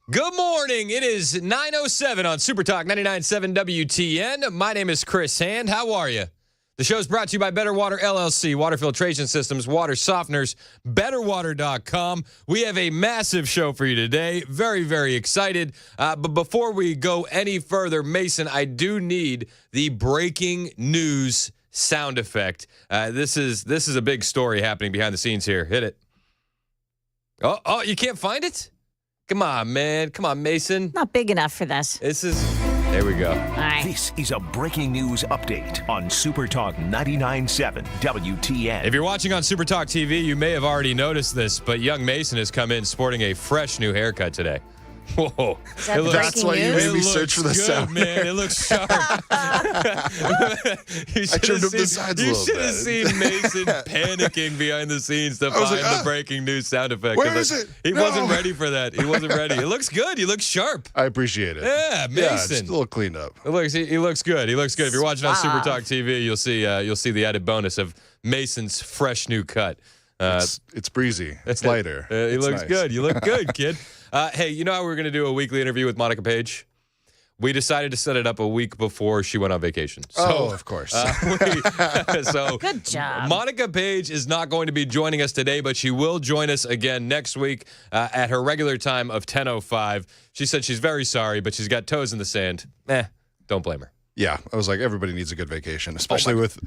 Good morning. It is 9:07 on Super Talk 99.7 WTN. My name is Chris Hand. How are you? The show is brought to you by Better Water LLC, water filtration systems, water softeners, betterwater.com. We have a massive show for you today. Very, very excited. But before we go any further, Mason, I do need the breaking news sound effect. This is a big story happening behind the scenes here. Hit it. Oh, you can't find it? Come on, man. Come on, Mason. Not big enough for this. There we go. All right. This is a breaking news update on Super Talk 99.7 WTN. If you're watching on Super Talk TV, you may have already noticed this, but young Mason has come in sporting a fresh new haircut today. Whoa. Is that That's why you made me search for the good, sound. Man. It looks sharp. I trimmed up the sides a You little should have bit. seen Mason panicking behind the scenes to find the breaking news sound effect. Where is it? He No. wasn't ready for that. He wasn't ready. It looks good. You look sharp. I appreciate it. Yeah, Yeah, just Mason. a little cleaned up. He looks good. He looks good. If you're watching on Super Talk TV, you'll see the added bonus of Mason's fresh new cut. It's breezy. It's lighter. He It's looks nice. good. You look good, kid. Hey, you know how we were going to do a weekly interview with Monica Page? We decided to set it up a week before she went on vacation. So, of course. so Good job. Monica Page is not going to be joining us today, but she will join us again next week at her regular time of 10:05. She said she's very sorry, but she's got toes in the sand. Don't blame her. Yeah, I was like, everybody needs a good vacation, especially with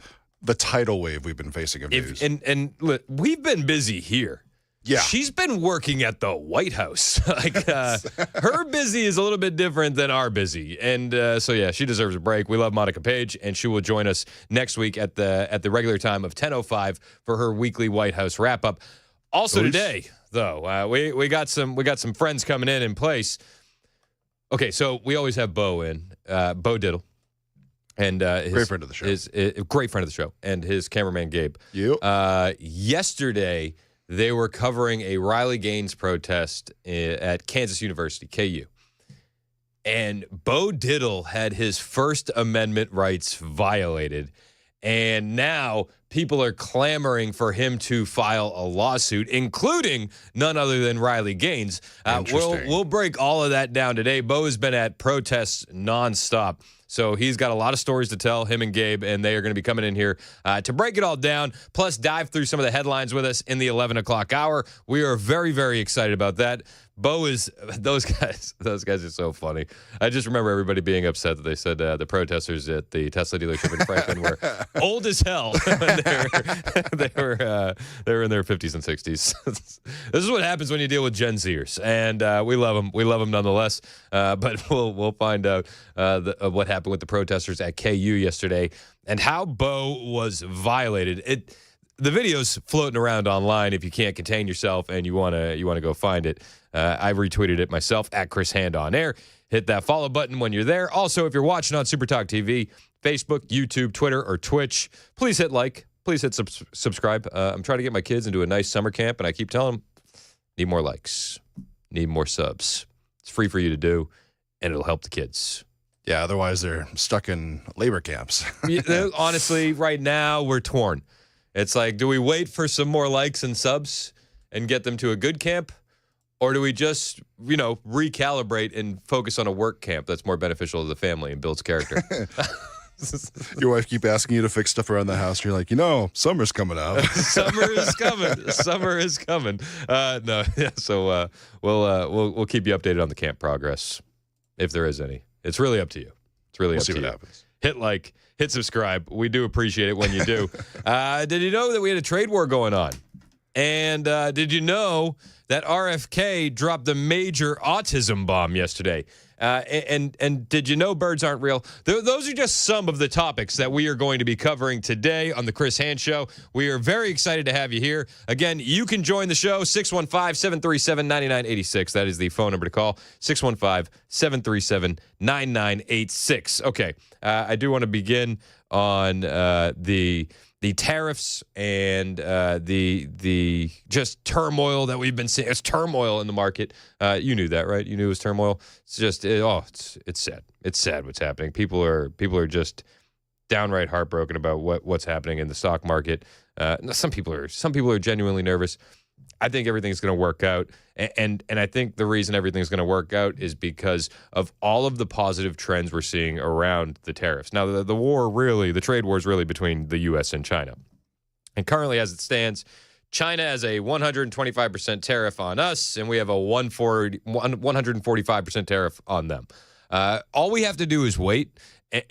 the tidal wave we've been facing of news. And look, we've been busy here. Yeah. She's been working at the White House. Her busy is a little bit different than our busy. And so, yeah, she deserves a break. We love Monica Page, and she will join us next week at the regular time of 10:05 for her weekly White House wrap-up. Also today, though, we got some friends coming in place. Okay, so we always have Bo in, Bo Diddle. And Great friend of the show. Great friend of the show. And his cameraman, Gabe. You? Yesterday, they were covering a Riley Gaines protest at Kansas University, KU. And Bo Diddle had his First Amendment rights violated. And now people are clamoring for him to file a lawsuit, including none other than Riley Gaines. We'll break all of that down today. Bo has been at protests nonstop. So he's got a lot of stories to tell, him and Gabe, and they are going to be coming in here to break it all down, plus dive through some of the headlines with us in the 11 o'clock hour. We are very, very excited about that. Bo is, those guys are so funny. I just remember everybody being upset that they said the protesters at the Tesla dealership in Franklin were old as hell. they were in their 50s and 60s. This is what happens when you deal with Gen Zers, and we love them. We love them nonetheless. But we'll find out what happened with the protesters at KU yesterday and how Bo was violated. The video's floating around online if you can't contain yourself and you want to go find it. I retweeted it myself at Chris Hand on Air. Hit that follow button when you're there. Also, if you're watching on Super Talk TV, Facebook, YouTube, Twitter, or Twitch, please hit like. Please hit subscribe. I'm trying to get my kids into a nice summer camp, and I keep telling them, need more likes, need more subs. It's free for you to do, and it'll help the kids. Yeah, otherwise they're stuck in labor camps. Honestly, right now, we're torn. It's like, do we wait for some more likes and subs and get them to a good camp? Or do we just, recalibrate and focus on a work camp that's more beneficial to the family and builds character? Your wife keep asking you to fix stuff around the house. And you're like, summer's coming up. Summer is coming. Summer is coming. So we'll keep you updated on the camp progress, if there is any. It's really up to you. It's really up to you. We'll see what happens. Hit like, hit subscribe. We do appreciate it when you do. Did you know that we had a trade war going on? And did you know that RFK dropped the major autism bomb yesterday? And did you know birds aren't real? Those are just some of the topics that we are going to be covering today on the Chris Hand Show. We are very excited to have you here. Again, you can join the show, 615-737-9986. That is the phone number to call, 615-737-9986. Okay, I do want to begin on the tariffs and the just turmoil that we've been seeing. It's turmoil in the market. You knew that, right? You knew it was turmoil. It's just it's sad. It's sad what's happening. People are just downright heartbroken about what's happening in the stock market. Some people are genuinely nervous. I think everything's going to work out. And I think the reason everything's going to work out is because of all of the positive trends we're seeing around the tariffs. Now, the trade war is really between the U.S. and China. And currently, as it stands, China has a 125% tariff on us, and we have a 145% tariff on them. All we have to do is wait,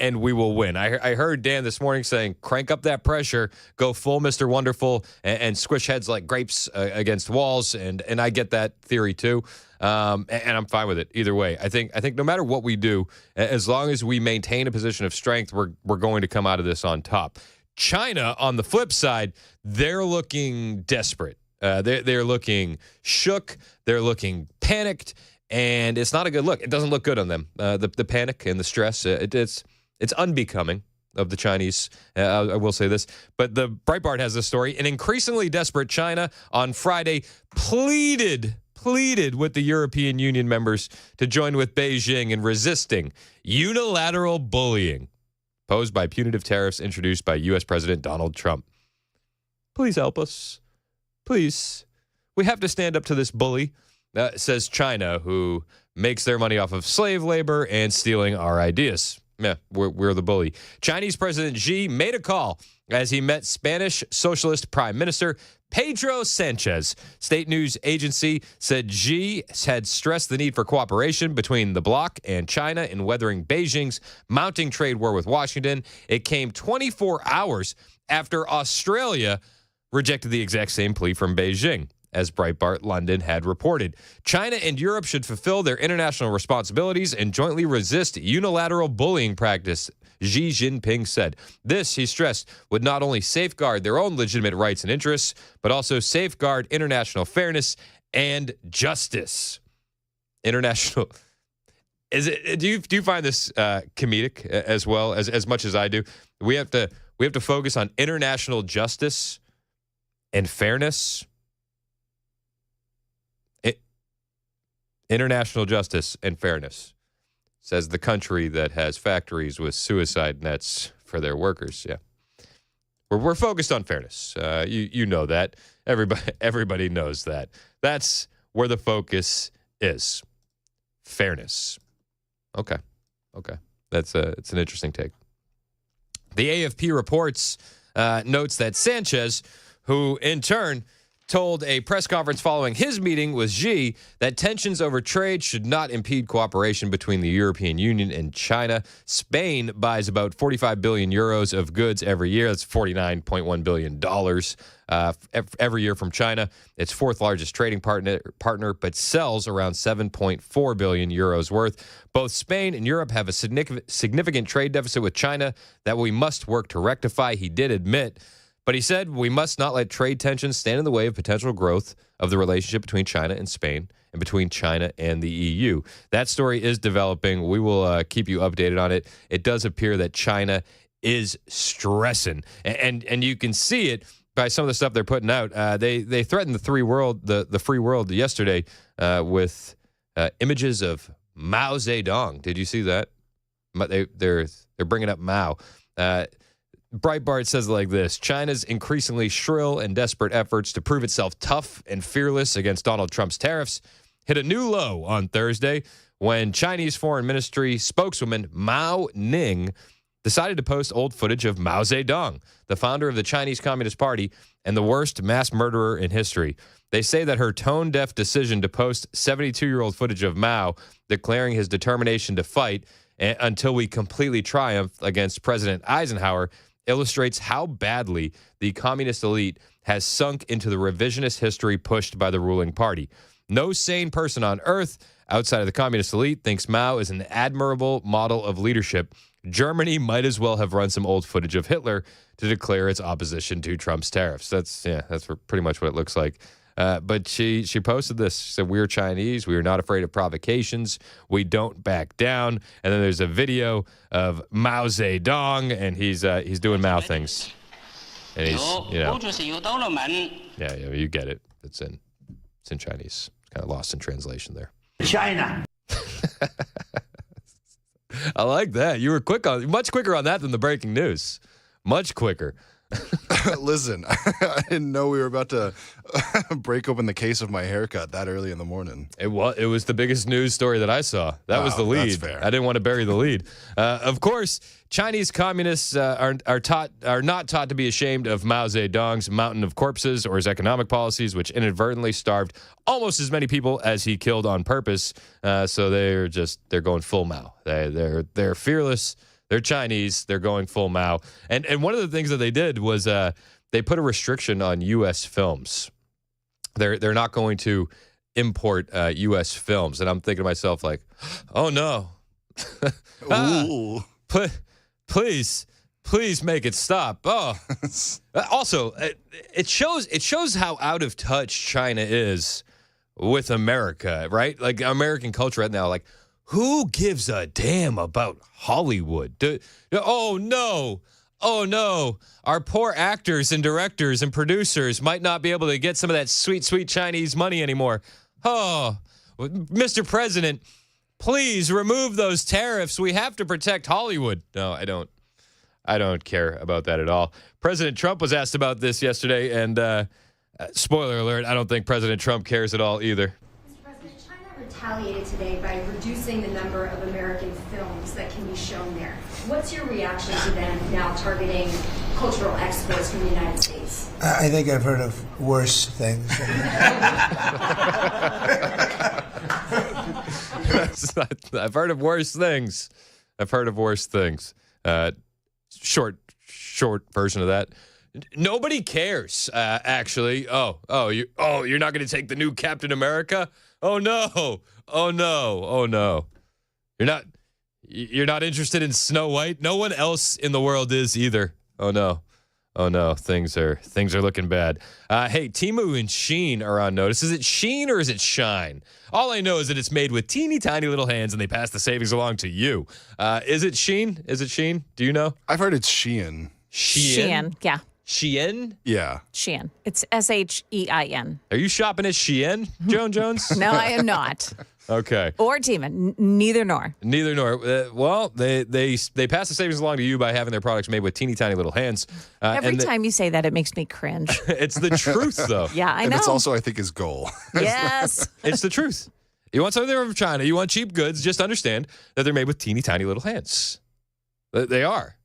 and we will win. I heard Dan this morning saying, crank up that pressure, go full Mr. Wonderful, and squish heads like grapes against walls, and I get that theory too, and I'm fine with it either way. I think no matter what we do, as long as we maintain a position of strength, we're going to come out of this on top. China, on the flip side, they're looking desperate. They're looking shook. They're looking panicked. And it's not a good look. It doesn't look good on them. The panic and the stress, it's unbecoming of the Chinese. I will say this. But the Breitbart has this story. An increasingly desperate China on Friday pleaded with the European Union members to join with Beijing in resisting unilateral bullying posed by punitive tariffs introduced by U.S. President Donald Trump. Please help us. Please. We have to stand up to this bully. Says China, who makes their money off of slave labor and stealing our ideas. Yeah, we're the bully. Chinese President Xi made a call as he met Spanish Socialist Prime Minister Pedro Sanchez. State news agency said Xi had stressed the need for cooperation between the bloc and China in weathering Beijing's mounting trade war with Washington. It came 24 hours after Australia rejected the exact same plea from Beijing, as Breitbart London had reported. China and Europe should fulfill their international responsibilities and jointly resist unilateral bullying practice, Xi Jinping said. This, he stressed, would not only safeguard their own legitimate rights and interests, but also safeguard international fairness and justice. International. Do you find this comedic as well as much as I do? We have to focus on international justice and fairness. International justice and fairness, says the country that has factories with suicide nets for their workers. Yeah, we're focused on fairness. You know that. Everybody knows that. That's where the focus is. Fairness. Okay. It's an interesting take. The AFP reports notes that Sanchez, who in turn told a press conference following his meeting with Xi that tensions over trade should not impede cooperation between the European Union and China. Spain buys about 45 billion euros of goods every year. That's $49.1 billion every year from China. Its fourth largest trading partner, but sells around 7.4 billion euros worth. Both Spain and Europe have a significant trade deficit with China that we must work to rectify, he did admit. But he said we must not let trade tensions stand in the way of potential growth of the relationship between China and Spain and between China and the EU. That story is developing. We will keep you updated on it. It does appear that China is stressing, and you can see it by some of the stuff they're putting out. They threatened the free world yesterday with images of Mao Zedong. Did you see that? They're bringing up Mao. Breitbart says it like this: China's increasingly shrill and desperate efforts to prove itself tough and fearless against Donald Trump's tariffs hit a new low on Thursday when Chinese Foreign Ministry spokeswoman Mao Ning decided to post old footage of Mao Zedong, the founder of the Chinese Communist Party and the worst mass murderer in history. They say that her tone-deaf decision to post 72-year-old footage of Mao declaring his determination to fight until we completely triumph against President Eisenhower illustrates how badly the communist elite has sunk into the revisionist history pushed by the ruling party. No sane person on earth outside of the communist elite thinks Mao is an admirable model of leadership. Germany might as well have run some old footage of Hitler to declare its opposition to Trump's tariffs. That's pretty much what it looks like. But she posted this. She said, "We're Chinese. We are not afraid of provocations. We don't back down." And then there's a video of Mao Zedong, and he's doing Mao things. And he's, yeah, you get it. It's in Chinese. It's kind of lost in translation there. China. I like that. You were much quicker on that than the breaking news. Much quicker. Listen, I didn't know we were about to break open the case of my haircut that early in the morning. It was the biggest news story that I saw. That was the lead. That's fair. I didn't want to bury the lead. Of course, Chinese communists are not taught to be ashamed of Mao Zedong's mountain of corpses or his economic policies, which inadvertently starved almost as many people as he killed on purpose. So they're going full Mao. They're fearless. They're Chinese. They're going full Mao. And one of the things that they did was they put a restriction on U.S. films. They're not going to import U.S. films. And I'm thinking to myself, like, oh, no. Ooh. Please make it stop. Oh. Also, it shows how out of touch China is with America, right? Like, American culture right now, like, who gives a damn about Hollywood? Oh, no. Our poor actors and directors and producers might not be able to get some of that sweet, sweet Chinese money anymore. Oh, Mr. President, please remove those tariffs. We have to protect Hollywood. No, I don't care about that at all. President Trump was asked about this yesterday, and spoiler alert, I don't think President Trump cares at all either. Retaliated today by reducing the number of American films that can be shown there. What's your reaction to them now targeting cultural exports from the United States? I think I've heard of worse things. I've heard of worse things. Short version of that. Nobody cares, actually. You're not going to take the new Captain America? Oh no. You're not interested in Snow White? No one else in the world is either. Oh no. Things are looking bad. Hey, Temu and Shein are on notice. Is it Shein or is it Shine? All I know is that it's made with teeny tiny little hands and they pass the savings along to you. Is it Shein? Do you know? I've heard it's Shein. Shein, yeah. Shein? Yeah. Shein. It's Shein. Are you shopping at Shein, Joan Jones? No, I am not. Okay. Or Temu. Neither nor. Well, they pass the savings along to you by having their products made with teeny tiny little hands. Every time you say that, it makes me cringe. It's the truth, though. Yeah, I know. And it's also, I think, his goal. Yes. It's the truth. You want something from China, you want cheap goods, just understand that they're made with teeny tiny little hands. They are.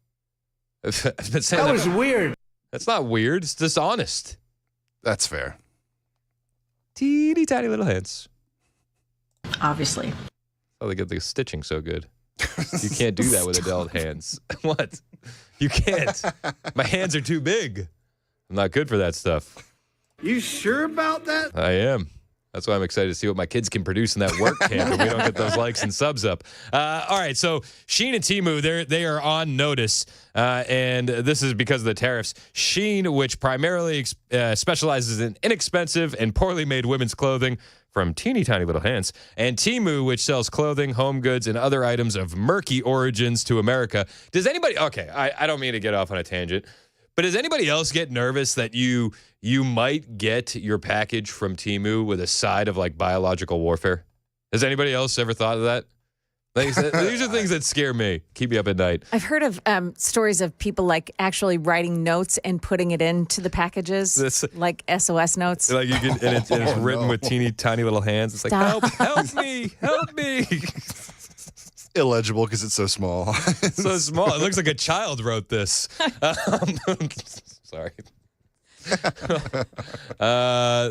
I've been saying That was weird. That's not weird. It's dishonest. That's fair. Teeny tiny little hands. Obviously. Oh, they get the stitching so good. You can't do that with adult hands. What? You can't. My hands are too big. I'm not good for that stuff. You sure about that? I am. That's why I'm excited to see what my kids can produce in that work camp if we don't get those likes and subs up. All right, so Shein and Temu, they are on notice, and this is because of the tariffs. Shein, which primarily specializes in inexpensive and poorly made women's clothing from teeny tiny little hands, and Temu, which sells clothing, home goods, and other items of murky origins to America. Does anybody, okay, I don't mean to get off on a tangent, but does anybody else get nervous that you might get your package from Temu with a side of like biological warfare? Has anybody else ever thought of that? These are things that scare me, keep me up at night. I've heard of stories of people like actually writing notes and putting it into the packages, like SOS notes. Like you can, and it's written with teeny tiny little hands. It's like, help me. Illegible because it's so small. So small. It looks like a child wrote this. Sorry.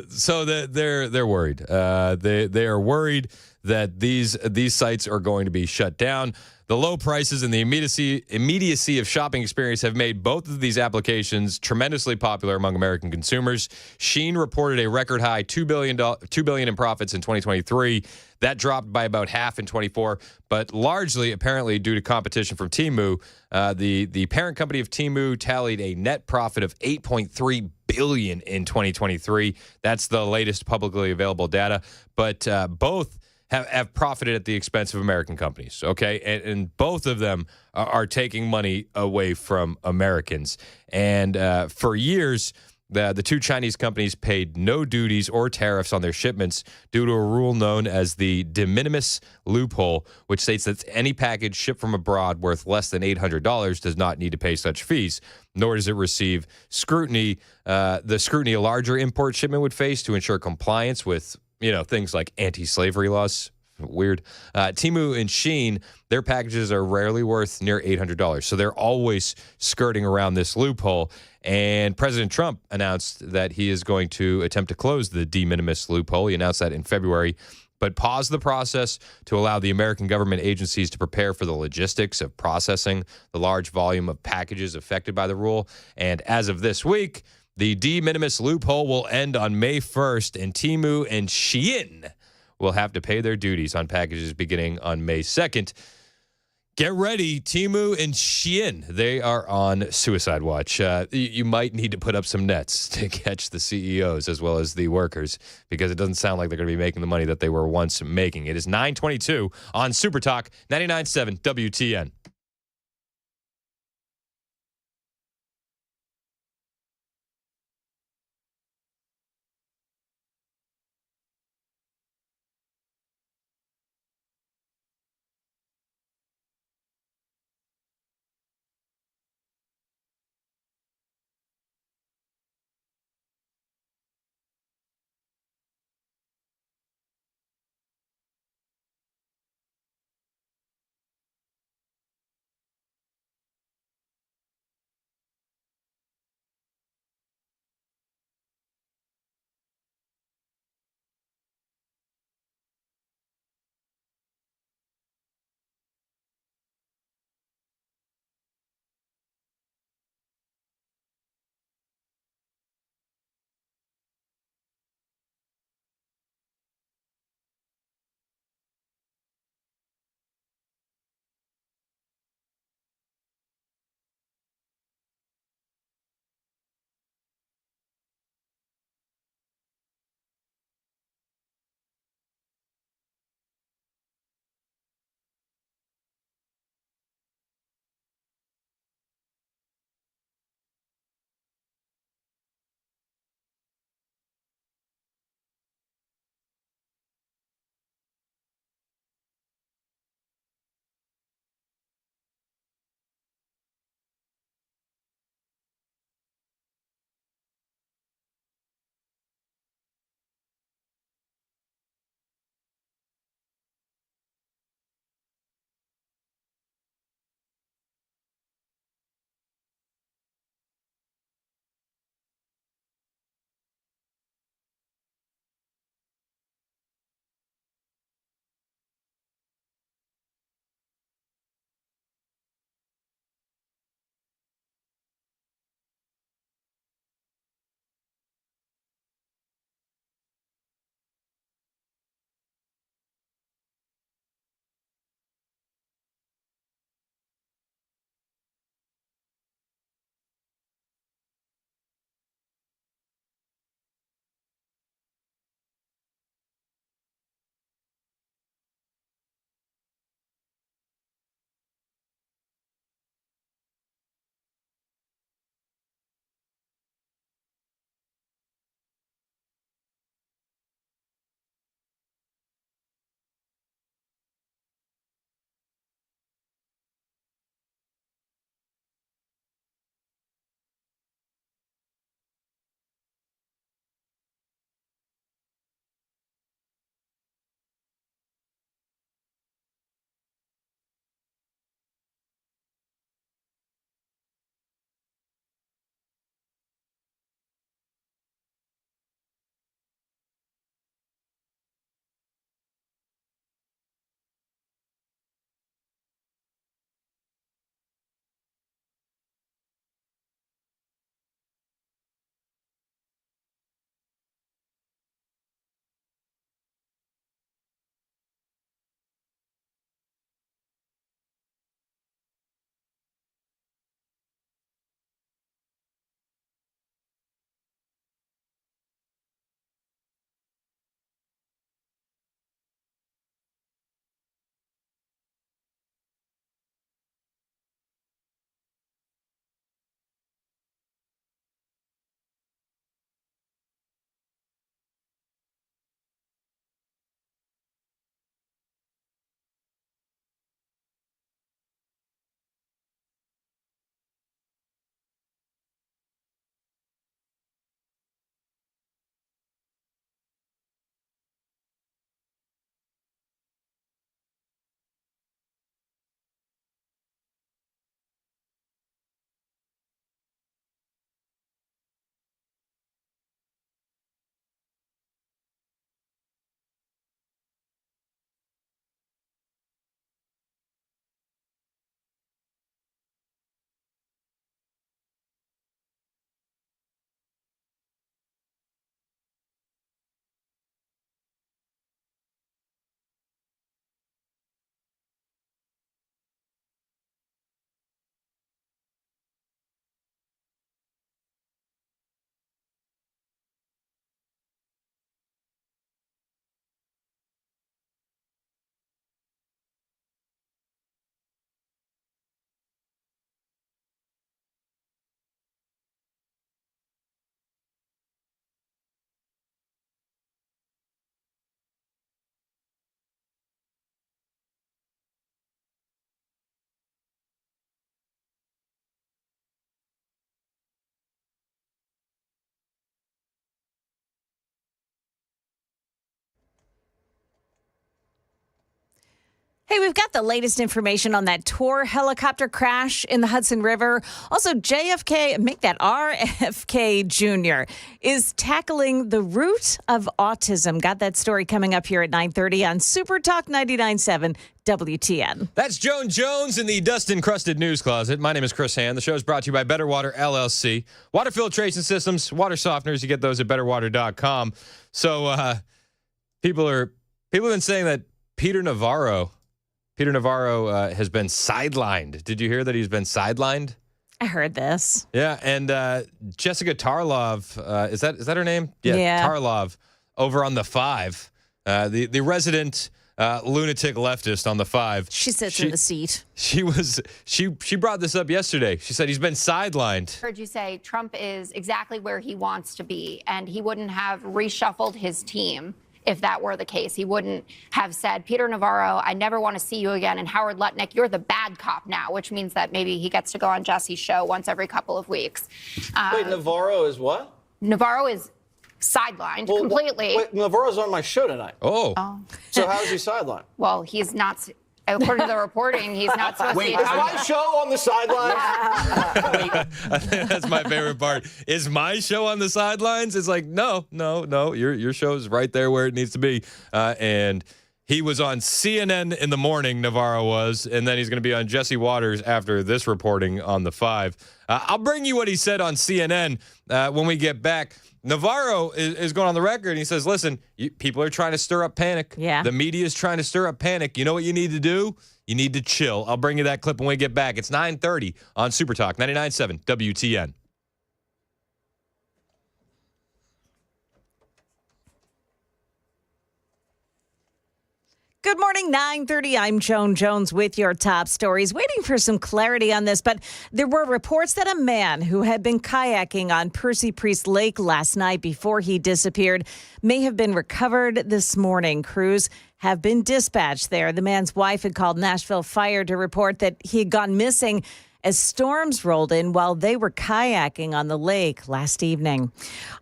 So they're worried. They are worried that these sites are going to be shut down. The low prices and the immediacy of shopping experience have made both of these applications tremendously popular among American consumers. Shein reported a record high $2 billion in profits in 2023. That dropped by about half in 24, but largely apparently due to competition from Temu. The parent company of Temu tallied a net profit of $8.3 billion in 2023. That's the latest publicly available data, but both have profited at the expense of American companies, okay? And both of them are taking money away from Americans. And for years, The two Chinese companies paid no duties or tariffs on their shipments due to a rule known as the de minimis loophole, which states that any package shipped from abroad worth less than $800 does not need to pay such fees, nor does it receive scrutiny, the scrutiny a larger import shipment would face to ensure compliance with, things like anti-slavery laws. Weird. Temu and Shein, their packages are rarely worth near $800. So they're always skirting around this loophole. And President Trump announced that he is going to attempt to close the de minimis loophole. He announced that in February, but paused the process to allow the American government agencies to prepare for the logistics of processing the large volume of packages affected by the rule. And as of this week, the de minimis loophole will end on May 1st, and Temu and Shein will have to pay their duties on packages beginning on May 2nd. Get ready, Temu and Shein. They are on suicide watch. You might need to put up some nets to catch the CEOs as well as the workers, because it doesn't sound like they're going to be making the money that they were once making. It is 9:22 on Super Talk 99.7 WTN. Hey, we've got the latest information on that tour helicopter crash in the Hudson River. Also, JFK, make that RFK Jr., is tackling the root of autism. Got that story coming up here at 9:30 on Super Talk 99.7 WTN. That's Joan Jones in the dust-encrusted news closet. My name is Chris Hand. The show is brought to you by Better Water LLC. Water filtration systems, water softeners. You get those at betterwater.com. So people have been saying that Peter Navarro has been sidelined. Did you hear that he's been sidelined? I heard this. Yeah, and Jessica Tarlov, is that her name? Yeah. Tarlov, over on the 5, the resident lunatic leftist on the 5. She sits in the seat. She brought this up yesterday. She said he's been sidelined. Heard you say Trump is exactly where he wants to be, and he wouldn't have reshuffled his team if that were the case. He wouldn't have said, Peter Navarro, I never want to see you again, and Howard Lutnick, you're the bad cop now, which means that maybe he gets to go on Jesse's show once every couple of weeks. Wait, Navarro is what? Navarro is sidelined completely. Wait, Navarro's on my show tonight. Oh. So how is he sidelined? Well, he's not, according to the reporting, he's not supposed to be. Is my show on the sidelines? That's my favorite part. Is my show on the sidelines? It's like, no. Your show is right there where it needs to be. And he was on CNN in the morning, Navarro was, and then he's going to be on Jesse Waters after this reporting on the 5. I'll bring you what he said on CNN when we get back. Navarro is going on the record, and he says, listen, people are trying to stir up panic. Yeah. The media is trying to stir up panic. You know what you need to do? You need to chill. I'll bring you that clip when we get back. It's 9:30 on Super Talk 99.7 WTN. Good morning, 9:30. I'm Joan Jones with your top stories. Waiting for some clarity on this, but there were reports that a man who had been kayaking on Percy Priest Lake last night before he disappeared may have been recovered this morning. Crews have been dispatched there. The man's wife had called Nashville Fire to report that he had gone missing as storms rolled in while they were kayaking on the lake last evening.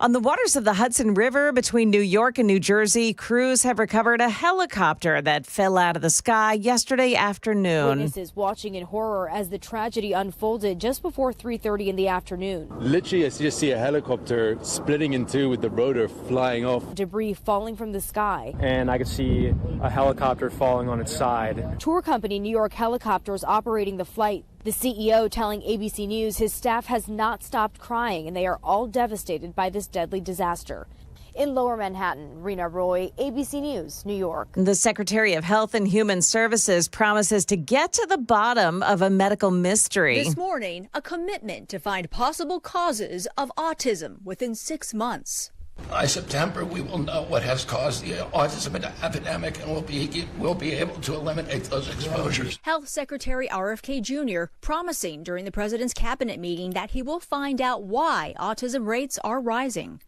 On the waters of the Hudson River between New York and New Jersey, crews have recovered a helicopter that fell out of the sky yesterday afternoon. Witnesses watching in horror as the tragedy unfolded just before 3:30 in the afternoon. Literally, I just see a helicopter splitting in two with the rotor flying off. Debris falling from the sky. And I could see a helicopter falling on its side. Tour company New York Helicopters operating the flight. The CEO telling ABC News his staff has not stopped crying and they are all devastated by this deadly disaster. In Lower Manhattan, Rena Roy, ABC News, New York. The Secretary of Health and Human Services promises to get to the bottom of a medical mystery. This morning, a commitment to find possible causes of autism within 6 months. By September, we will know what has caused the autism epidemic, and we'll be able to eliminate those exposures. Health Secretary RFK Jr. promising during the president's cabinet meeting that he will find out why autism rates are rising.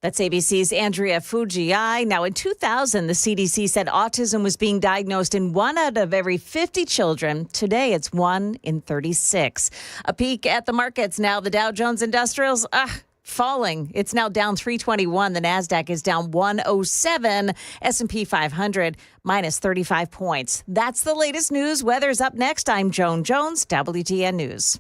That's ABC's Andrea Fujii. Now, in 2000, the CDC said autism was being diagnosed in 1 out of every 50 children. Today, it's 1 in 36. A peek at the markets now. The Dow Jones Industrials, falling. It's now down 321. The NASDAQ is down 107. S&P 500 minus 35 points. That's the latest news. Weather's up next. I'm Joan Jones, WTN News.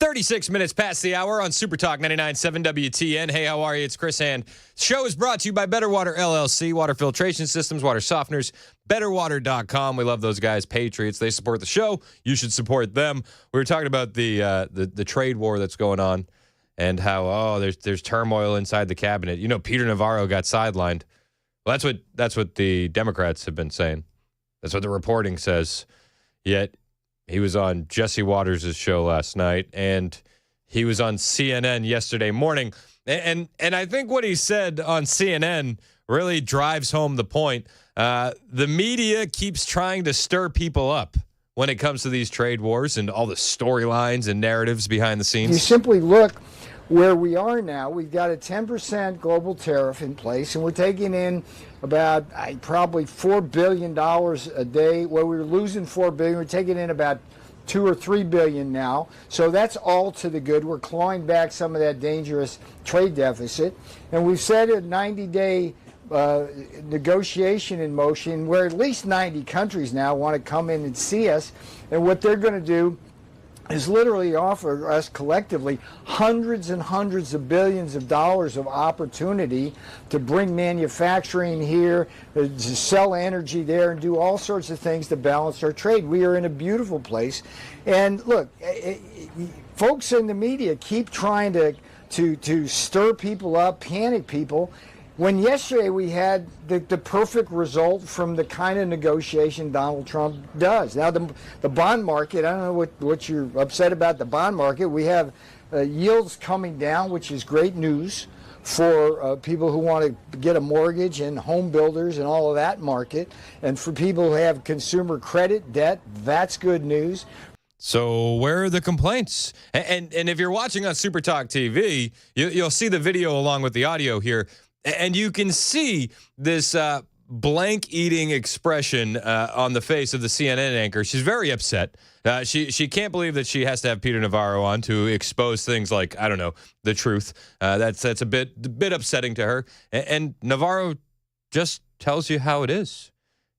36 minutes past the hour on Super Talk 99.7 WTN. Hey, how are you? It's Chris Hand. Show is brought to you by Better Water LLC, water filtration systems, water softeners, betterwater.com. We love those guys, Patriots. They support the show. You should support them. We were talking about the trade war that's going on and how, there's turmoil inside the cabinet. You know, Peter Navarro got sidelined. Well, that's what the Democrats have been saying. That's what the reporting says. Yet he was on Jesse Waters' show last night, and he was on CNN yesterday morning. And I think what he said on CNN really drives home the point. The media keeps trying to stir people up when it comes to these trade wars and all the storylines and narratives behind the scenes. You simply look where we are now. We've got a 10% global tariff in place, and we're taking in about probably $4 billion a day. Well, we were losing $4 billion. We're taking in about $2 or $3 billion now. So that's all to the good. We're clawing back some of that dangerous trade deficit. And we've set a 90-day negotiation in motion where at least 90 countries now want to come in and see us. And what they're going to do is literally offer us collectively hundreds and hundreds of billions of dollars of opportunity to bring manufacturing here, to sell energy there, and do all sorts of things to balance our trade. We are in a beautiful place. And look, folks in the media keep trying to stir people up, panic people. When yesterday we had the perfect result from the kind of negotiation Donald Trump does. Now, the bond market, I don't know what you're upset about the bond market. We have yields coming down, which is great news for people who want to get a mortgage and home builders and all of that market. And for people who have consumer credit debt, that's good news. So where are the complaints? And if you're watching on Super Talk TV, you'll see the video along with the audio here. And you can see this blank-eating expression on the face of the CNN anchor. She's very upset. She can't believe that she has to have Peter Navarro on to expose things like, I don't know, the truth. That's a bit upsetting to her. And Navarro just tells you how it is.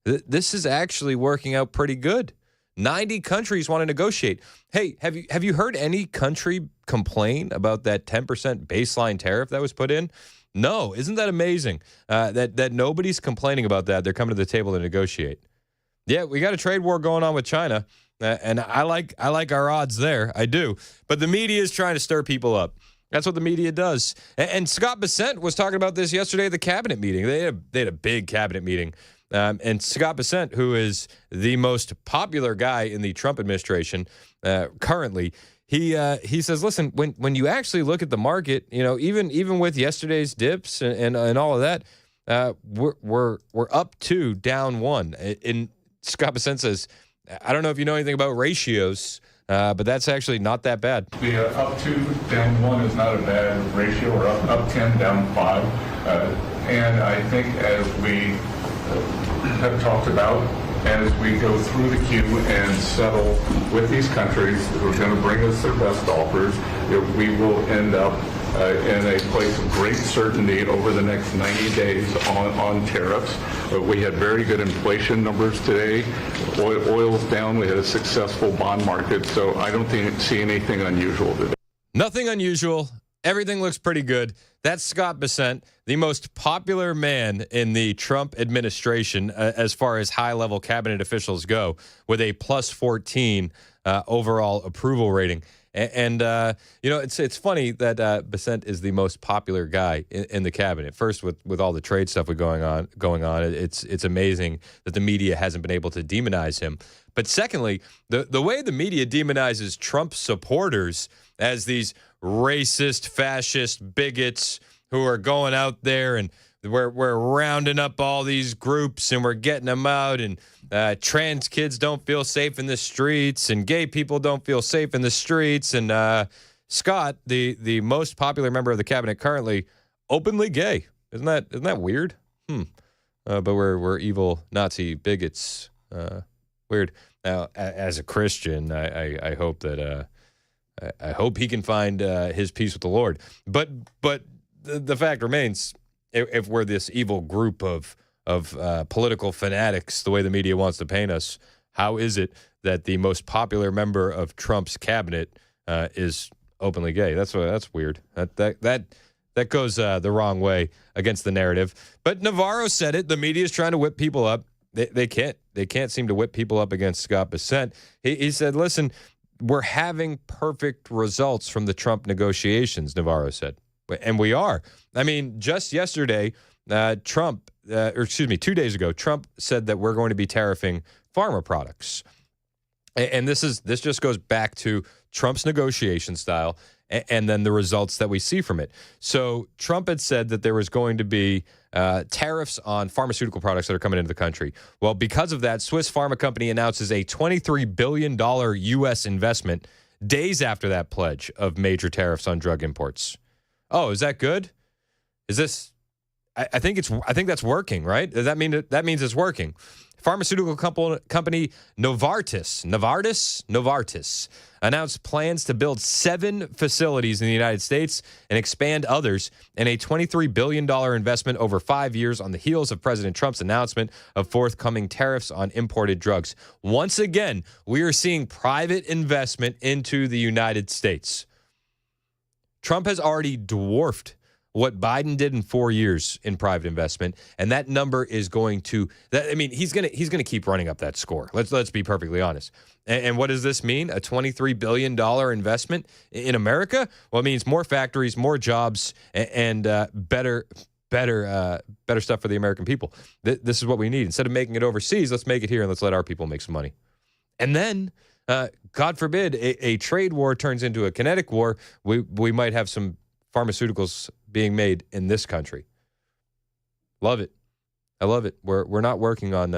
This is actually working out pretty good. 90 countries want to negotiate. Hey, have you heard any country complain about that 10% baseline tariff that was put in? No, isn't that amazing? That nobody's complaining about that. They're coming to the table to negotiate. Yeah, we got a trade war going on with China, and I like our odds there. I do. But the media is trying to stir people up. That's what the media does. And Scott Bessent was talking about this yesterday at the cabinet meeting. They had a big cabinet meeting. And Scott Bessent, who is the most popular guy in the Trump administration currently, he says, listen, when you actually look at the market, you know, even with yesterday's dips and all of that, we're up 2, down 1. And Scott Bessent says, I don't know if you know anything about ratios, but that's actually not that bad. The up 2, down 1 is not a bad ratio, or up 10, down 5. And I think as we have talked about, as we go through the queue and settle with these countries who are going to bring us their best offers, we will end up in a place of great certainty over the next 90 days on tariffs. We had very good inflation numbers today. Oil's down. We had a successful bond market. So I don't see anything unusual today. Nothing unusual. Everything looks pretty good. That's Scott Bessent, the most popular man in the Trump administration as far as high-level cabinet officials go, with a plus 14 overall approval rating. And you know, it's funny that Bessent is the most popular guy in the cabinet. First, with all the trade stuff going on, it's amazing that the media hasn't been able to demonize him. But secondly, the way the media demonizes Trump supporters as these racist, fascist bigots who are going out there and we're rounding up all these groups and we're getting them out, and trans kids don't feel safe in the streets and gay people don't feel safe in the streets. And Scott, the most popular member of the cabinet currently, openly gay. Isn't that weird? But we're evil Nazi bigots. Weird. Now, as a Christian, I hope that I hope he can find his peace with the Lord. But the fact remains, if we're this evil group of political fanatics, the way the media wants to paint us, how is it that the most popular member of Trump's cabinet is openly gay. That's weird. That goes the wrong way against the narrative. But Navarro said it. The media is trying to whip people up. They can't seem to whip people up against Scott Bessent. He said, listen, we're having perfect results from the Trump negotiations, Navarro said. And we are. I mean, just yesterday, 2 days ago, Trump said that we're going to be tariffing pharma products. And this just goes back to Trump's negotiation style and then the results that we see from it. So Trump had said that there was going to be tariffs on pharmaceutical products that are coming into the country. Well, because of that, Swiss pharma company announces a $23 billion U.S. investment days after that pledge of major tariffs on drug imports. Oh, is that good? Is this? I think that's working, right? Does that mean that means it's working? Pharmaceutical company Novartis announced plans to build 7 facilities in the United States and expand others in a $23 billion investment over 5 years on the heels of President Trump's announcement of forthcoming tariffs on imported drugs. Once again, we are seeing private investment into the United States. Trump has already dwarfed what Biden did in 4 years in private investment, and that number is going to. He's gonna keep running up that score. Let's be perfectly honest. And what does this mean? A $23 billion investment in America? Well, it means more factories, more jobs, and better stuff for the American people. This is what we need. Instead of making it overseas, let's make it here and let's let our people make some money. And then, God forbid, a trade war turns into a kinetic war. We might have some pharmaceuticals being made in this country. Love it. I love it. We're not working on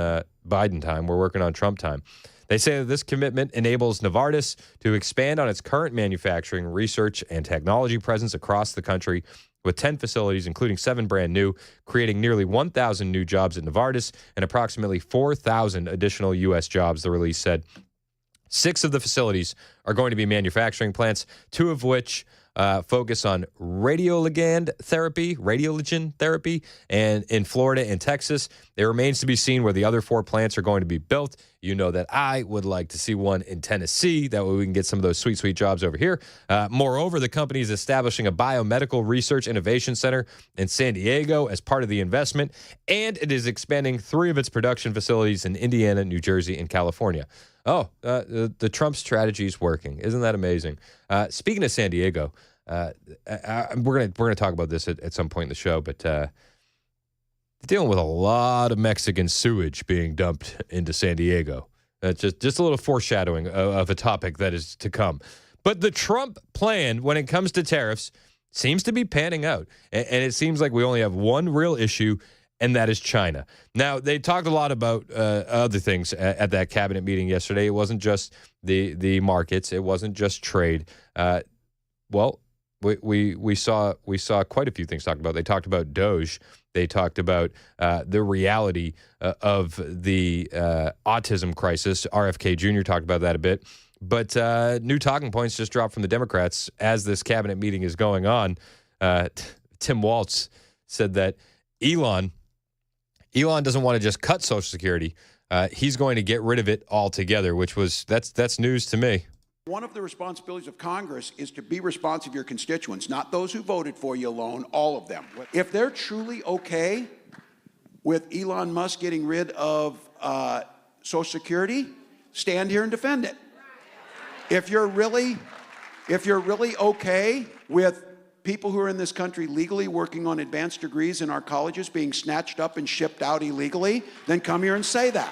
Biden time. We're working on Trump time. They say that this commitment enables Novartis to expand on its current manufacturing, research, and technology presence across the country with 10 facilities, including 7 brand new, creating nearly 1,000 new jobs at Novartis and approximately 4,000 additional U.S. jobs, the release said. 6 of the facilities are going to be manufacturing plants, 2 of which focus on radiologen therapy, and in Florida and Texas. It remains to be seen where the other 4 plants are going to be built. You know that I would like to see one in Tennessee. That way we can get some of those sweet, sweet jobs over here. Moreover, the company is establishing a biomedical research innovation center in San Diego as part of the investment, and it is expanding 3 of its production facilities in Indiana, New Jersey, and California. The Trump strategy is working. Isn't that amazing? Speaking of San Diego, we're gonna talk about this at some point in the show, but dealing with a lot of Mexican sewage being dumped into San Diego. Just a little foreshadowing of a topic that is to come. But the Trump plan, when it comes to tariffs, seems to be panning out, and it seems like we only have one real issue, and that is China. Now, they talked a lot about other things at that cabinet meeting yesterday. It wasn't just the markets. It wasn't just trade. We saw quite a few things talked about. They talked about Doge. They talked about the reality of the autism crisis. RFK Jr. talked about that a bit. But new talking points just dropped from the Democrats as this cabinet meeting is going on. Tim Walz said that Elon doesn't want to just cut Social Security. He's going to get rid of it altogether, that's news to me. One of the responsibilities of Congress is to be responsive to your constituents, not those who voted for you alone, all of them. If they're truly okay with Elon Musk getting rid of Social Security, stand here and defend it. If you're really okay with people who are in this country legally working on advanced degrees in our colleges being snatched up and shipped out illegally, then come here and say that.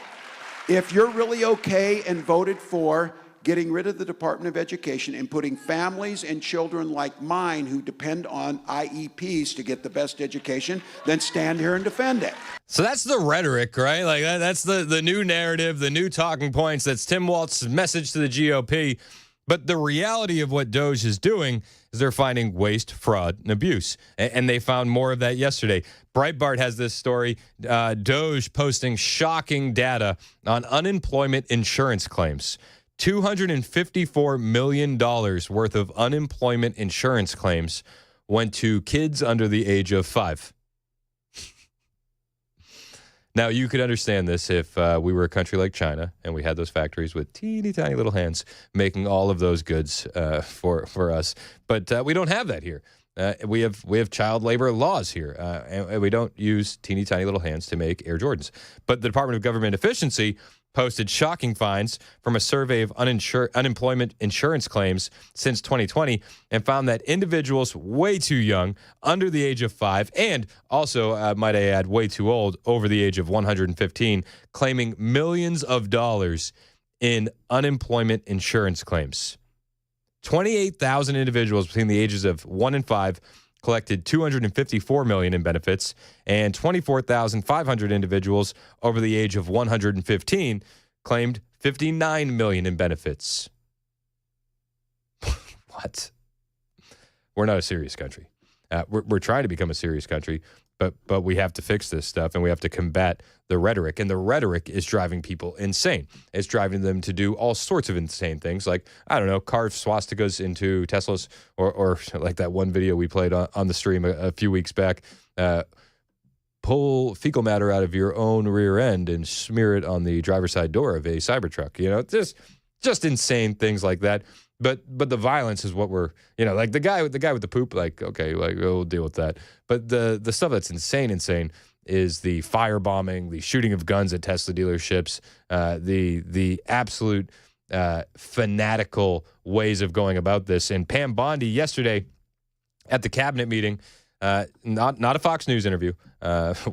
If you're really okay and voted for getting rid of the Department of Education and putting families and children like mine who depend on IEPs to get the best education, then stand here and defend it. So that's the rhetoric, right? Like that's the new narrative, the new talking points. That's Tim Walz's message to the GOP. But the reality of what Doge is doing is they're finding waste, fraud, and abuse. And they found more of that yesterday. Breitbart has this story, Doge posting shocking data on unemployment insurance claims. $254 million worth of unemployment insurance claims went to kids under the age of 5. Now, you could understand this if we were a country like China and we had those factories with teeny tiny little hands making all of those goods for us. But we don't have that here. We have child labor laws here, and we don't use teeny tiny little hands to make Air Jordans. But the Department of Government Efficiency posted shocking finds from a survey of unemployment insurance claims since 2020 and found that individuals way too young, under the age of 5, and also, might I add, way too old, over the age of 115, claiming millions of dollars in unemployment insurance claims. 28,000 individuals between the ages of 1 and 5 collected $254 million in benefits, and 24,500 individuals over the age of 115 claimed $59 million in benefits. What? We're not a serious country. We're trying to become a serious country, but we have to fix this stuff, and we have to combat the rhetoric. And the rhetoric is driving people insane. It's driving them to do all sorts of insane things, like, I don't know, carve swastikas into Teslas, or like that one video we played on the stream a few weeks back. Pull fecal matter out of your own rear end and smear it on the driver's side door of a Cybertruck. You know, just insane things like that. But the violence is what we're, like the guy with the poop, like, okay, like we'll deal with that. But the stuff that's insane is the firebombing, the shooting of guns at Tesla dealerships, the absolute fanatical ways of going about this. And Pam Bondi yesterday at the cabinet meeting, not a Fox News interview.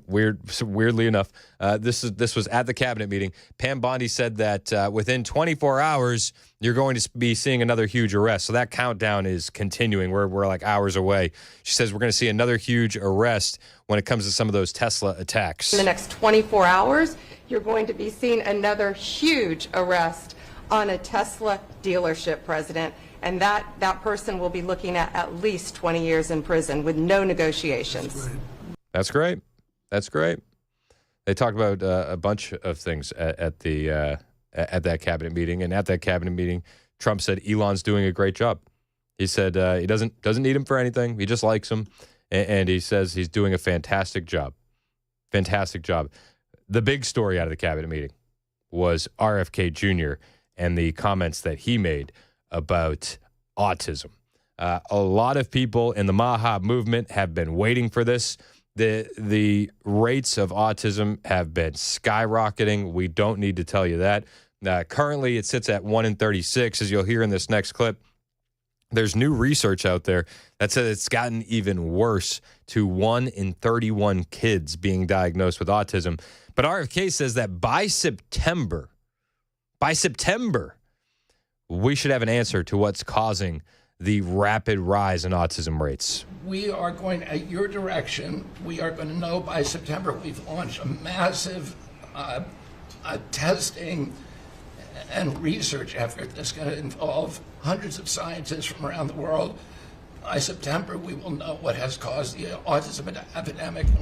Weirdly enough, this was at the cabinet meeting. Pam Bondi said that within 24 hours, you're going to be seeing another huge arrest. So that countdown is continuing. We're like hours away. She says we're going to see another huge arrest when it comes to some of those Tesla attacks. In the next 24 hours, you're going to be seeing another huge arrest on a Tesla dealership, President. And that person will be looking at least 20 years in prison with no negotiations. That's great. That's great. They talked about a bunch of things at that cabinet meeting, and at that cabinet meeting, Trump said Elon's doing a great job. He said he doesn't need him for anything. He just likes him, and he says he's doing a fantastic job. Fantastic job. The big story out of the cabinet meeting was RFK Jr. and the comments that he made about autism. A lot of people in the Maha movement have been waiting for this. The rates of autism have been skyrocketing. We don't need to tell you that. Currently, it sits at 1 in 36, as you'll hear in this next clip. There's new research out there that says it's gotten even worse, to 1 in 31 kids being diagnosed with autism. But RFK says that by September, we should have an answer to what's causing the rapid rise in autism rates. We are going, at your direction, we are going to know by September. We've launched a massive testing and research effort that's going to involve hundreds of scientists from around the world. By September, we will know what has caused the autism epidemic, and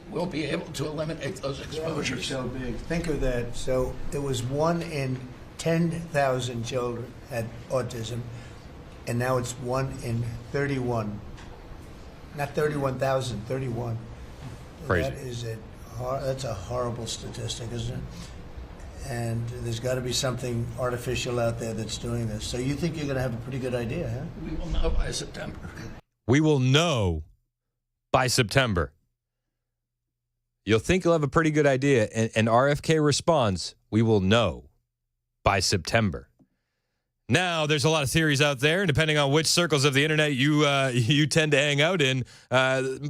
we'll be able to eliminate those exposures. So big. Think of that. So it was 1 in 10,000 children had autism, and now it's 1 in 31. Not 31,000, 31. Crazy. That's a horrible statistic, isn't it? And there's got to be something artificial out there that's doing this. So you think you're going to have a pretty good idea, huh? We will know by September. We will know by September. You'll think you'll have a pretty good idea, and RFK responds, we will know by September. Now, there's a lot of theories out there, and depending on which circles of the internet you tend to hang out in,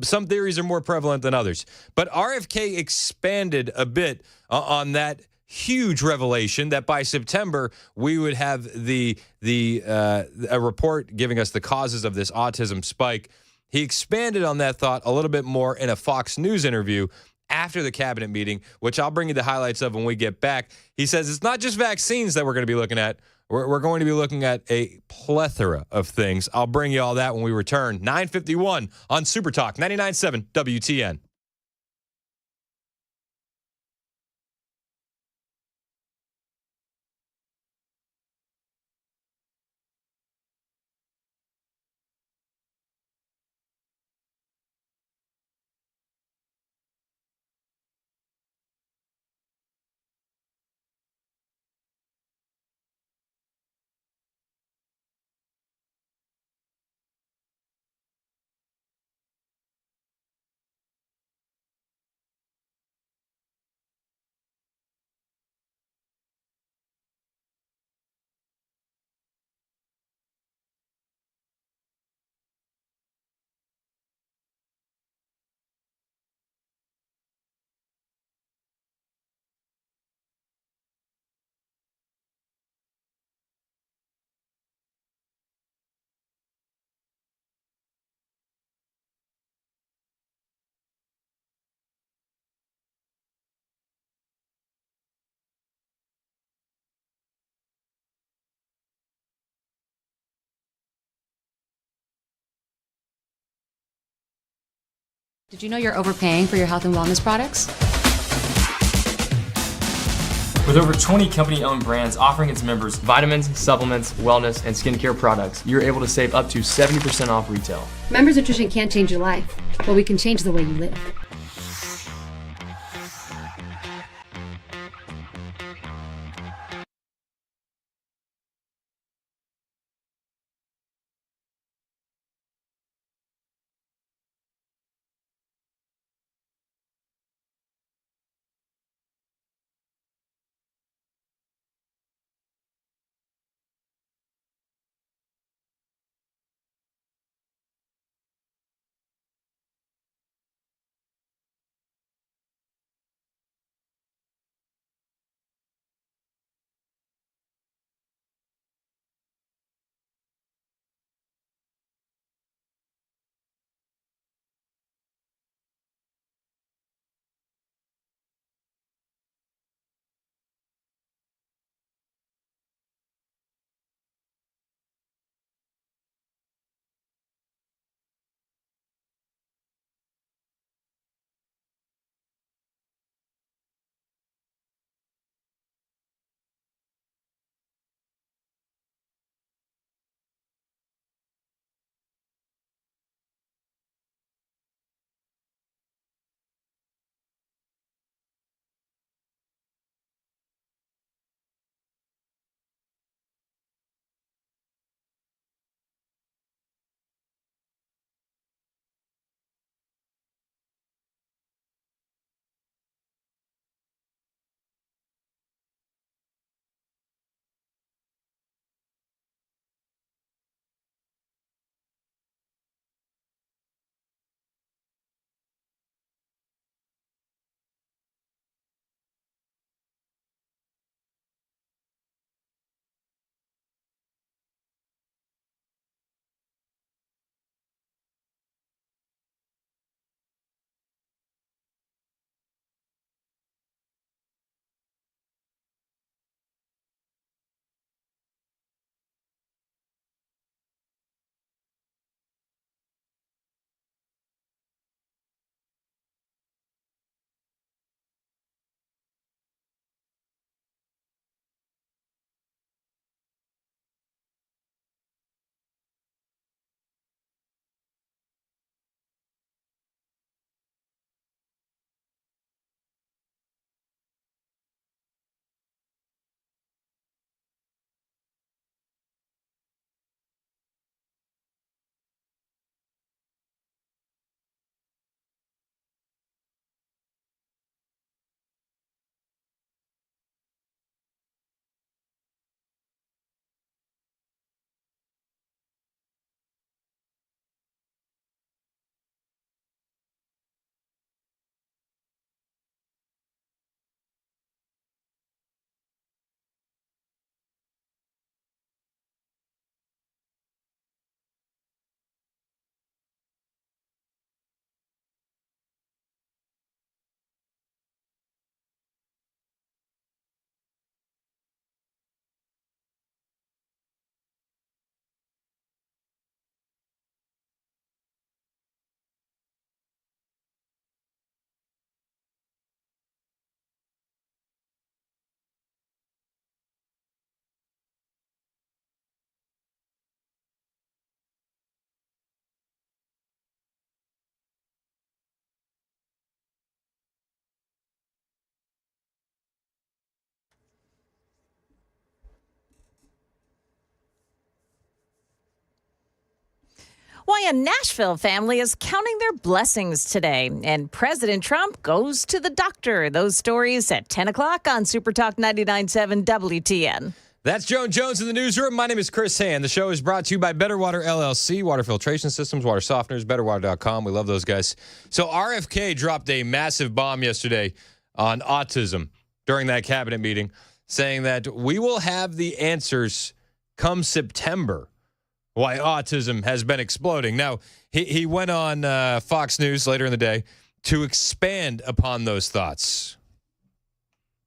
some theories are more prevalent than others. But RFK expanded a bit on that huge revelation that by September we would have a report giving us the causes of this autism spike. He expanded on that thought a little bit more in a Fox News interview after the cabinet meeting, which I'll bring you the highlights of when we get back. He says it's not just vaccines that we're going to be looking at. We're going to be looking at a plethora of things. I'll bring you all that when we return. 9:51 on Super Talk 99.7 WTN. Did you know you're overpaying for your health and wellness products? With over 20 company-owned brands offering its members vitamins, supplements, wellness, and skincare products, you're able to save up to 70% off retail. Members Nutrition can't change your life, but we can change the way you live. Why a Nashville family is counting their blessings today. And President Trump goes to the doctor. Those stories at 10 o'clock on Super Talk 99.7 WTN. That's Joan Jones in the newsroom. My name is Chris Hand. The show is brought to you by Better Water LLC, water filtration systems, water softeners, betterwater.com. We love those guys. So RFK dropped a massive bomb yesterday on autism during that cabinet meeting, saying that we will have the answers come September why autism has been exploding. Now, he went on Fox News later in the day to expand upon those thoughts.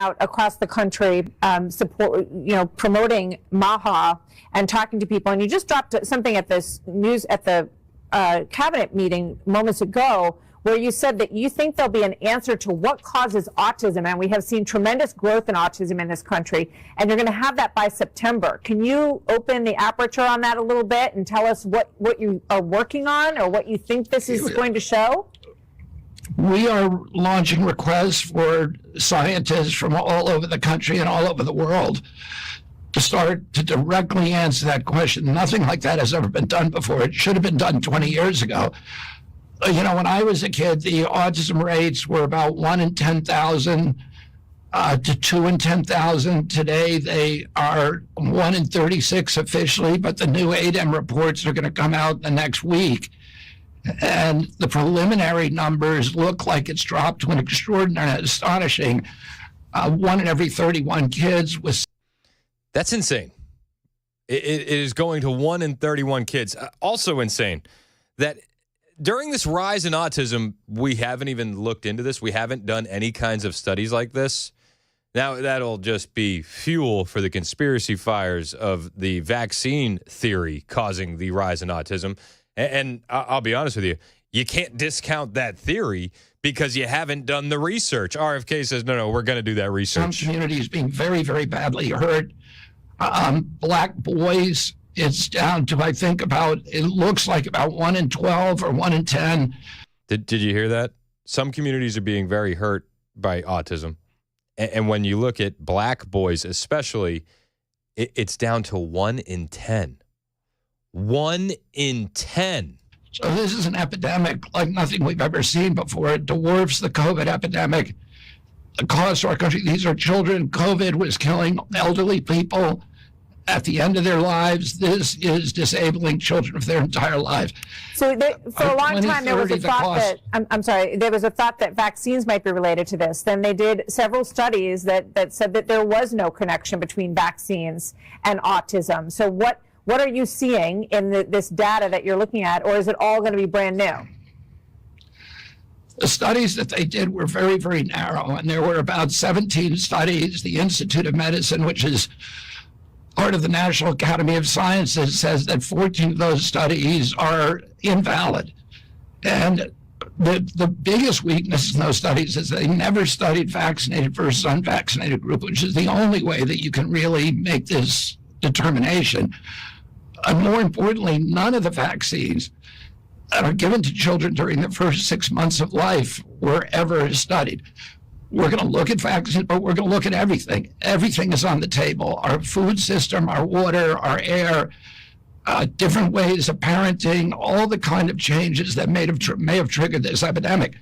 Out across the country, promoting MAHA and talking to people. And you just dropped something at this news at the cabinet meeting moments ago where you said that you think there'll be an answer to what causes autism, and we have seen tremendous growth in autism in this country, and you're going to have that by September. Can you open the aperture on that a little bit and tell us what you are working on or what you think this is going to show? We are launching requests for scientists from all over the country and all over the world to start to directly answer that question. Nothing like that has ever been done before. It should have been done 20 years ago. You know, when I was a kid, the autism rates were about 1 in 10,000 to 2 in 10,000. Today, they are 1 in 36 officially, but the new ADEM reports are going to come out the next week. And the preliminary numbers look like it's dropped to an extraordinary, astonishing 1 in every 31 kids was. That's insane. It is going to 1 in 31 kids. Also insane that during this rise in autism, we haven't even looked into this. We haven't done any kinds of studies like this. Now, that'll just be fuel for the conspiracy fires of the vaccine theory causing the rise in autism. And I'll be honest with you, you can't discount that theory because you haven't done the research. RFK says, no, we're going to do that research. Some communities being very, very badly hurt. Black boys, it's down to, I think, it looks like about 1 in 12 or 1 in 10. Did you hear that? Some communities are being very hurt by autism. And when you look at black boys especially, it's down to 1 in 10. 1 in 10. So this is an epidemic like nothing we've ever seen before. It dwarfs the COVID epidemic. The cost to our country, these are children. COVID was killing elderly people at the end of their lives. This is disabling children for their entire lives. So for a long time, there was a thought there was a thought that vaccines might be related to this. Then they did several studies that said that there was no connection between vaccines and autism. So what are you seeing in this data that you're looking at, or is it all going to be brand new? The studies that they did were very, very narrow, and there were about 17 studies. The Institute of Medicine, which is part of the National Academy of Sciences, says that 14 of those studies are invalid. And the biggest weakness in those studies is they never studied vaccinated versus unvaccinated group, which is the only way that you can really make this determination. And more importantly, none of the vaccines that are given to children during the first 6 months of life were ever studied. We're going to look at vaccines, but we're going to look at everything. Everything is on the table. Our food system, our water, our air, different ways of parenting, all the kind of changes that may have triggered this epidemic.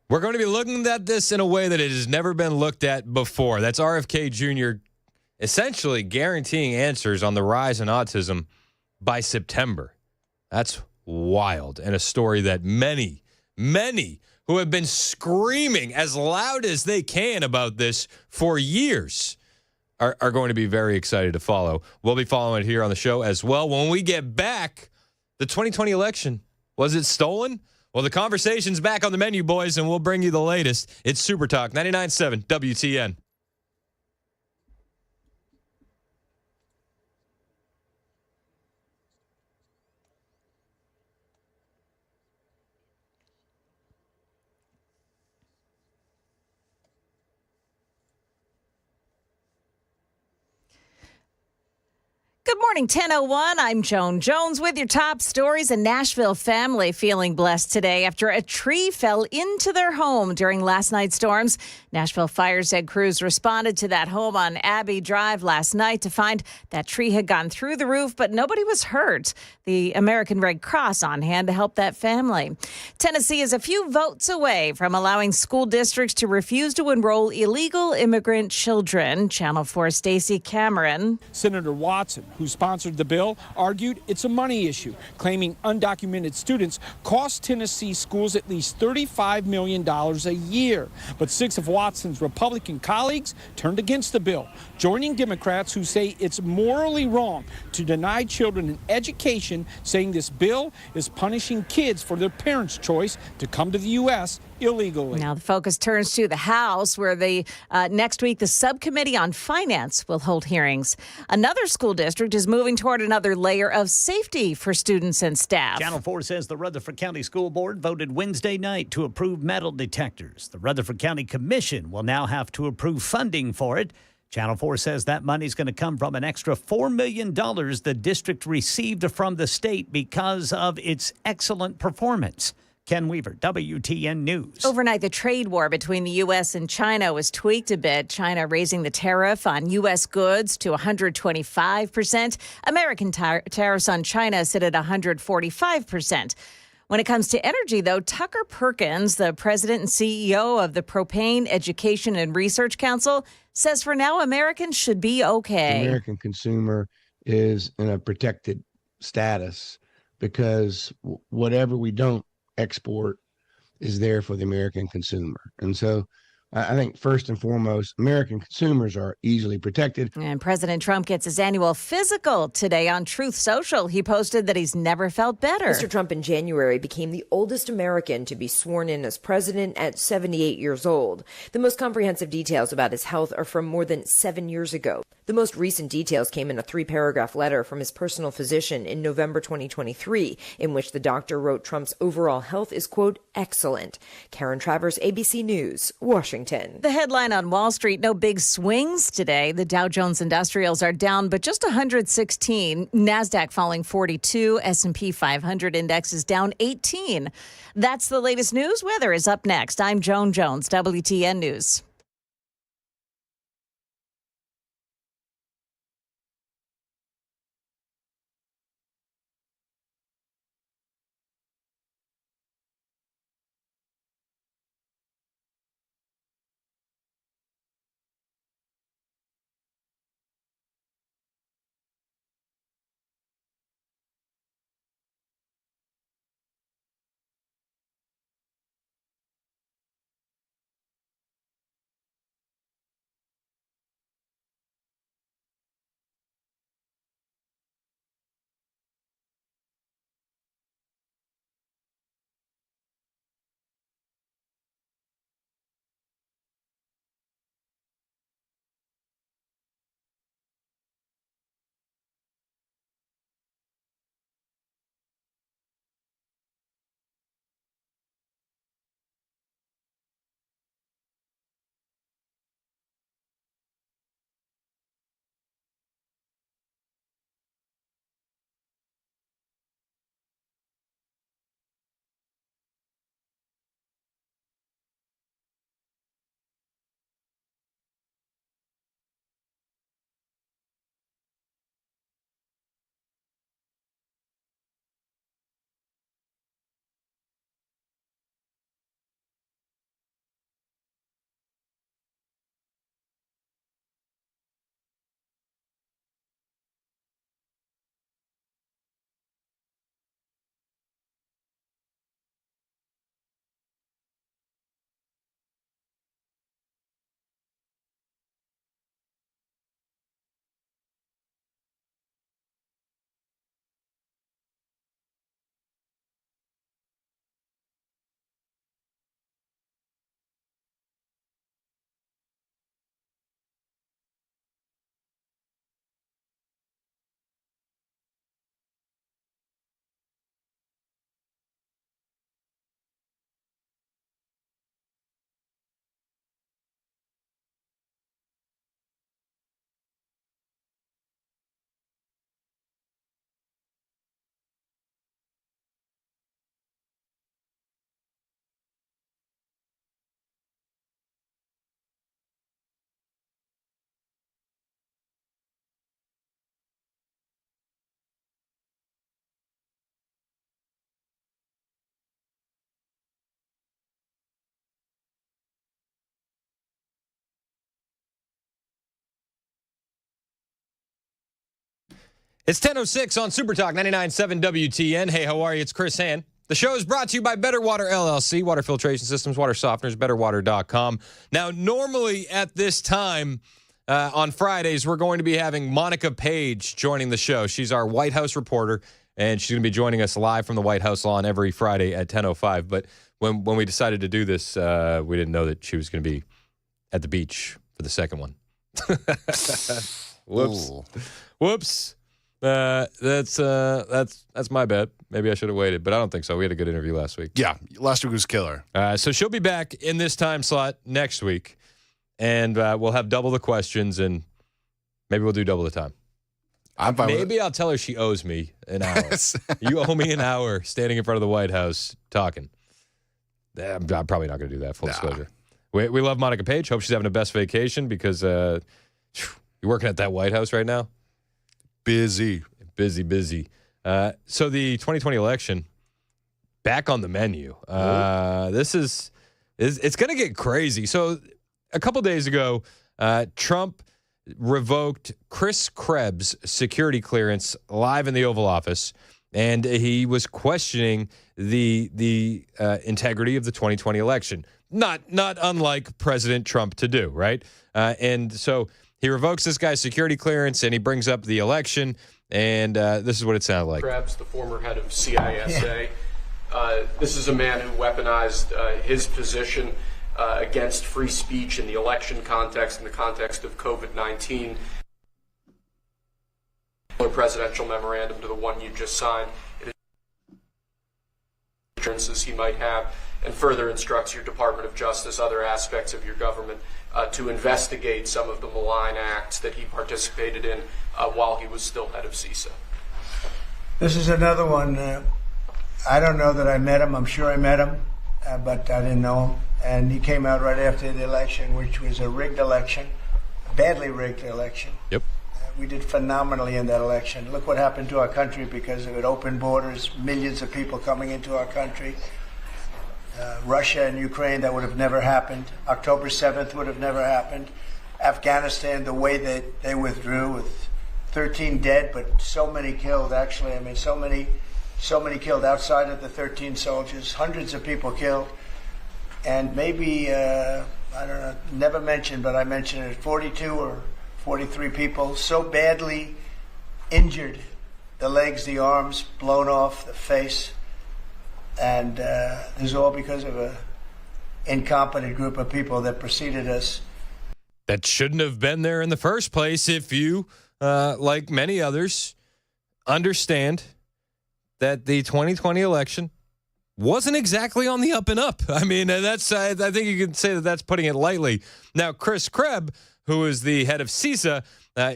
We're going to be looking at this in a way that it has never been looked at before. That's RFK Jr. essentially guaranteeing answers on the rise in autism by September. That's wild, and a story that many who have been screaming as loud as they can about this for years are going to be very excited to follow. We'll be following it here on the show as well. When we get back, the 2020 election, was it stolen? Well, the conversation's back on the menu, boys, and we'll bring you the latest. It's Super Talk 99.7 WTN. Good morning, 10:01. I'm Joan Jones with your top stories. A Nashville family feeling blessed today after a tree fell into their home during last night's storms. Nashville Fire said crews responded to that home on Abbey Drive last night to find that tree had gone through the roof, but nobody was hurt. The American Red Cross on hand to help that family. Tennessee is a few votes away from allowing school districts to refuse to enroll illegal immigrant children. Channel 4's Stacey Cameron. Senator Watson, who sponsored the bill, argued it's a money issue, claiming undocumented students cost Tennessee schools at least $35 million a year. But 6 of Watson's Republican colleagues turned against the bill, joining Democrats who say it's morally wrong to deny children an education, saying this bill is punishing kids for their parents' choice to come to the U.S. illegally. Now the focus turns to the House, where next week the subcommittee on finance will hold hearings. Another school district is moving toward another layer of safety for students and staff. Channel 4 says the Rutherford County School Board voted Wednesday night to approve metal detectors. The Rutherford County Commission will now have to approve funding for it. Channel 4 says that money is going to come from an extra $4 million the district received from the state because of its excellent performance. Ken Weaver, WTN News. Overnight, the trade war between the U.S. and China was tweaked a bit. China raising the tariff on U.S. goods to 125%. American tariffs on China sit at 145%. When it comes to energy, though, Tucker Perkins, the president and CEO of the Propane Education and Research Council, says for now Americans should be okay. The American consumer is in a protected status because whatever we don't export is there for the American consumer. And so I think first and foremost, American consumers are easily protected. And President Trump gets his annual physical today on Truth Social. He posted that he's never felt better. Mr. Trump in January became the oldest American to be sworn in as president at 78 years old. The most comprehensive details about his health are from more than 7 years ago. The most recent details came in a 3-paragraph letter from his personal physician in November 2023, in which the doctor wrote Trump's overall health is, quote, excellent. Karen Travers, ABC News, Washington. The headline on Wall Street, no big swings today. The Dow Jones Industrials are down, but just 116. NASDAQ falling 42. S&P 500 index is down 18. That's the latest news. Weather is up next. I'm Joan Jones, WTN News. It's 10:06 on Super Talk 99.7 WTN. Hey, how are you? It's Chris Han. The show is brought to you by Better Water LLC, water filtration systems, water softeners, betterwater.com. Now, normally at this time on Fridays, we're going to be having Monica Page joining the show. She's our White House reporter, and she's going to be joining us live from the White House lawn every Friday at 10:05. But when we decided to do this, we didn't know that she was going to be at the beach for the second one. Whoops. Ooh. Whoops. That's my bad. Maybe I should have waited, but I don't think so. We had a good interview last week. Yeah, last week was killer. So she'll be back in this time slot next week, and we'll have double the questions, and maybe we'll do double the time. I'm fine with Maybe I'll tell her she owes me an hour. You owe me an hour standing in front of the White House talking. I'm probably not going to do that, full disclosure. We love Monica Page. Hope she's having the best vacation because you're working at that White House right now. Busy. So the 2020 election, back on the menu. It's going to get crazy. So a couple days ago, Trump revoked Chris Krebs' security clearance live in the Oval Office, and he was questioning the integrity of the 2020 election. Not unlike President Trump to do, right? And so he revokes this guy's security clearance, and he brings up the election, and this is what it sounded like. Krebs, the former head of CISA, this is a man who weaponized his position against free speech in the election context, in the context of COVID-19. A presidential memorandum to the one you just signed. It is he might have, and further instructs your Department of Justice, other aspects of your government, to investigate some of the malign acts that he participated in while he was still head of CISA. This is another one. I don't know that I met him. I'm sure I met him, but I didn't know him. And he came out right after the election, which was a rigged election, a badly rigged election. Yep. We did phenomenally in that election. Look what happened to our country because of it. Open borders, millions of people coming into our country. Russia and Ukraine, that would have never happened. October 7th would have never happened. Afghanistan, the way that they withdrew with 13 dead, but so many killed, actually. I mean, so many killed outside of the 13 soldiers, hundreds of people killed. And maybe, I don't know, never mentioned, but I mentioned it, 42 or 43 people so badly injured, the legs, the arms blown off, the face. And this is all because of an incompetent group of people that preceded us. That shouldn't have been there in the first place if you, like many others, understand that the 2020 election wasn't exactly on the up and up. I mean, that's I think you can say that that's putting it lightly. Now, Chris Krebs, who is the head of CISA,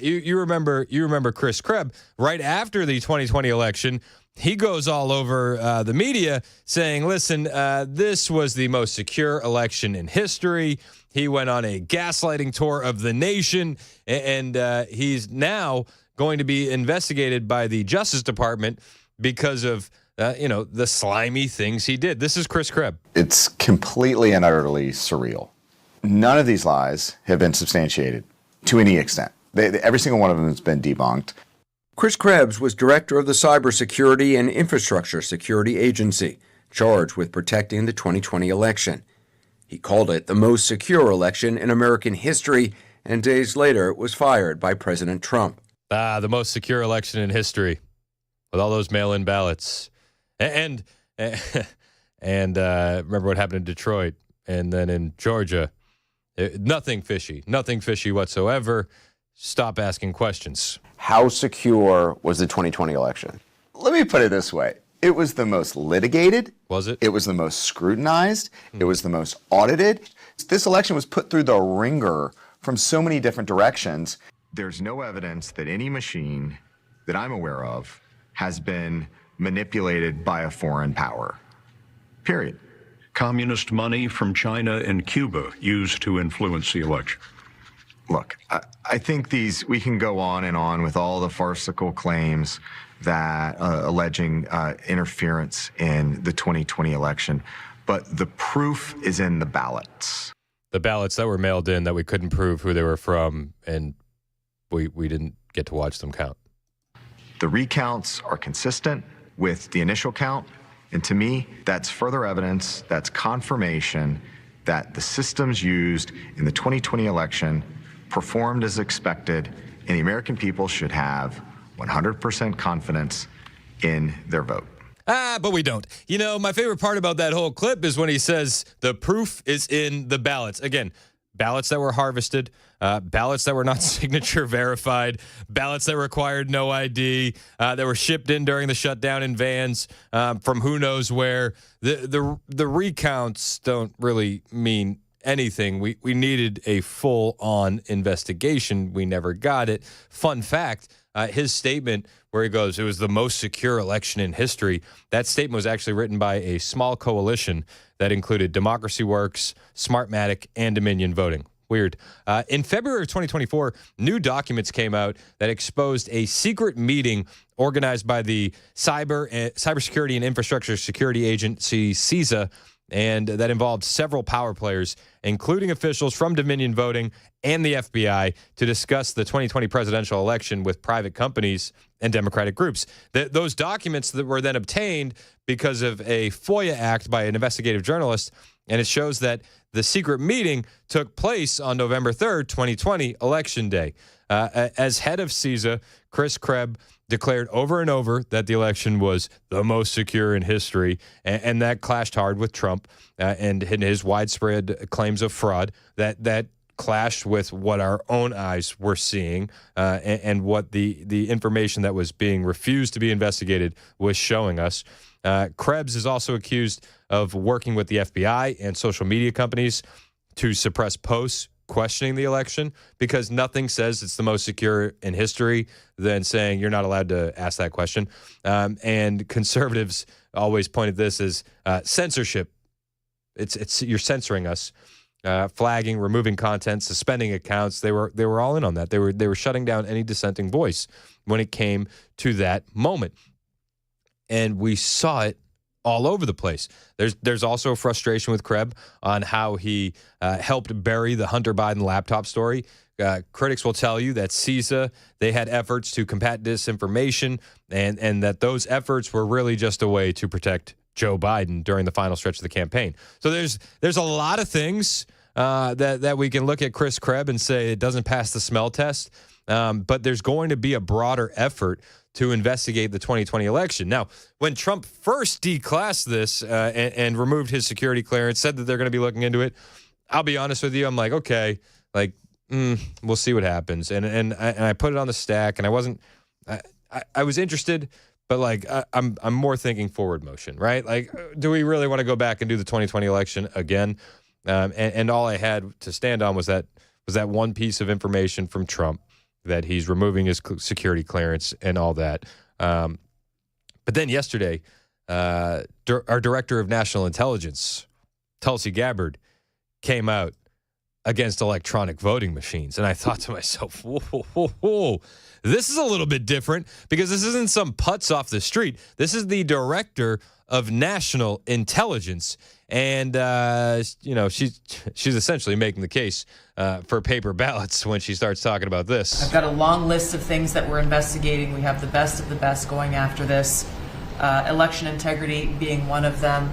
you remember Chris Krebs, right after the 2020 election, he goes all over the media saying, listen, this was the most secure election in history. He went on a gaslighting tour of the nation, and he's now going to be investigated by the Justice Department because of the slimy things he did. This is Chris Krebs. It's completely and utterly surreal. None of these lies have been substantiated to any extent. Every single one of them has been debunked. Chris Krebs was director of the Cybersecurity and Infrastructure Security Agency, charged with protecting the 2020 election. He called it the most secure election in American history, and days later was fired by President Trump. The most secure election in history, with all those mail-in ballots. And remember what happened in Detroit and then in Georgia. Nothing fishy whatsoever. Stop asking questions. How secure was the 2020 election? Let me put it this way. It was the most litigated. Was it? It was the most scrutinized. It was the most audited. This election was put through the ringer from so many different directions. There's no evidence that any machine that I'm aware of has been manipulated by a foreign power. Period. Communist money from China and Cuba used to influence the election. Look, I think we can go on and on with all the farcical claims that alleging interference in the 2020 election, but the proof is in the ballots. The ballots that were mailed in that we couldn't prove who they were from, and we didn't get to watch them count. The recounts are consistent with the initial count, and to me, that's further evidence, that's confirmation that the systems used in the 2020 election performed as expected, and the American people should have 100% confidence in their vote. But we don't. You know, my favorite part about that whole clip is when he says the proof is in the ballots. Again, ballots that were harvested, ballots that were not signature verified, ballots that required no ID, that were shipped in during the shutdown in vans from who knows where. The recounts don't really mean anything. We needed a full-on investigation. We never got it. Fun fact, his statement where he goes, it was the most secure election in history, that statement was actually written by a small coalition that included Democracy Works, Smartmatic, and Dominion Voting. Weird. In February of 2024, new documents came out that exposed a secret meeting organized by the Cybersecurity and Infrastructure Security Agency, CISA, and that involved several power players, including officials from Dominion Voting and the FBI, to discuss the 2020 presidential election with private companies and Democratic groups. Those documents that were then obtained because of a FOIA act by an investigative journalist, and it shows that the secret meeting took place on November 3rd, 2020, Election Day. As head of CISA, Chris Krebs declared over and over that the election was the most secure in history, and that clashed hard with Trump and his widespread claims of fraud. That clashed with what our own eyes were seeing and what the information that was being refused to be investigated was showing us. Krebs is also accused of working with the FBI and social media companies to suppress posts questioning the election, because nothing says it's the most secure in history than saying you're not allowed to ask that question. And conservatives always point at this as censorship. It's you're censoring us, flagging, removing content, suspending accounts. They were all in on that. They were shutting down any dissenting voice when it came to that moment. And we saw it all over the place. There's also frustration with Krebs on how he helped bury the Hunter Biden laptop story. Critics will tell you that CISA, they had efforts to combat disinformation, and that those efforts were really just a way to protect Joe Biden during the final stretch of the campaign. So there's a lot of things that we can look at Chris Krebs and say it doesn't pass the smell test, but there's going to be a broader effort to investigate the 2020 election. Now, when Trump first declassed this and removed his security clearance, said that they're going to be looking into it, I'll be honest with you, I'm like, okay, like, we'll see what happens. And I put it on the stack, and I was interested, but like I'm more thinking forward motion, right? Like, do we really want to go back and do the 2020 election again? And all I had to stand on was that one piece of information from Trump, that he's removing his security clearance and all that. But then yesterday, our Director of National Intelligence, Tulsi Gabbard, came out against electronic voting machines. And I thought to myself, whoa, this is a little bit different, because this isn't some putz off the street. This is the Director of National Intelligence. And, she's essentially making the case for paper ballots when she starts talking about this. I've got a long list of things that we're investigating. We have the best of the best going after this. Election integrity being one of them.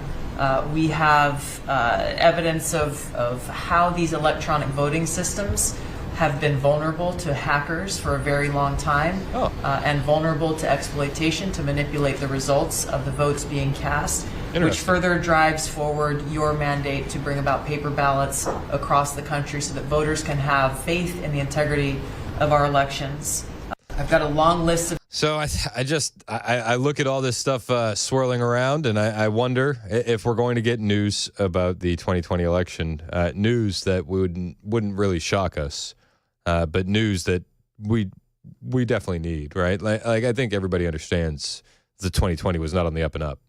We have evidence of how these electronic voting systems have been vulnerable to hackers for a very long time, and vulnerable to exploitation to manipulate the results of the votes being cast, which further drives forward your mandate to bring about paper ballots across the country so that voters can have faith in the integrity of our elections. I've got a long list of... So I look at all this stuff swirling around, and I wonder if we're going to get news about the 2020 election, news that wouldn't really shock us, but news that we definitely need, right? Like I think everybody understands the 2020 was not on the up and up.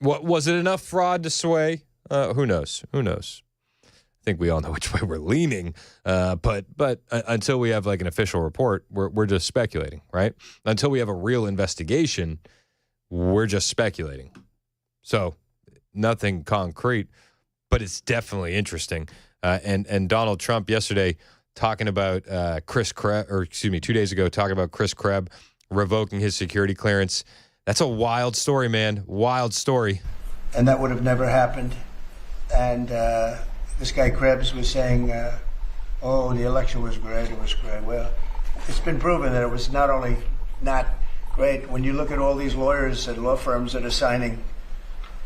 What was it, enough fraud to sway? Who knows? I think we all know which way we're leaning, but until we have like an official report, we're just speculating, right? Until we have a real investigation, we're just speculating. So nothing concrete, but it's definitely interesting. And Donald Trump yesterday talking about 2 days ago talking about Chris Krebs revoking his security clearance. That's a wild story, man. Wild story. And that would have never happened. And this guy Krebs was saying, the election was great, it was great. Well, it's been proven that it was not only not Great. When you look at all these lawyers at law firms that are signing,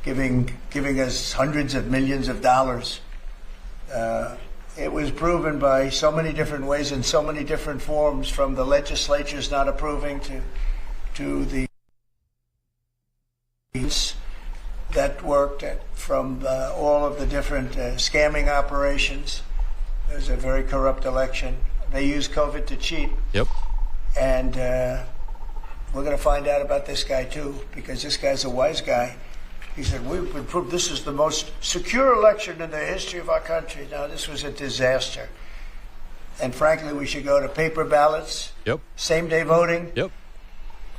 giving us hundreds of millions of dollars, it was proven by so many different ways in so many different forms, from the legislatures not approving to the that worked from all of the different scamming operations. It was a very corrupt election. They used COVID to cheat. Yep. And we're going to find out about this guy too, because this guy's a wise guy. He said, we've been proved this is the most secure election in the history of our country. Now, this was a disaster. And frankly, we should go to paper ballots. Yep. Same-day voting. Yep.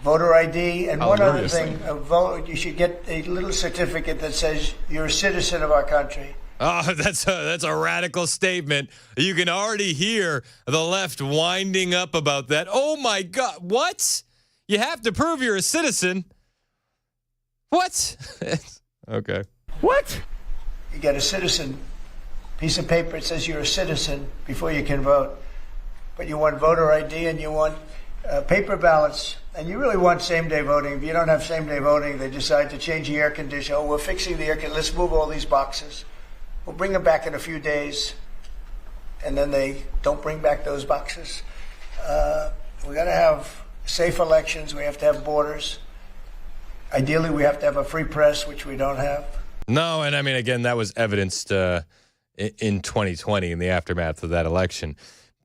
Voter ID. And one other Hallelujah. thing, you should get a little certificate that says you're a citizen of our country. Oh, that's a radical statement. You can already hear the left winding up about that. Oh, my God. What? You have to prove you're a citizen? What? Okay. What? You get a citizen piece of paper. It says you're a citizen before you can vote. But you want voter ID and you want paper ballots. And you really want same-day voting. If you don't have same-day voting, they decide to change the air conditioner. Oh, we're fixing the air conditioner. Let's move all these boxes. We'll bring them back in a few days. And then they don't bring back those boxes. We got to have safe elections. We have to have borders. Ideally, we have to have a free press, which we don't have. No, and I mean, again, that was evidenced in 2020 in the aftermath of that election.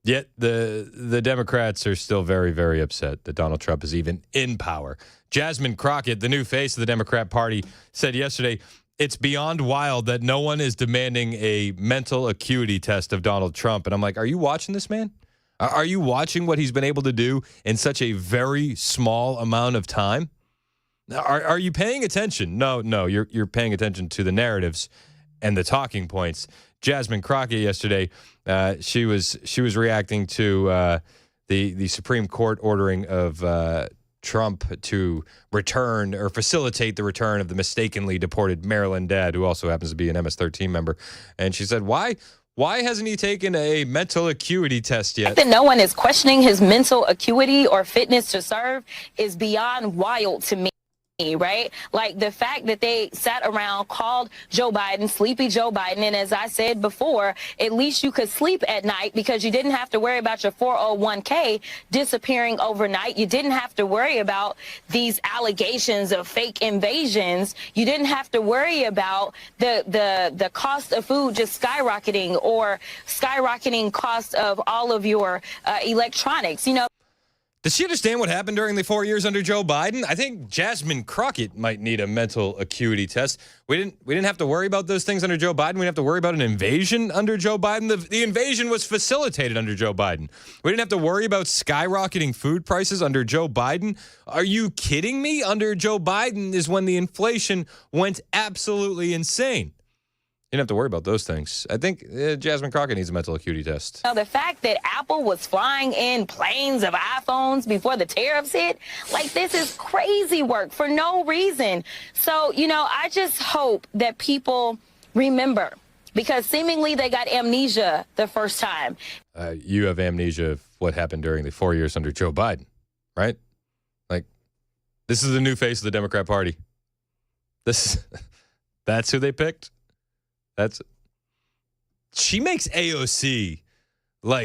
Yet the Democrats are still very, very upset that Donald Trump is even in power. Jasmine Crockett, the new face of the Democrat Party, said yesterday, it's beyond wild that no one is demanding a mental acuity test of Donald Trump. And I'm like, are you watching this, man? Are you watching what he's been able to do in such a very small amount of time? Are you paying attention? No, you're paying attention to the narratives and the talking points. Jasmine Crockett yesterday, she was reacting to the Supreme Court ordering of Trump to return or facilitate the return of the mistakenly deported Maryland dad, who also happens to be an MS-13 member. And she said, why hasn't he taken a mental acuity test yet? That no one is questioning his mental acuity or fitness to serve is beyond wild to me. Right? Like the fact that they sat around, called Joe Biden, sleepy Joe Biden. And as I said before, at least you could sleep at night because you didn't have to worry about your 401k disappearing overnight. You didn't have to worry about these allegations of fake invasions. You didn't have to worry about the cost of food just skyrocketing or skyrocketing cost of all of your electronics. You know, does she understand what happened during the 4 years under Joe Biden? I think Jasmine Crockett might need a mental acuity test. We didn't have to worry about those things under Joe Biden. We didn't have to worry about an invasion under Joe Biden. The invasion was facilitated under Joe Biden. We didn't have to worry about skyrocketing food prices under Joe Biden. Are you kidding me? Under Joe Biden is when the inflation went absolutely insane. You don't have to worry about those things. I think Jasmine Crockett needs a mental acuity test. the fact that Apple was flying in planes of iPhones before the tariffs hit, like this is crazy work for no reason. So, I just hope that people remember, because seemingly they got amnesia the first time. You have amnesia of what happened during the 4 years under Joe Biden, right? Like, this is the new face of the Democrat Party. That's who they picked. She makes AOC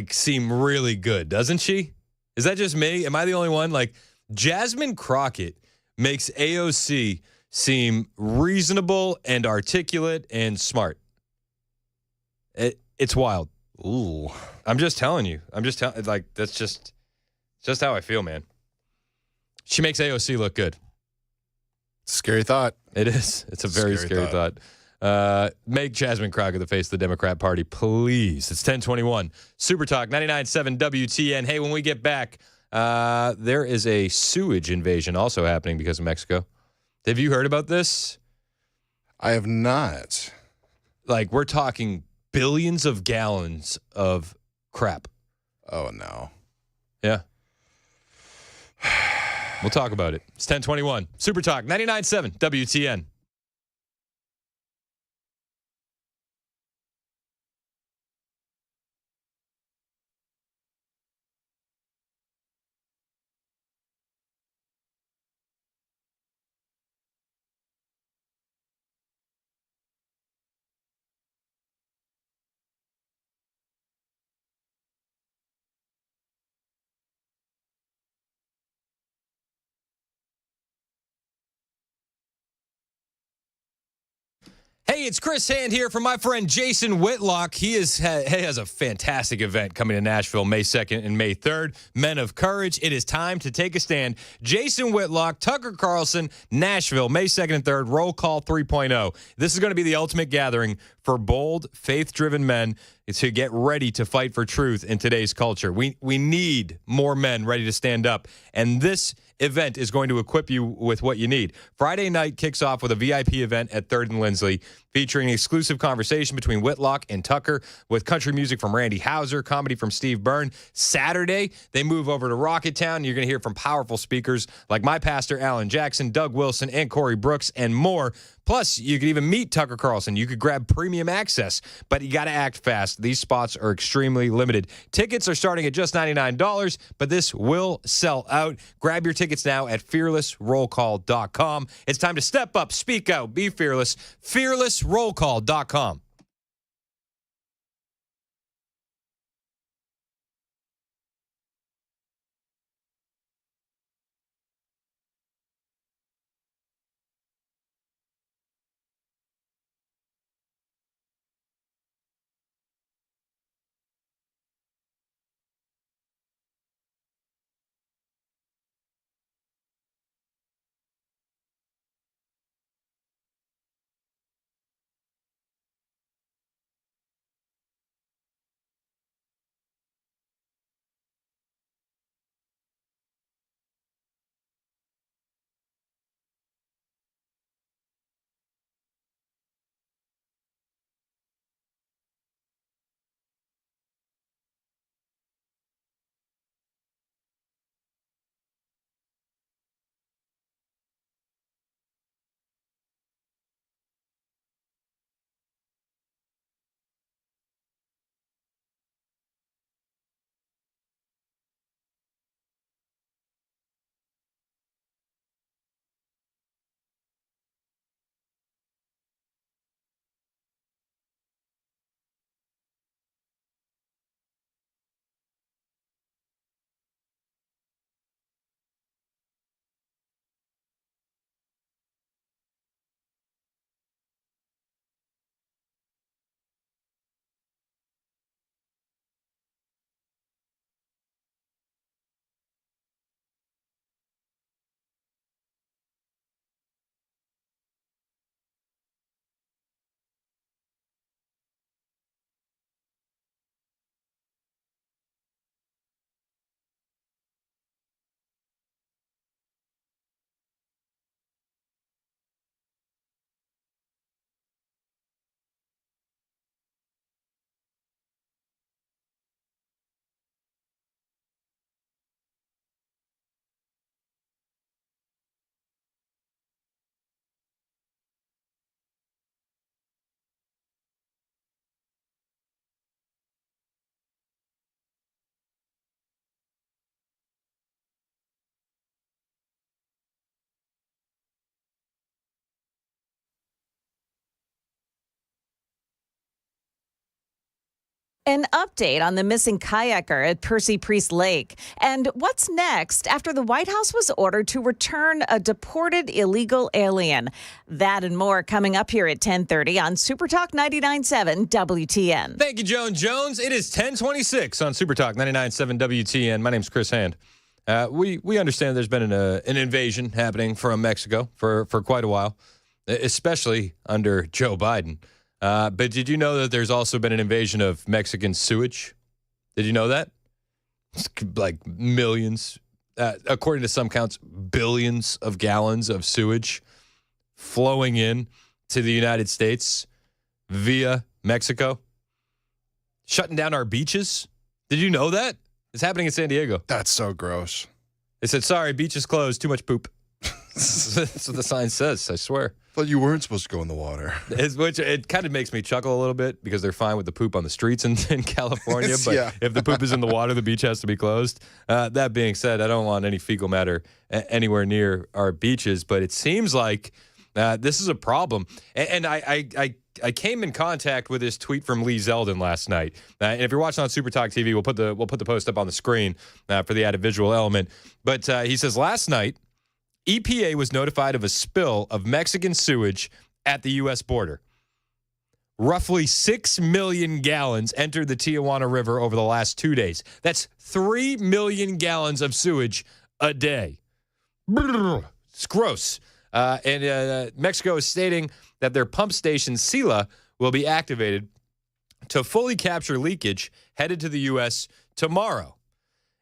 seem really good, doesn't she? Is that just me? Am I the only one? Like, Jasmine Crockett makes AOC seem reasonable and articulate and smart. It's wild. Ooh. I'm just telling you. That's just how I feel, man. She makes AOC look good. Scary thought. It is. It's a very scary thought. Make Jasmine Crockett the face of the Democrat Party, please. It's 1021. Super Talk 99.7 WTN. Hey, when we get back, there is a sewage invasion also happening because of Mexico. Have you heard about this? I have not. We're talking billions of gallons of crap. Oh, no. Yeah. We'll talk about it. It's 1021. Super Talk 99.7 WTN. Hey, it's Chris Hand here from my friend Jason Whitlock. He has a fantastic event coming to Nashville May 2nd and May 3rd. Men of Courage. It is time to take a stand. Jason Whitlock, Tucker Carlson, Nashville, May 2nd and 3rd, Roll Call 3.0. This is going to be the ultimate gathering for bold, faith-driven men to get ready to fight for truth in today's culture. We need more men ready to stand up, and this event is going to equip you with what you need. Friday night kicks off with a VIP event at 3rd and Lindsley, featuring an exclusive conversation between Whitlock and Tucker with country music from Randy Houser, comedy from Steve Byrne. Saturday, they move over to Rocketown. You're going to hear from powerful speakers like my pastor, Alan Jackson, Doug Wilson, and Corey Brooks, and more. Plus, you could even meet Tucker Carlson. You could grab premium access, but you got to act fast. These spots are extremely limited. Tickets are starting at just $99, but this will sell out. Grab your tickets now at fearlessrollcall.com. It's time to step up, speak out, be fearless. Fearlessrollcall.com. An update on the missing kayaker at Percy Priest Lake. And what's next after the White House was ordered to return a deported illegal alien? That and more coming up here at 10:30 on Supertalk 99.7 WTN. Thank you, Joan Jones. It is 10:26 on Supertalk 99.7 WTN. My name's Chris Hand. We understand there's been an invasion happening from Mexico for quite a while, especially under Joe Biden. But did you know that there's also been an invasion of Mexican sewage? Did you know that? It's like millions, according to some counts, billions of gallons of sewage flowing in to the United States via Mexico, shutting down our beaches. Did you know that? It's happening in San Diego. That's so gross. They said, sorry, beach is closed, too much poop. That's what the sign says, I swear. But you weren't supposed to go in the water. Which it kind of makes me chuckle a little bit because they're fine with the poop on the streets in California. But yeah. If the poop is in the water, the beach has to be closed. That being said, I don't want any fecal matter anywhere near our beaches. But it seems like this is a problem. And I came in contact with this tweet from Lee Zeldin last night. And if you're watching on Supertalk TV, we'll put the post up on the screen for the added visual element. But he says, last night, EPA was notified of a spill of Mexican sewage at the U.S. border. Roughly 6 million gallons entered the Tijuana River over the last 2 days. That's 3 million gallons of sewage a day. It's gross. And Mexico is stating that their pump station, Sila, will be activated to fully capture leakage headed to the U.S. tomorrow.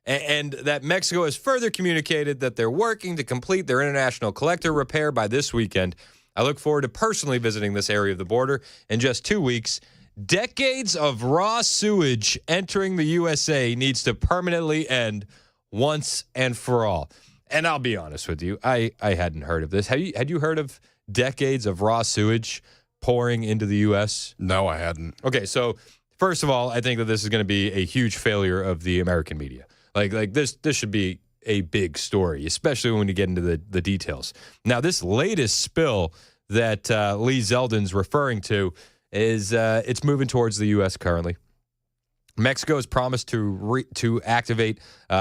And that Mexico has further communicated that they're working to complete their international collector repair by this weekend. I look forward to personally visiting this area of the border in just 2 weeks. Decades of raw sewage entering the USA needs to permanently end once and for all. And I'll be honest with you, I hadn't heard of this. Had you heard of decades of raw sewage pouring into the U.S.? No, I hadn't. Okay, so first of all, I think that this is going to be a huge failure of the American media. Like this should be a big story, especially when you get into the details. Now, this latest spill that Lee Zeldin's referring to is it's moving towards the U.S. currently. Mexico has promised to activate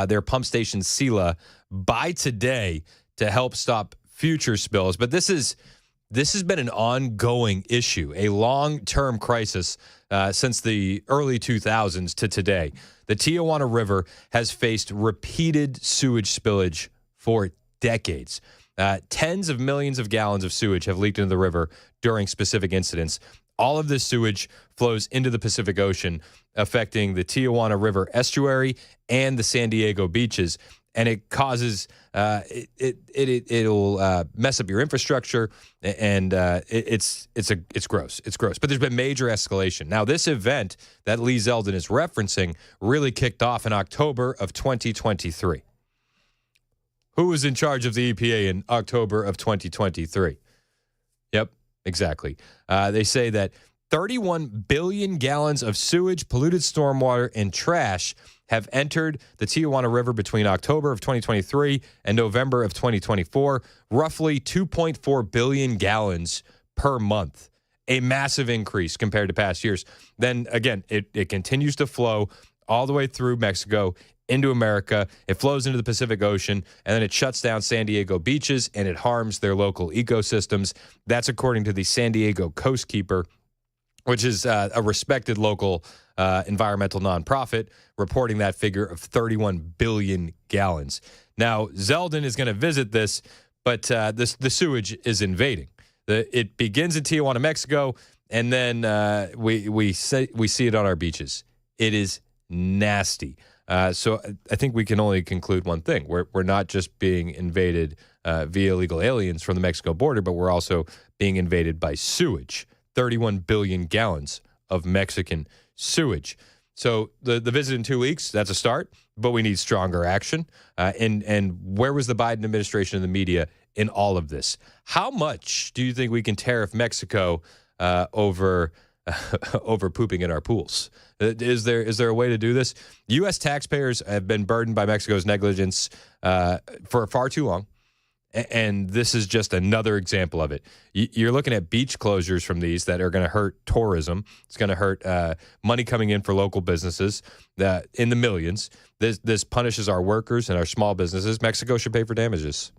their pump station Sila by today to help stop future spills. But this has been an ongoing issue, a long-term crisis since the early 2000s to today. The Tijuana River has faced repeated sewage spillage for decades. Tens of millions of gallons of sewage have leaked into the river during specific incidents. All of this sewage flows into the Pacific Ocean, affecting the Tijuana River estuary and the San Diego beaches. And it causes it'll mess up your infrastructure, and it's gross. It's gross. But there's been major escalation. Now, this event that Lee Zeldin is referencing really kicked off in October of 2023. Who was in charge of the EPA in October of 2023? Yep, exactly. They say that 31 billion gallons of sewage, polluted stormwater, and trash have entered the Tijuana River between October of 2023 and November of 2024, roughly 2.4 billion gallons per month, a massive increase compared to past years. Then again, it continues to flow all the way through Mexico into America. It flows into the Pacific Ocean, and then it shuts down San Diego beaches, and it harms their local ecosystems. That's according to the San Diego Coastkeeper, which is a respected local environmental nonprofit, reporting that figure of 31 billion gallons. Now, Zeldin is going to visit this, but the sewage is invading. It begins in Tijuana, Mexico, and then we see it on our beaches. It is nasty. So I think we can only conclude one thing. We're not just being invaded via illegal aliens from the Mexico border, but we're also being invaded by sewage. 31 billion gallons of Mexican sewage. So the visit in 2 weeks, that's a start, but we need stronger action. And where was the Biden administration and the media in all of this? How much do you think we can tariff Mexico over pooping in our pools? Is there a way to do this? U.S. taxpayers have been burdened by Mexico's negligence for far too long. And this is just another example of it. You're looking at beach closures from these that are going to hurt tourism. It's going to hurt money coming in for local businesses in the millions. This punishes our workers and our small businesses. Mexico should pay for damages.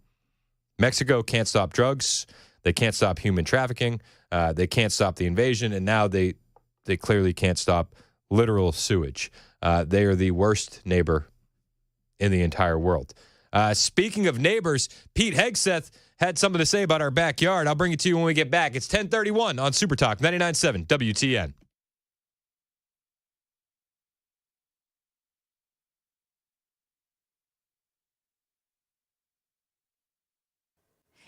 Mexico can't stop drugs. They can't stop human trafficking. They can't stop the invasion. And now they clearly can't stop literal sewage. They are the worst neighbor in the entire world. Speaking of neighbors, Pete Hegseth had something to say about our backyard. I'll bring it to you when we get back. It's 10:31 on Super Talk 99.7 WTN.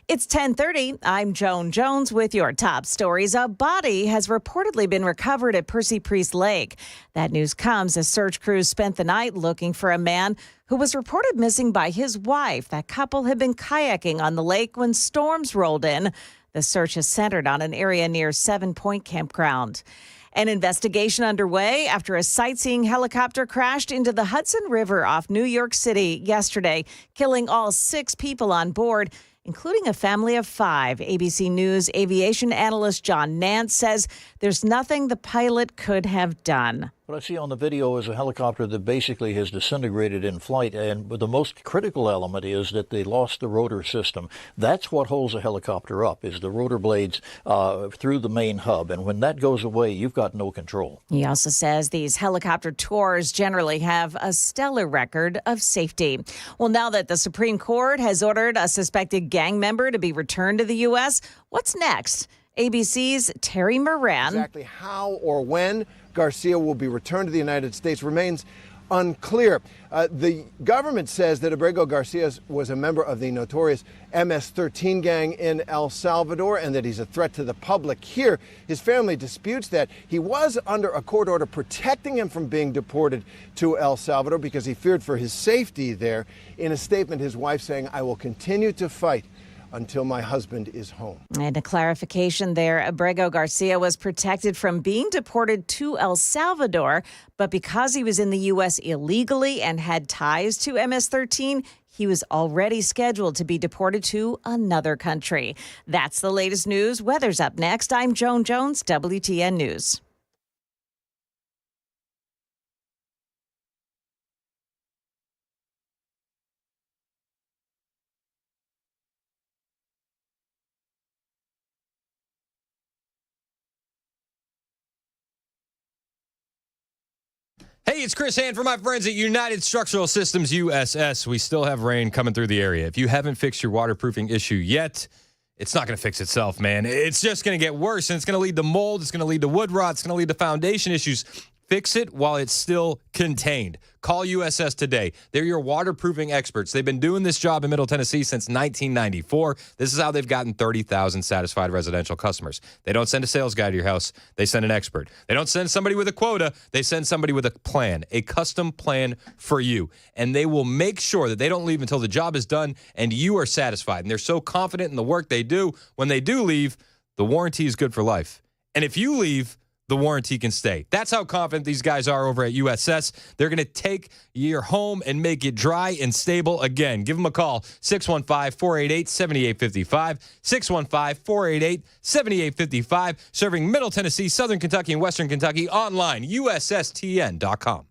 It's 10:30. I'm Joan Jones with your top stories. A body has reportedly been recovered at Percy Priest Lake. That news comes as search crews spent the night looking for a man who was reported missing by his wife. That couple had been kayaking on the lake when storms rolled in. The search is centered on an area near Seven Point Campground. An investigation underway after a sightseeing helicopter crashed into the Hudson River off New York City yesterday, killing all 6 people on board, including a family of 5. ABC News aviation analyst John Nance says there's nothing the pilot could have done. What I see on the video is a helicopter that basically has disintegrated in flight, and the most critical element is that they lost the rotor system. That's what holds a helicopter up, is the rotor blades through the main hub, and when that goes away, you've got no control. He also says these helicopter tours generally have a stellar record of safety. Well, now that the Supreme Court has ordered a suspected gang member to be returned to the U.S., what's next? ABC's Terry Moran. Exactly how or when Garcia will be returned to the United States remains unclear. The government says that Abrego Garcia was a member of the notorious MS-13 gang in El Salvador and that he's a threat to the public here. His family disputes that. He was under a court order protecting him from being deported to El Salvador because he feared for his safety there. In a statement, his wife saying, "I will continue to fight until my husband is home." And a clarification there, Abrego Garcia was protected from being deported to El Salvador, but because he was in the U.S. illegally and had ties to MS-13, he was already scheduled to be deported to another country. That's the latest news. Weather's up next. I'm Joan Jones, WTN News. Hey, it's Chris Hand for my friends at United Structural Systems, USS. We still have rain coming through the area. If you haven't fixed your waterproofing issue yet, it's not going to fix itself, man. It's just going to get worse, and it's going to lead to mold. It's going to lead to wood rot. It's going to lead to foundation issues. Fix it while it's still contained. Call USS today. They're your waterproofing experts. They've been doing this job in Middle Tennessee since 1994. This is how they've gotten 30,000 satisfied residential customers. They don't send a sales guy to your house. They send an expert. They don't send somebody with a quota. They send somebody with a plan, a custom plan for you. And they will make sure that they don't leave until the job is done and you are satisfied. And they're so confident in the work they do. When they do leave, the warranty is good for life. And if you leave, the warranty can stay. That's how confident these guys are over at USS. They're going to take your home and make it dry and stable again. Give them a call, 615-488-7855, 615-488-7855, serving Middle Tennessee, Southern Kentucky, and Western Kentucky, online, USSTN.com.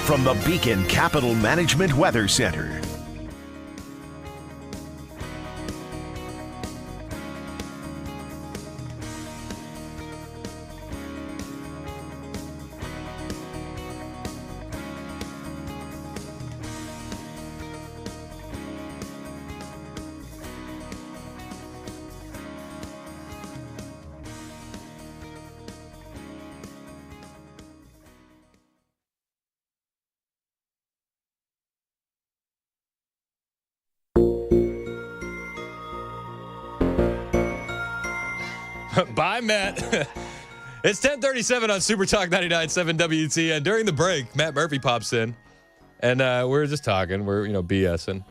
From the Beacon Capital Management Weather Center. Bye, Matt. It's 10:37 on Super Talk 99.7 WTN. During the break, Matt Murphy pops in, and we're just talking. We're BSing.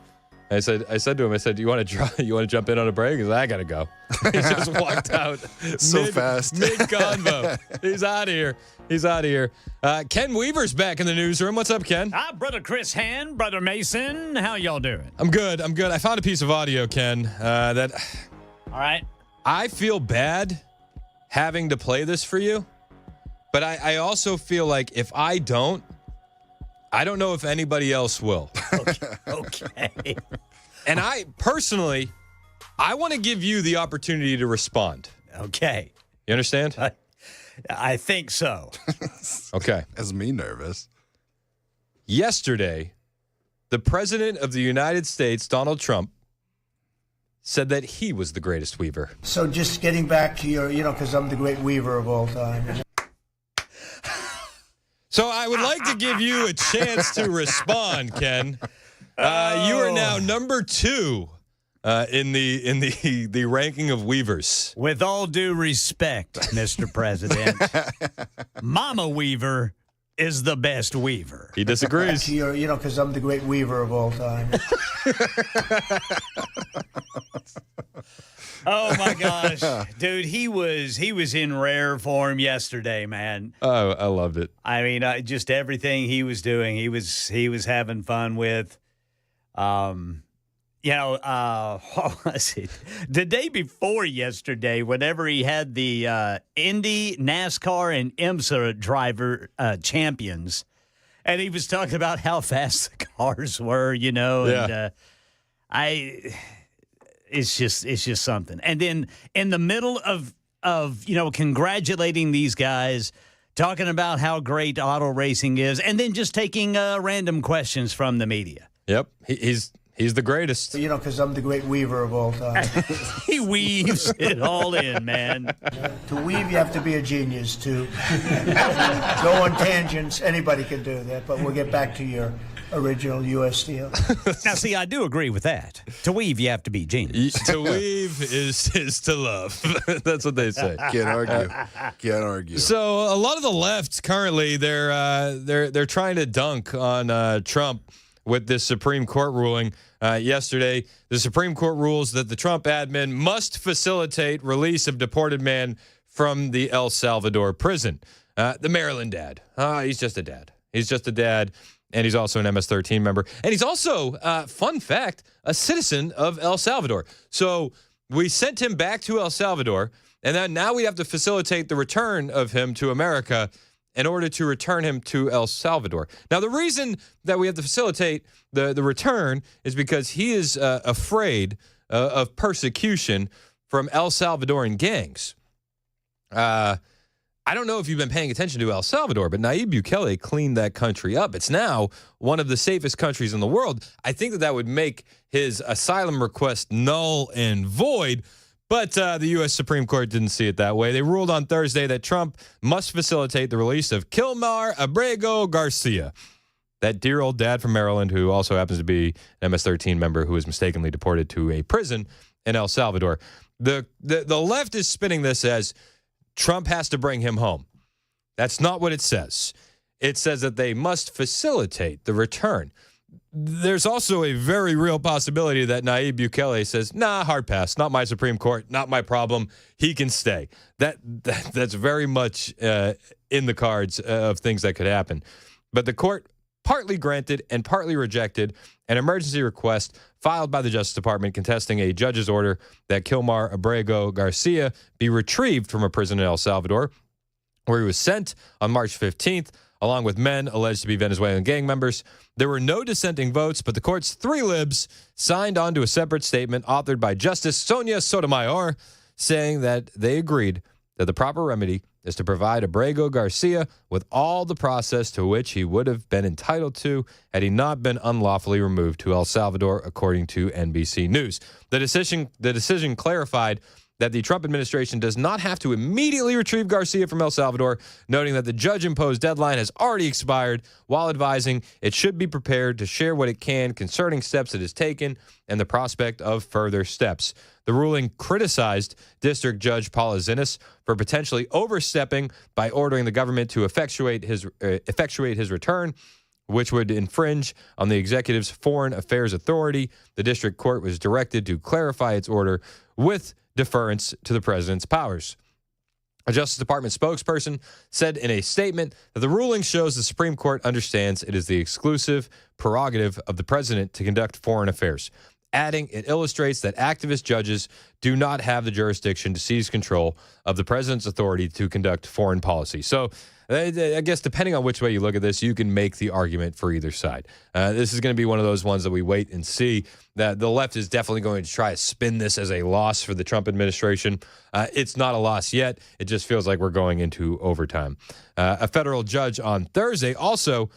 I said to him, you want to jump in on a break? He's like, I gotta go. He just walked out fast. mid convo. He's out of here. Ken Weaver's back in the newsroom. What's up, Ken? Brother Chris Hand, Brother Mason. How y'all doing? I'm good. I found a piece of audio, Ken. That. All right. I feel bad having to play this for you, but I also feel like if I don't know if anybody else will. Okay. And I personally, I want to give you the opportunity to respond. Okay. You understand? I think so. Okay. That's me nervous. Yesterday, the President of the United States, Donald Trump, said that he was the greatest weaver. So just getting back to your, because I'm the great weaver of all time. So I would like to give you a chance to respond, Ken. You are now number 2 in the ranking of weavers. With all due respect, Mr. President, Mama Weaver is the best weaver. He disagrees. Because I'm the great weaver of all time. Oh my gosh, dude, he was in rare form yesterday, man. Oh, I loved it. I mean, just everything he was doing, he was having fun with. What was it? The day before yesterday, whenever he had the Indy, NASCAR, and IMSA driver champions, and he was talking about how fast the cars were, and it's just something. And then in the middle of congratulating these guys, talking about how great auto racing is, and then just taking random questions from the media. Yep, he's the greatest. Because I'm the great weaver of all time. He weaves it all in, man. To weave, you have to be a genius. To go on tangents, anybody can do that. But we'll get back to your original U.S. deal. Now, see, I do agree with that. To weave, you have to be genius. To weave is to love. That's what they say. Can't argue. So a lot of the left currently they're trying to dunk on Trump with this Supreme Court ruling. Yesterday, the Supreme Court rules that the Trump admin must facilitate release of deported man from the El Salvador prison. The Maryland dad. He's just a dad. And he's also an MS-13 member. And he's also, fun fact, a citizen of El Salvador. So we sent him back to El Salvador, and then now we have to facilitate the return of him to America in order to return him to El Salvador. Now, the reason that we have to facilitate the return is because he is afraid of persecution from El Salvadoran gangs. I don't know if you've been paying attention to El Salvador, but Nayib Bukele cleaned that country up. It's now one of the safest countries in the world. I think that would make his asylum request null and void, but the U.S. Supreme Court didn't see it that way. They ruled on Thursday that Trump must facilitate the release of Kilmar Abrego Garcia, that dear old dad from Maryland who also happens to be an MS-13 member who was mistakenly deported to a prison in El Salvador. The left is spinning this as Trump has to bring him home. That's not what it says. It says that they must facilitate the return. There's also a very real possibility that Nayib Bukele says, nah, hard pass, not my Supreme Court, not my problem. He can stay. That's very much in the cards of things that could happen. But the court partly granted and partly rejected an emergency request filed by the Justice Department contesting a judge's order that Kilmar Abrego Garcia be retrieved from a prison in El Salvador, where he was sent on March 15th, along with men alleged to be Venezuelan gang members. There were no dissenting votes, but the court's 3 libs signed on to a separate statement authored by Justice Sonia Sotomayor, saying that they agreed that the proper remedy is to provide Abrego Garcia with all the process to which he would have been entitled to had he not been unlawfully removed to El Salvador, according to NBC News. The decision clarified that the Trump administration does not have to immediately retrieve Garcia from El Salvador, noting that the judge-imposed deadline has already expired, while advising it should be prepared to share what it can concerning steps it has taken and the prospect of further steps. The ruling criticized District Judge Paula Zinnes for potentially overstepping by ordering the government to effectuate his return, which would infringe on the executive's foreign affairs authority. The district court was directed to clarify its order with deference to the president's powers. A Justice Department spokesperson said in a statement that the ruling shows the Supreme Court understands it is the exclusive prerogative of the president to conduct foreign affairs, adding it illustrates that activist judges do not have the jurisdiction to seize control of the president's authority to conduct foreign policy. So I guess depending on which way you look at this, you can make the argument for either side. This is going to be one of those ones that we wait and see. That the left is definitely going to try to spin this as a loss for the Trump administration. It's not a loss yet. It just feels like we're going into overtime. A federal judge on Thursday also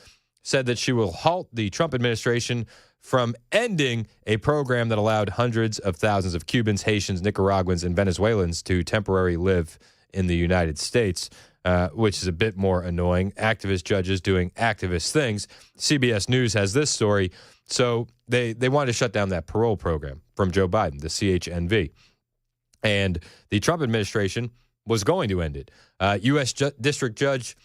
said that she will halt the Trump administration from ending a program that allowed hundreds of thousands of Cubans, Haitians, Nicaraguans, and Venezuelans to temporarily live in the United States, which is a bit more annoying. Activist judges doing activist things. CBS News has this story. So they wanted to shut down that parole program from Joe Biden, the CHNV. And the Trump administration was going to end it. U.S. District Judge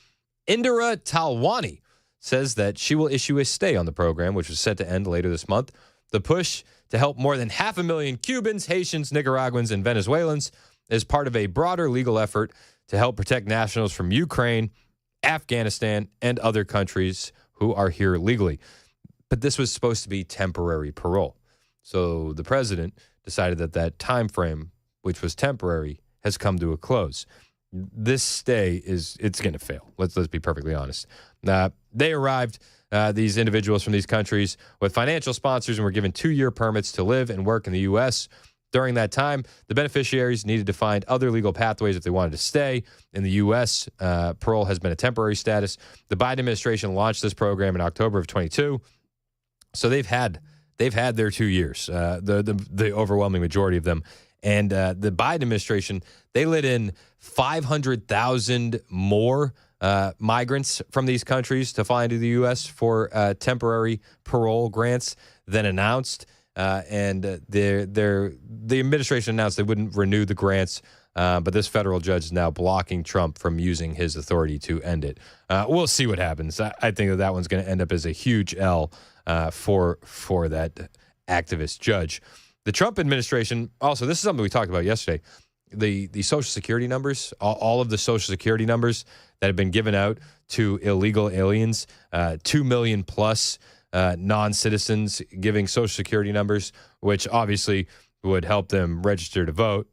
Indira Talwani says that she will issue a stay on the program, which was set to end later this month. The push to help more than 500,000 Cubans, Haitians, Nicaraguans, and Venezuelans is part of a broader legal effort to help protect nationals from Ukraine, Afghanistan, and other countries who are here legally. But this was supposed to be temporary parole. So the president decided that that time frame, which was temporary, has come to a close. This stay it's going to fail. Let's be perfectly honest. They arrived, these individuals from these countries, with financial sponsors and were given 2-year permits to live and work in the U.S. During that time, the beneficiaries needed to find other legal pathways if they wanted to stay in the U.S. Parole has been a temporary status. The Biden administration launched this program in October of 22. So they've had their 2 years, the overwhelming majority of them. And the Biden administration, they let in 500,000 more migrants from these countries to fly into the U.S. for temporary parole grants than announced. And the administration announced they wouldn't renew the grants, but this federal judge is now blocking Trump from using his authority to end it. We'll see what happens. I think that one's going to end up as a huge L for that activist judge. The Trump administration, also, this is something we talked about yesterday, the Social Security numbers, all of the Social Security numbers that have been given out to illegal aliens, 2 million plus non-citizens giving Social Security numbers, which obviously would help them register to vote,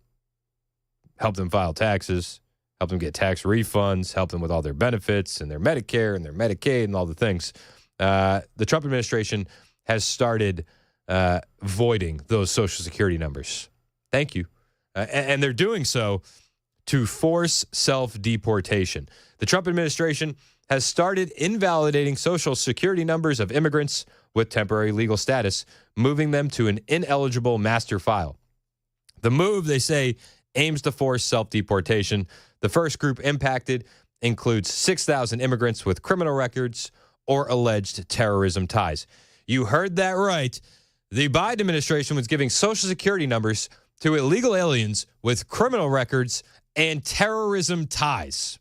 help them file taxes, help them get tax refunds, help them with all their benefits and their Medicare and their Medicaid and all the things. The Trump administration has started voiding those Social Security numbers. Thank you. And they're doing so to force self-deportation. The Trump administration has started invalidating Social Security numbers of immigrants with temporary legal status, moving them to an ineligible master file. The move, they say, aims to force self-deportation. The first group impacted includes 6,000 immigrants with criminal records or alleged terrorism ties. You heard that right. The Biden administration was giving Social Security numbers to illegal aliens with criminal records and terrorism ties.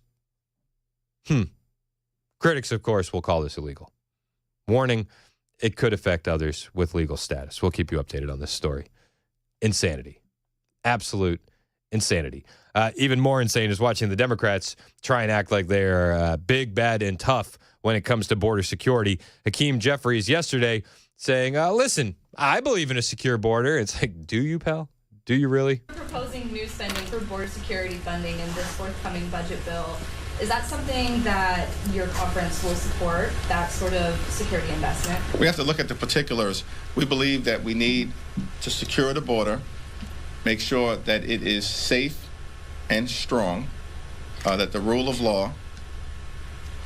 Critics, of course, will call this illegal. Warning, it could affect others with legal status. We'll keep you updated on this story. Insanity. Absolute insanity. Even more insane is watching the Democrats try and act like they're big, bad, and tough when it comes to border security. Hakeem Jeffries yesterday saying, listen, I believe in a secure border. It's like, do you, pal? Do you really? We're proposing new spending for border security funding in this forthcoming budget bill. Is that something that your conference will support, that sort of security investment? We have to look at the particulars. We believe that we need to secure the border, make sure that it is safe and strong, that the rule of law,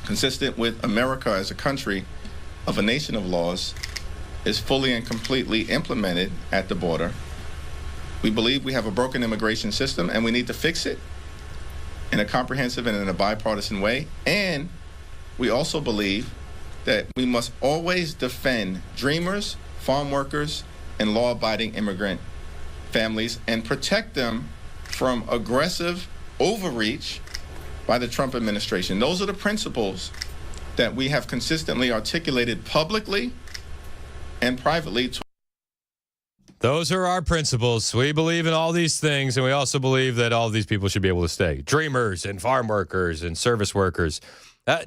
consistent with America as a country of a nation of laws, is fully and completely implemented at the border. We believe we have a broken immigration system and we need to fix it in a comprehensive and in a bipartisan way. And we also believe that we must always defend dreamers, farm workers, and law-abiding immigrant families and protect them from aggressive overreach by the Trump administration. Those are the principles that we have consistently articulated publicly and privately. Those are our principles. We believe in all these things, and we also believe that all of these people should be able to stay. Dreamers and farm workers and service workers.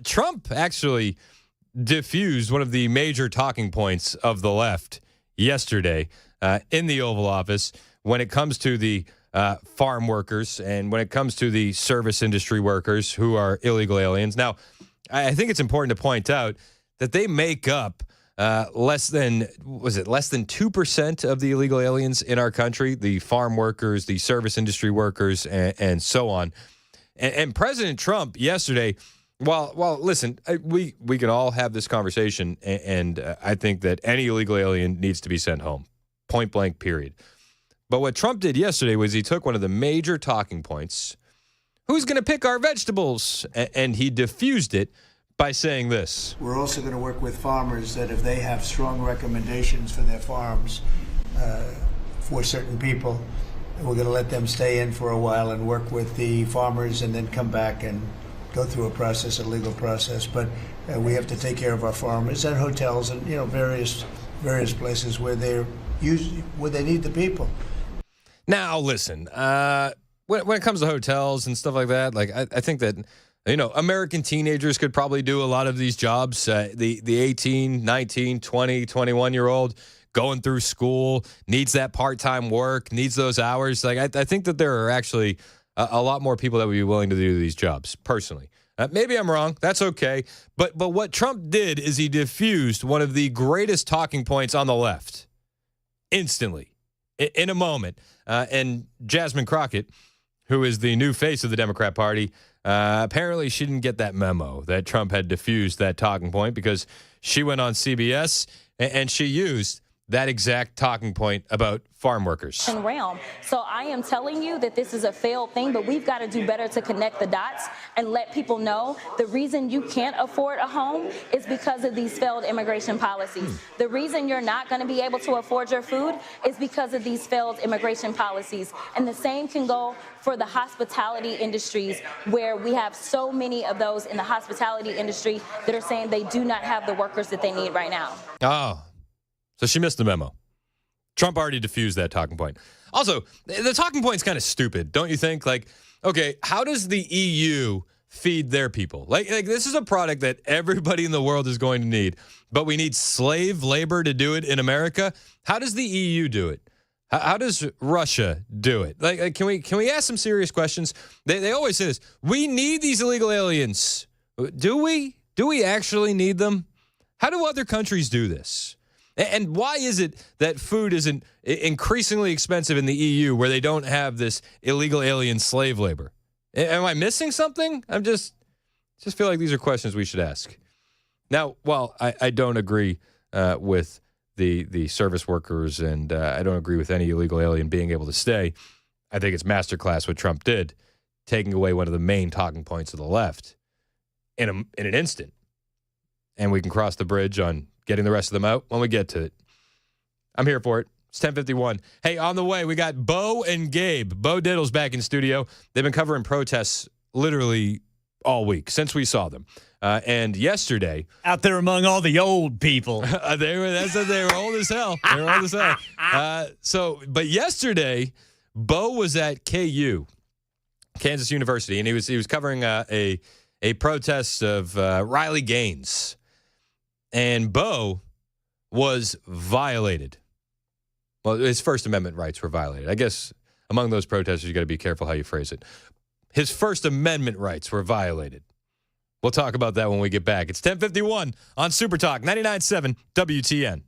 Trump actually diffused one of the major talking points of the left yesterday in the Oval Office when it comes to the farm workers and when it comes to the service industry workers who are illegal aliens. Now, I think it's important to point out that they make up less than 2% of the illegal aliens in our country, the farm workers, the service industry workers, and so on. And President Trump yesterday, well, listen, we can all have this conversation, and I think that any illegal alien needs to be sent home, point blank, period. But what Trump did yesterday was he took one of the major talking points, who's going to pick our vegetables, and he diffused it by saying this. We're also going to work with farmers that if they have strong recommendations for their farms for certain people, we're going to let them stay in for a while and work with the farmers and then come back and go through a legal process. But we have to take care of our farmers and hotels and various places where they need the people. Now, listen, when it comes to hotels and stuff like that, like I think that, American teenagers could probably do a lot of these jobs. The 18, 19, 20, 21-year-old going through school, needs that part-time work, needs those hours. Like I think that there are actually a lot more people that would be willing to do these jobs, personally. Maybe I'm wrong. That's okay. But what Trump did is he diffused one of the greatest talking points on the left instantly, in a moment. And Jasmine Crockett, who is the new face of the Democrat Party, apparently she didn't get that memo that Trump had diffused that talking point because she went on CBS and she used that exact talking point about farm workers. Realm. So I am telling you that this is a failed thing, but we've got to do better to connect the dots and let people know the reason you can't afford a home is because of these failed immigration policies. The reason you're not going to be able to afford your food is because of these failed immigration policies. And the same can go for the hospitality industries, where we have so many of those in the hospitality industry that are saying they do not have the workers that they need right now. Oh, so she missed the memo. Trump already diffused that talking point. Also, the talking point's kind of stupid, don't you think? Like, okay, how does the EU feed their people? Like this is a product that everybody in the world is going to need, but we need slave labor to do it in America. How does the EU do it? How does Russia do it? Like can we ask some serious questions? They always say this. We need these illegal aliens. Do we? Do we actually need them? How do other countries do this? And why is it that food isn't increasingly expensive in the EU where they don't have this illegal alien slave labor? Am I missing something? I'm just feel like these are questions we should ask. Now, while I don't agree with the service workers and I don't agree with any illegal alien being able to stay, I think it's masterclass what Trump did, taking away one of the main talking points of the left in an instant. And we can cross the bridge on getting the rest of them out when we get to it. I'm here for it. It's 10:51. Hey, on the way, we got Bo and Gabe. Bo Diddle's back in studio. They've been covering protests literally all week since we saw them. And yesterday, out there among all the old people. they were old as hell. They were old as hell. But yesterday, Bo was at KU, Kansas University, and he was covering a protest of Riley Gaines. And Bo was violated. Well, his First Amendment rights were violated. I guess among those protesters, you got to be careful how you phrase it. His First Amendment rights were violated. We'll talk about that when we get back. It's 10:51 on Super Talk 99.7 WTN.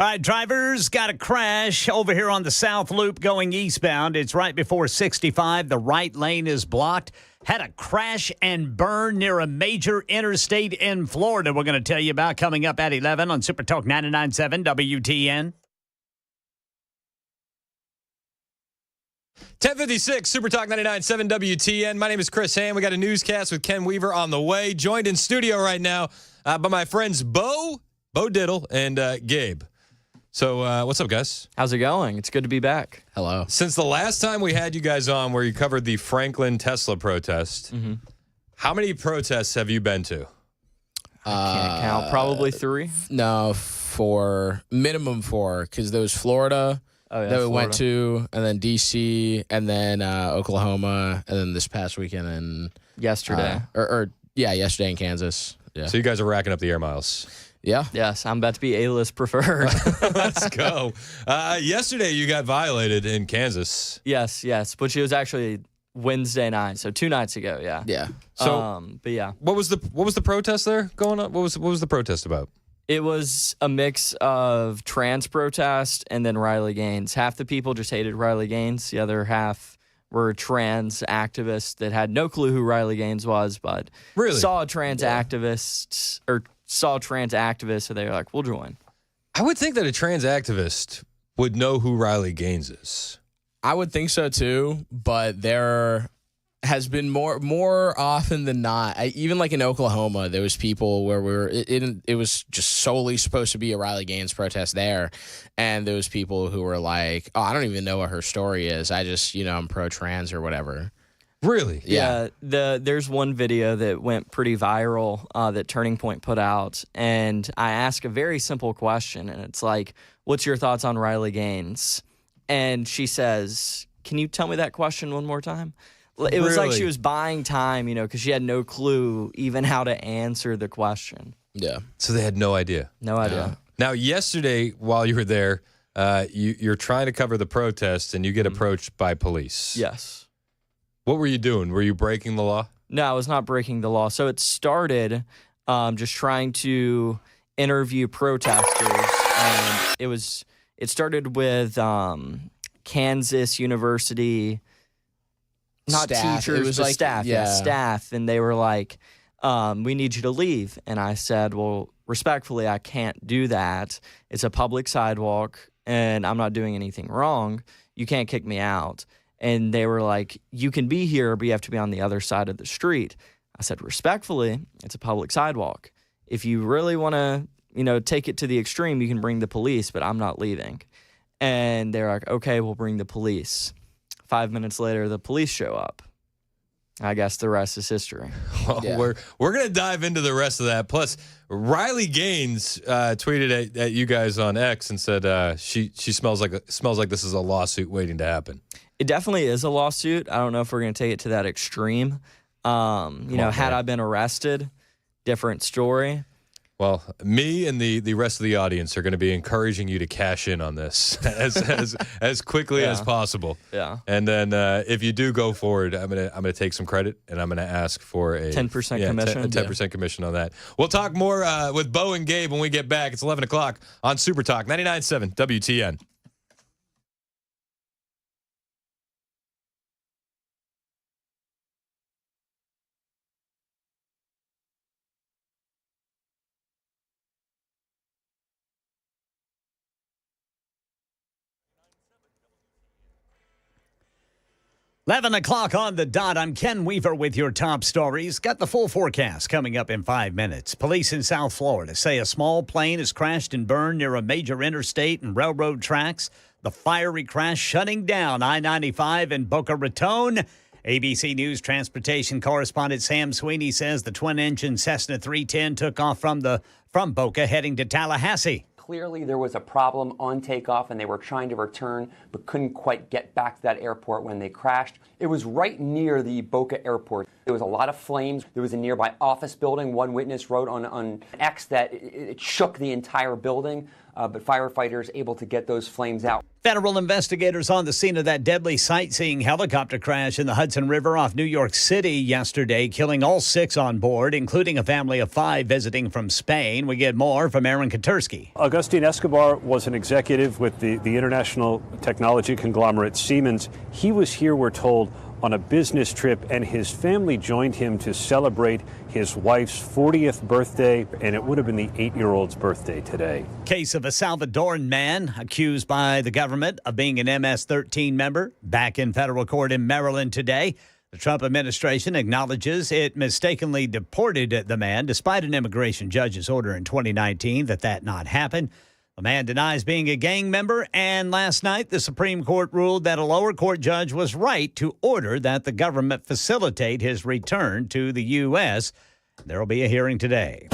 All right, drivers got a crash over here on the South Loop going eastbound. It's right before 65. The right lane is blocked. Had a crash and burn near a major interstate in Florida. We're going to tell you about coming up at 11 on Super Talk 99.7 WTN. 10:56, Super Talk 99.7 WTN. My name is Chris Ham. We got a newscast with Ken Weaver on the way. Joined in studio right now by my friends Bo Diddle, and Gabe. So what's up, guys? How's it going? It's good to be back. Hello. Since the last time we had you guys on where you covered the Franklin Tesla protest, how many protests have you been to? I can't count. Probably 3? No, 4. Minimum 4, because there was Florida that we went to, and then D.C., and then Oklahoma, and then this past weekend and yesterday. Yesterday in Kansas. Yeah. So you guys are racking up the air miles. Yeah. Yes, I'm about to be A-list preferred. Let's go. Yesterday you got violated in Kansas. Yes, which it was actually Wednesday night, so 2 nights ago. Yeah. Yeah. So, but yeah, what was the protest there going on? What was the protest about? It was a mix of trans protest and then Riley Gaines. Half the people just hated Riley Gaines. The other half were trans activists that had no clue who Riley Gaines was, but saw trans activists, so they were like, we'll join. I would think that a trans activist would know who Riley Gaines is. I would think so too, but there has been more often than not, even like in Oklahoma, there was people where it was just solely supposed to be a Riley Gaines protest there, and there was people who were like, oh, I don't even know what her story is. I just, I'm pro-trans or whatever. Really? Yeah. There's one video that went pretty viral that Turning Point put out, and I ask a very simple question, and it's like, what's your thoughts on Riley Gaines? And she says, can you tell me that question one more time? It was like she was buying time, because she had no clue even how to answer the question. Yeah. So they had no idea. No idea. Now, yesterday, while you were there, you're trying to cover the protest, and you get approached by police. Yes. What were you doing? Were you breaking the law? No, I was not breaking the law. So it started just trying to interview protesters, and it started with Kansas University. Not staff. Teachers, but like, staff. Yeah, staff. And they were like, we need you to leave. And I said, well, respectfully, I can't do that. It's a public sidewalk, and I'm not doing anything wrong. You can't kick me out. And they were like, you can be here, but you have to be on the other side of the street. I said, respectfully, it's a public sidewalk. If you really want to, take it to the extreme, you can bring the police, but I'm not leaving. And they're like, okay, we'll bring the police. 5 minutes later, the police show up. I guess the rest is history. Well, we're going to dive into the rest of that. Plus, Riley Gaines tweeted at you guys on X and said she smells like this is a lawsuit waiting to happen. It definitely is a lawsuit. I don't know if we're going to take it to that extreme. Had I been arrested, different story. Well, me and the rest of the audience are going to be encouraging you to cash in on this as quickly as possible. Yeah. And then if you do go forward, I'm gonna take some credit, and I'm gonna ask for a 10% commission. A 10% commission on that. We'll talk more with Bo and Gabe when we get back. It's 11 o'clock on Super Talk 99.7 WTN. Eleven o'clock on the dot. I'm Ken Weaver with your top stories. Got the full forecast coming up in 5 minutes. Police in South Florida say a small plane has crashed and burned near a major interstate and railroad tracks. The fiery crash shutting down I-95 in Boca Raton. ABC News transportation correspondent Sam Sweeney says the twin-engine Cessna 310 took off from Boca heading to Tallahassee. Clearly, there was a problem on takeoff, and they were trying to return, but couldn't quite get back to that airport when they crashed. It was right near the Boca airport. There was a lot of flames. There was a nearby office building. One witness wrote on X that it shook the entire building. but firefighters able to get those flames out. Federal investigators on the scene of that deadly sightseeing helicopter crash in the Hudson River off New York City yesterday, killing all 6 on board, including a family of 5 visiting from Spain. We get more from Aaron Katursky. Agustin Escobar was an executive with the international technology conglomerate Siemens. He was here, we're told, on a business trip, and his family joined him to celebrate his wife's 40th birthday, and it would have been the 8-year-old's birthday today. Case of a Salvadoran man accused by the government of being an MS-13 member back in federal court in Maryland today. The Trump administration acknowledges it mistakenly deported the man despite an immigration judge's order in 2019 that not happened. The man denies being a gang member, and last night the Supreme Court ruled that a lower court judge was right to order that the government facilitate his return to the U.S. There will be a hearing today.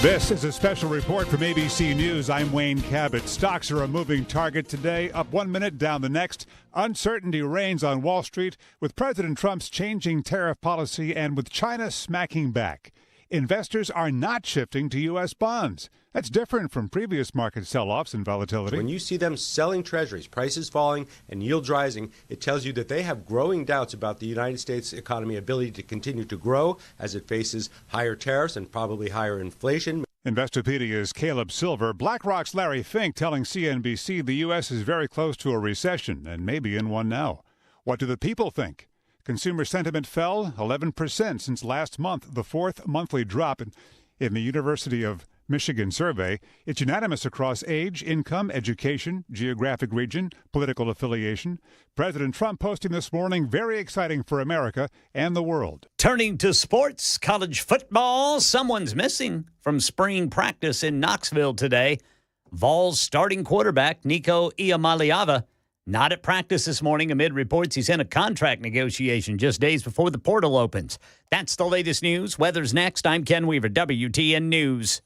This is a special report from ABC News. I'm Wayne Cabot. Stocks are a moving target today, up 1 minute, down the next. Uncertainty reigns on Wall Street with President Trump's changing tariff policy and with China smacking back. Investors are not shifting to U.S. bonds. That's different from previous market sell-offs and volatility. When you see them selling treasuries, prices falling and yields rising, it tells you that they have growing doubts about the United States economy ability to continue to grow as it faces higher tariffs and probably higher inflation. Investopedia's Caleb Silver, BlackRock's Larry Fink telling CNBC the U.S. is very close to a recession and maybe in one now. What do the people think? Consumer sentiment fell 11% since last month, the 4th monthly drop in the University of Michigan survey. It's unanimous across age, income, education, geographic region, political affiliation. President Trump posting this morning, very exciting for America and the world. Turning to sports, college football, someone's missing from spring practice in Knoxville today. Vols starting quarterback Nico Iamaleava not at practice this morning amid reports he's in a contract negotiation just days before the portal opens. That's the latest news. Weather's next. I'm Ken Weaver, WTN News.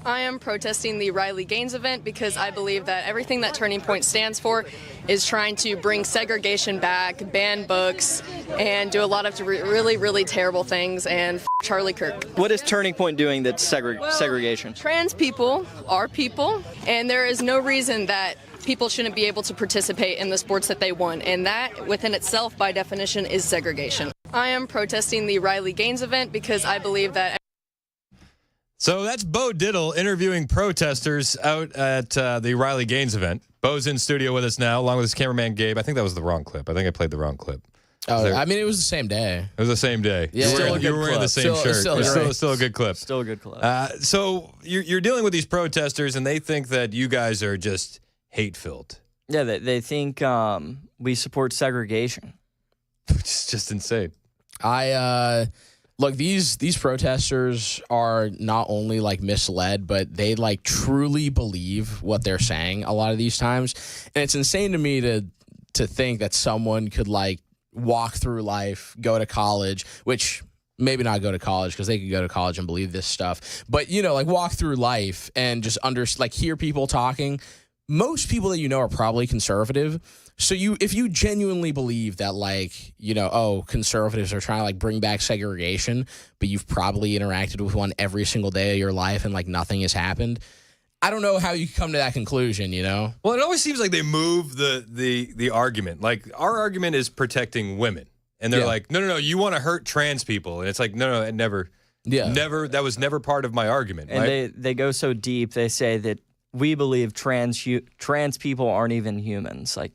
I am protesting the Riley Gaines event because I believe that everything that Turning Point stands for is trying to bring segregation back, ban books, and do a lot of really, really terrible things, and Charlie Kirk. What is Turning Point doing that's segregation? Trans people are people, and there is no reason that people shouldn't be able to participate in the sports that they want, and that within itself, by definition, is segregation. I am protesting the Riley Gaines event because I believe that. So that's Bo Diddle interviewing protesters out at the Riley Gaines event. Bo's in studio with us now, along with his cameraman, Gabe. I think that was the wrong clip. I think I played the wrong clip. Oh, I mean, it was the same day. It was the same day. Yeah, you were wearing the same shirt. Still a good clip. Still a good clip. So you're dealing with these protesters, and they think that you guys are just hate-filled. Yeah, they think we support segregation. Which is just insane. Look, these protesters are not only like misled, but they like truly believe what they're saying a lot of these times. And it's insane to me to think that someone could like walk through life, go to college, which maybe not go to college because they could go to college and believe this stuff. But, you know, like walk through life and just hear people talking. Most people that you know are probably conservative. So if you genuinely believe that, like, you know, conservatives are trying to like bring back segregation, but you've probably interacted with one every single day of your life and like nothing has happened, I don't know how you come to that conclusion, you know? Well, it always seems like they move the argument. Like, our argument is protecting women. And they're like, no, you want to hurt trans people. And it's like, no, it never, that was never part of my argument. And right? they go so deep, they say that we believe trans people aren't even humans. Like,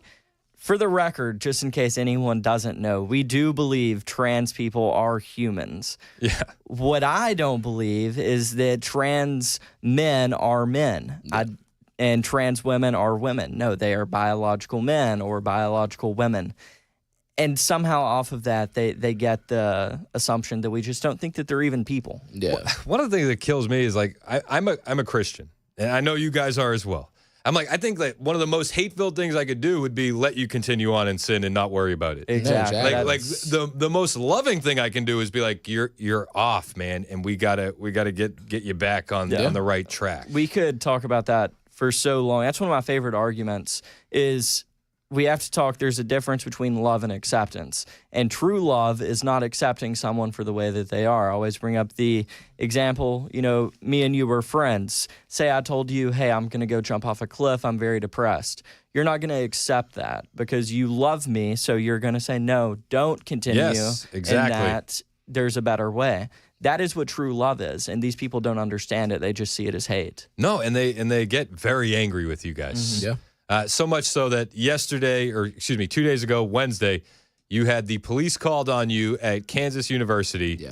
for the record, just in case anyone doesn't know, we do believe trans people are humans. Yeah. What I don't believe is that trans men are men and trans women are women. No, they are biological men or biological women. And somehow off of that, they get the assumption that we just don't think that they're even people. Yeah. One of the things that kills me is like, I'm a Christian, and I know you guys are as well. I'm like, I think that one of the most hate-filled things I could do would be let you continue on and sin and not worry about it. Exactly. Like the most loving thing I can do is be like, you're off, man, and we gotta get you back on the right track. We could talk about that for so long. That's one of my favorite arguments is we have to talk, there's a difference between love and acceptance. And true love is not accepting someone for the way that they are. I always bring up the example, you know, me and you were friends. Say I told you, hey, I'm going to go jump off a cliff. I'm very depressed. You're not going to accept that because you love me. So you're going to say, no, don't continue. Yes, exactly. And that there's a better way. That is what true love is. And these people don't understand it. They just see it as hate. No, and they get very angry with you guys. Mm-hmm. Yeah. So much so that 2 days ago, Wednesday, you had the police called on you at Kansas University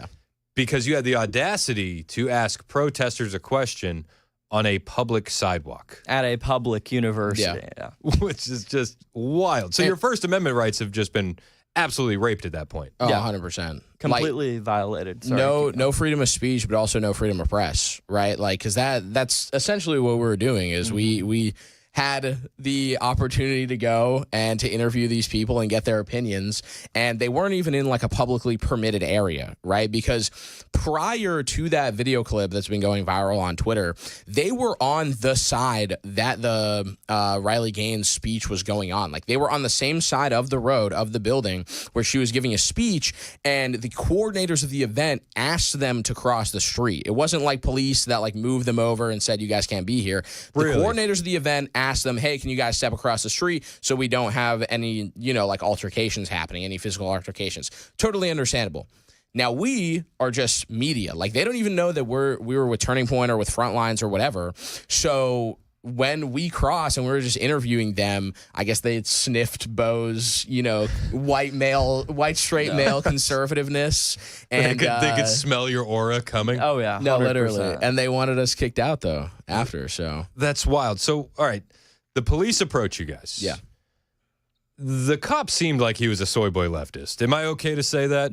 because you had the audacity to ask protesters a question on a public sidewalk. At a public university, yeah. Which is just wild. So your First Amendment rights have just been absolutely raped at that point. Oh, yeah, 100%. Completely violated. Sorry, no freedom of speech, but also no freedom of press, right? Like, because that's essentially what we were doing is we had the opportunity to go and to interview these people and get their opinions, and they weren't even in like a publicly permitted area, right? Because prior to that video clip that's been going viral on Twitter, they were on the side that the Riley Gaines speech was going on. Like, they were on the same side of the road of the building where she was giving a speech, and the coordinators of the event asked them to cross the street. It wasn't like police that like moved them over and said, you guys can't be here. The coordinators of the event asked them, hey, can you guys step across the street so we don't have any, like altercations happening, any physical altercations. Totally understandable. Now, we are just media. Like, they don't even know that we were with Turning Point or with Frontlines or whatever. So when we crossed and we were just interviewing them, I guess they had sniffed Bo's, white straight male conservativeness. And they could smell your aura coming. Oh, yeah. 100%. No, literally. And they wanted us kicked out, though, after. So that's wild. So, all right, the police approach you guys. Yeah. the cop seemed like he was a soy boy leftist. Am I okay to say that?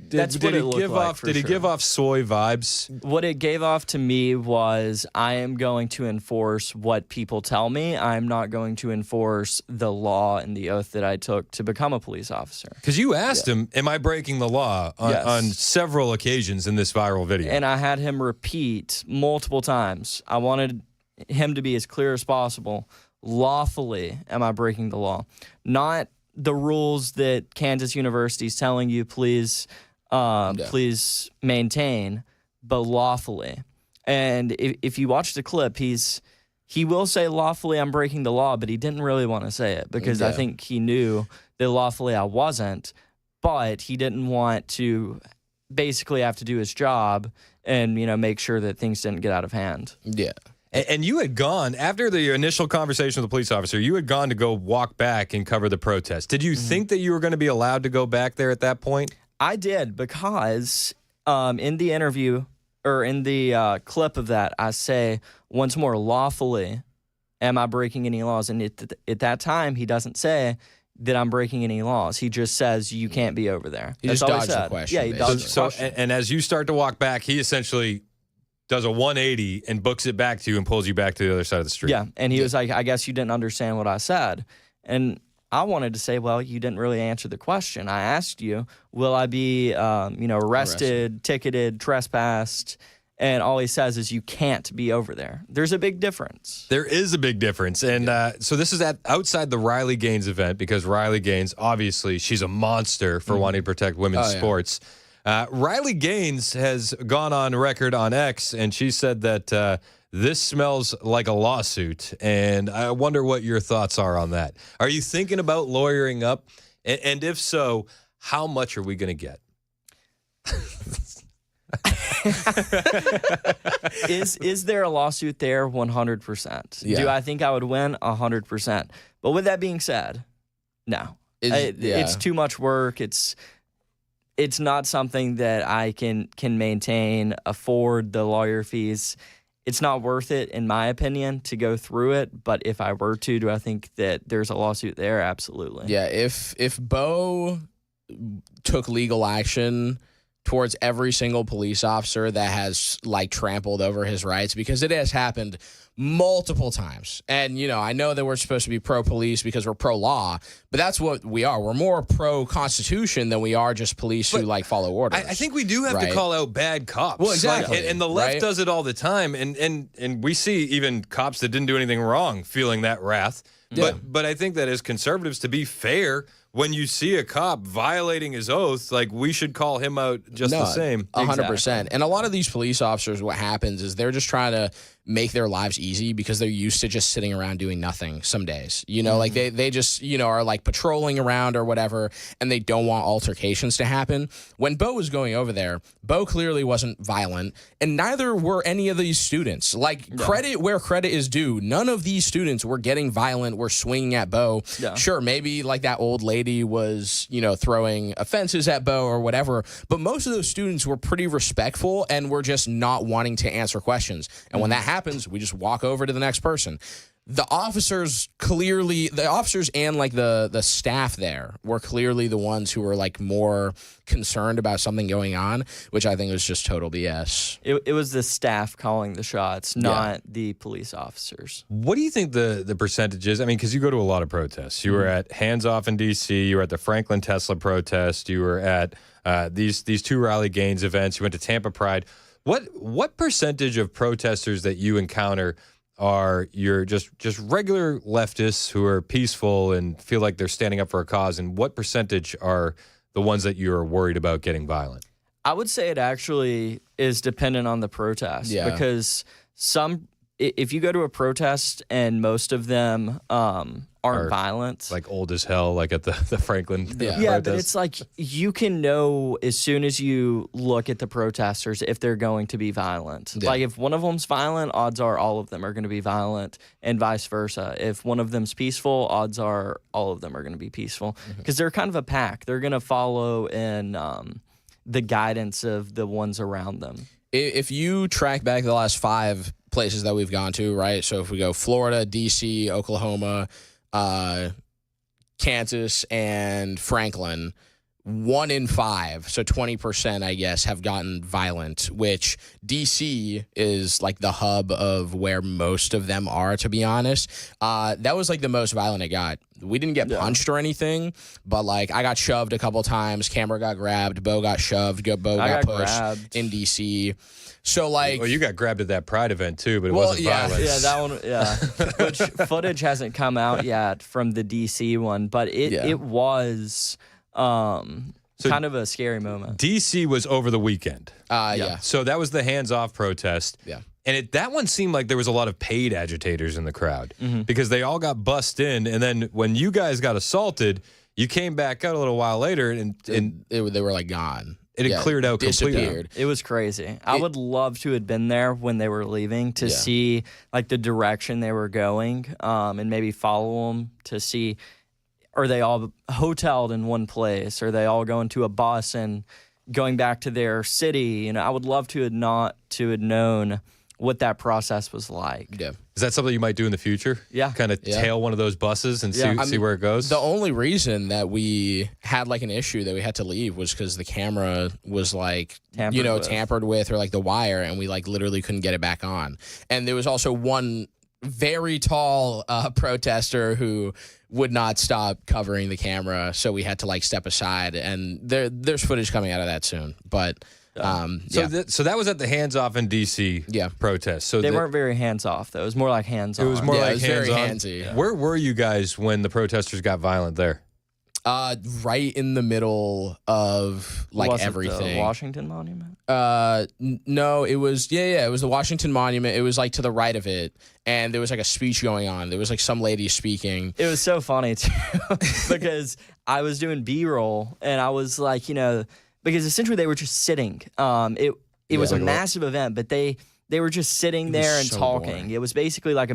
That's what it looked like, for Did he sure. give off soy vibes? What it gave off to me was I am going to enforce what people tell me. I'm not going to enforce the law and the oath that I took to become a police officer. Because you asked him, am I breaking the law on several occasions in this viral video? And I had him repeat multiple times. I wanted him to be as clear as possible. Lawfully, am I breaking the law? Not the rules that Kansas University is telling you, please maintain, but lawfully. And if you watch the clip, he will say lawfully I'm breaking the law, but he didn't really want to say it because I think he knew that lawfully I wasn't, but he didn't want to basically have to do his job and, make sure that things didn't get out of hand. Yeah. And you had gone, after the initial conversation with the police officer, you had gone to go walk back and cover the protest. Did you think that you were going to be allowed to go back there at that point? I did because in the interview or in the clip of that, I say once more, lawfully, am I breaking any laws? And at that time, he doesn't say that I'm breaking any laws. He just says you can't be over there. He just dodged the question. Yeah, he dodged the question. And as you start to walk back, he essentially does a 180 and books it back to you and pulls you back to the other side of the street. Yeah, and he was like, I guess you didn't understand what I said. And I wanted to say, well, you didn't really answer the question. I asked you, will I be, arrested, ticketed, trespassed? And all he says is you can't be over there. There's a big difference. There is a big difference. And so this is outside the Riley Gaines event because Riley Gaines, obviously, she's a monster for wanting to protect women's sports. Riley Gaines has gone on record on X, and she said that this smells like a lawsuit. And I wonder what your thoughts are on that. Are you thinking about lawyering up? And if so, how much are we going to get? Is there a lawsuit there? 100%. Yeah. Do I think I would win? 100%. But with that being said, no. It's too much work. It's not something that I can maintain, afford the lawyer fees. It's not worth it, in my opinion, to go through it. But if I were to, do I think that there's a lawsuit there? Absolutely. Yeah, if Bo took legal action towards every single police officer that has trampled over his rights, because it has happened multiple times. And, I know that we're supposed to be pro-police because we're pro-law, but that's what we are. We're more pro-Constitution than we are just police who follow orders. I think we do have to call out bad cops. Well, exactly. And the left does it all the time. And we see even cops that didn't do anything wrong feeling that wrath. Yeah. But I think that as conservatives, to be fair, when you see a cop violating his oath, we should call him out just the same. 100%. And a lot of these police officers, what happens is they're just trying to make their lives easy because they're used to just sitting around doing nothing some days. They just, are patrolling around or whatever, and they don't want altercations to happen. When Bo was going over there, Bo clearly wasn't violent, and neither were any of these students. Credit where credit is due. None of these students were getting violent, were swinging at Bo. Yeah. Sure, maybe that old lady was, throwing offenses at Bo or whatever, but most of those students were pretty respectful and were just not wanting to answer questions. And when that happens, we just walk over to the next person. The officers and the staff there were clearly the ones who were more concerned about something going on, which I think was just total BS. It was the staff calling the shots, not the police officers. What do you think the percentage is? I mean, because you go to a lot of protests. You were at Hands Off in D.C., you were at the Franklin Tesla protest, you were at these two Riley Gaines events, you went to Tampa Pride. What percentage of protesters that you encounter are your just regular leftists who are peaceful and feel like they're standing up for a cause, and what percentage are the ones that you're worried about getting violent? I would say it actually is dependent on the protest because if you go to a protest and most of them aren't violent. Old as hell, at the Franklin Yeah, protest. but it's you can know as soon as you look at the protesters if they're going to be violent. Yeah. If one of them's violent, odds are all of them are going to be violent, and vice versa. If one of them's peaceful, odds are all of them are going to be peaceful because they're kind of a pack. They're going to follow in the guidance of the ones around them. If you track back the last 5 places that we've gone to, right? So if we go Florida, D.C., Oklahoma, Kansas and Franklin, 1 in 5, so 20%, I guess, have gotten violent, which D.C. is like the hub of where most of them are, to be honest. That was like the most violent it got. We didn't get punched or anything, but like I got shoved a couple times. Camera got grabbed. Bo got shoved. Bo got pushed grabbed in D.C. So like, well, you got grabbed at that Pride event too, but it wasn't violence. Yeah, that one. Yeah, which footage hasn't come out yet from the D.C. one, but it was kind of a scary moment. D.C. was over the weekend. Yeah. So that was the hands-off protest. Yeah. And that one seemed like there was a lot of paid agitators in the crowd because they all got bussed in. And then when you guys got assaulted, you came back out a little while later and they were like gone. It had cleared out completely. It was crazy. I would love to have been there when they were leaving to see like the direction they were going, and maybe follow them to see, are they all hoteled in one place? Are they all going to a bus and going back to their city? I would love to have known what that process was like. Yeah. Is that something you might do in the future? Yeah. Kind of tail one of those buses and see where it goes? The only reason that we had like an issue that we had to leave was because the camera was like, tampered with, or like the wire, and we like literally couldn't get it back on. And there was also one very tall protester who would not stop covering the camera, so we had to like step aside, and there's footage coming out of that soon. But so that was at the hands-off in D.C. protest. So they weren't very hands-off, though. It was more like hands-on. It was more like very hands-on. handsy. Yeah. Where were you guys when the protesters got violent there? Right in the middle of like everything. The Washington Monument? No, it was it was the Washington Monument. It was like to the right of it, and there was like a speech going on. There was like some lady speaking. It was so funny too because I was doing B-roll and I was like, because essentially they were just sitting. It was a massive event, but they were just sitting there and talking. Boring. It was basically like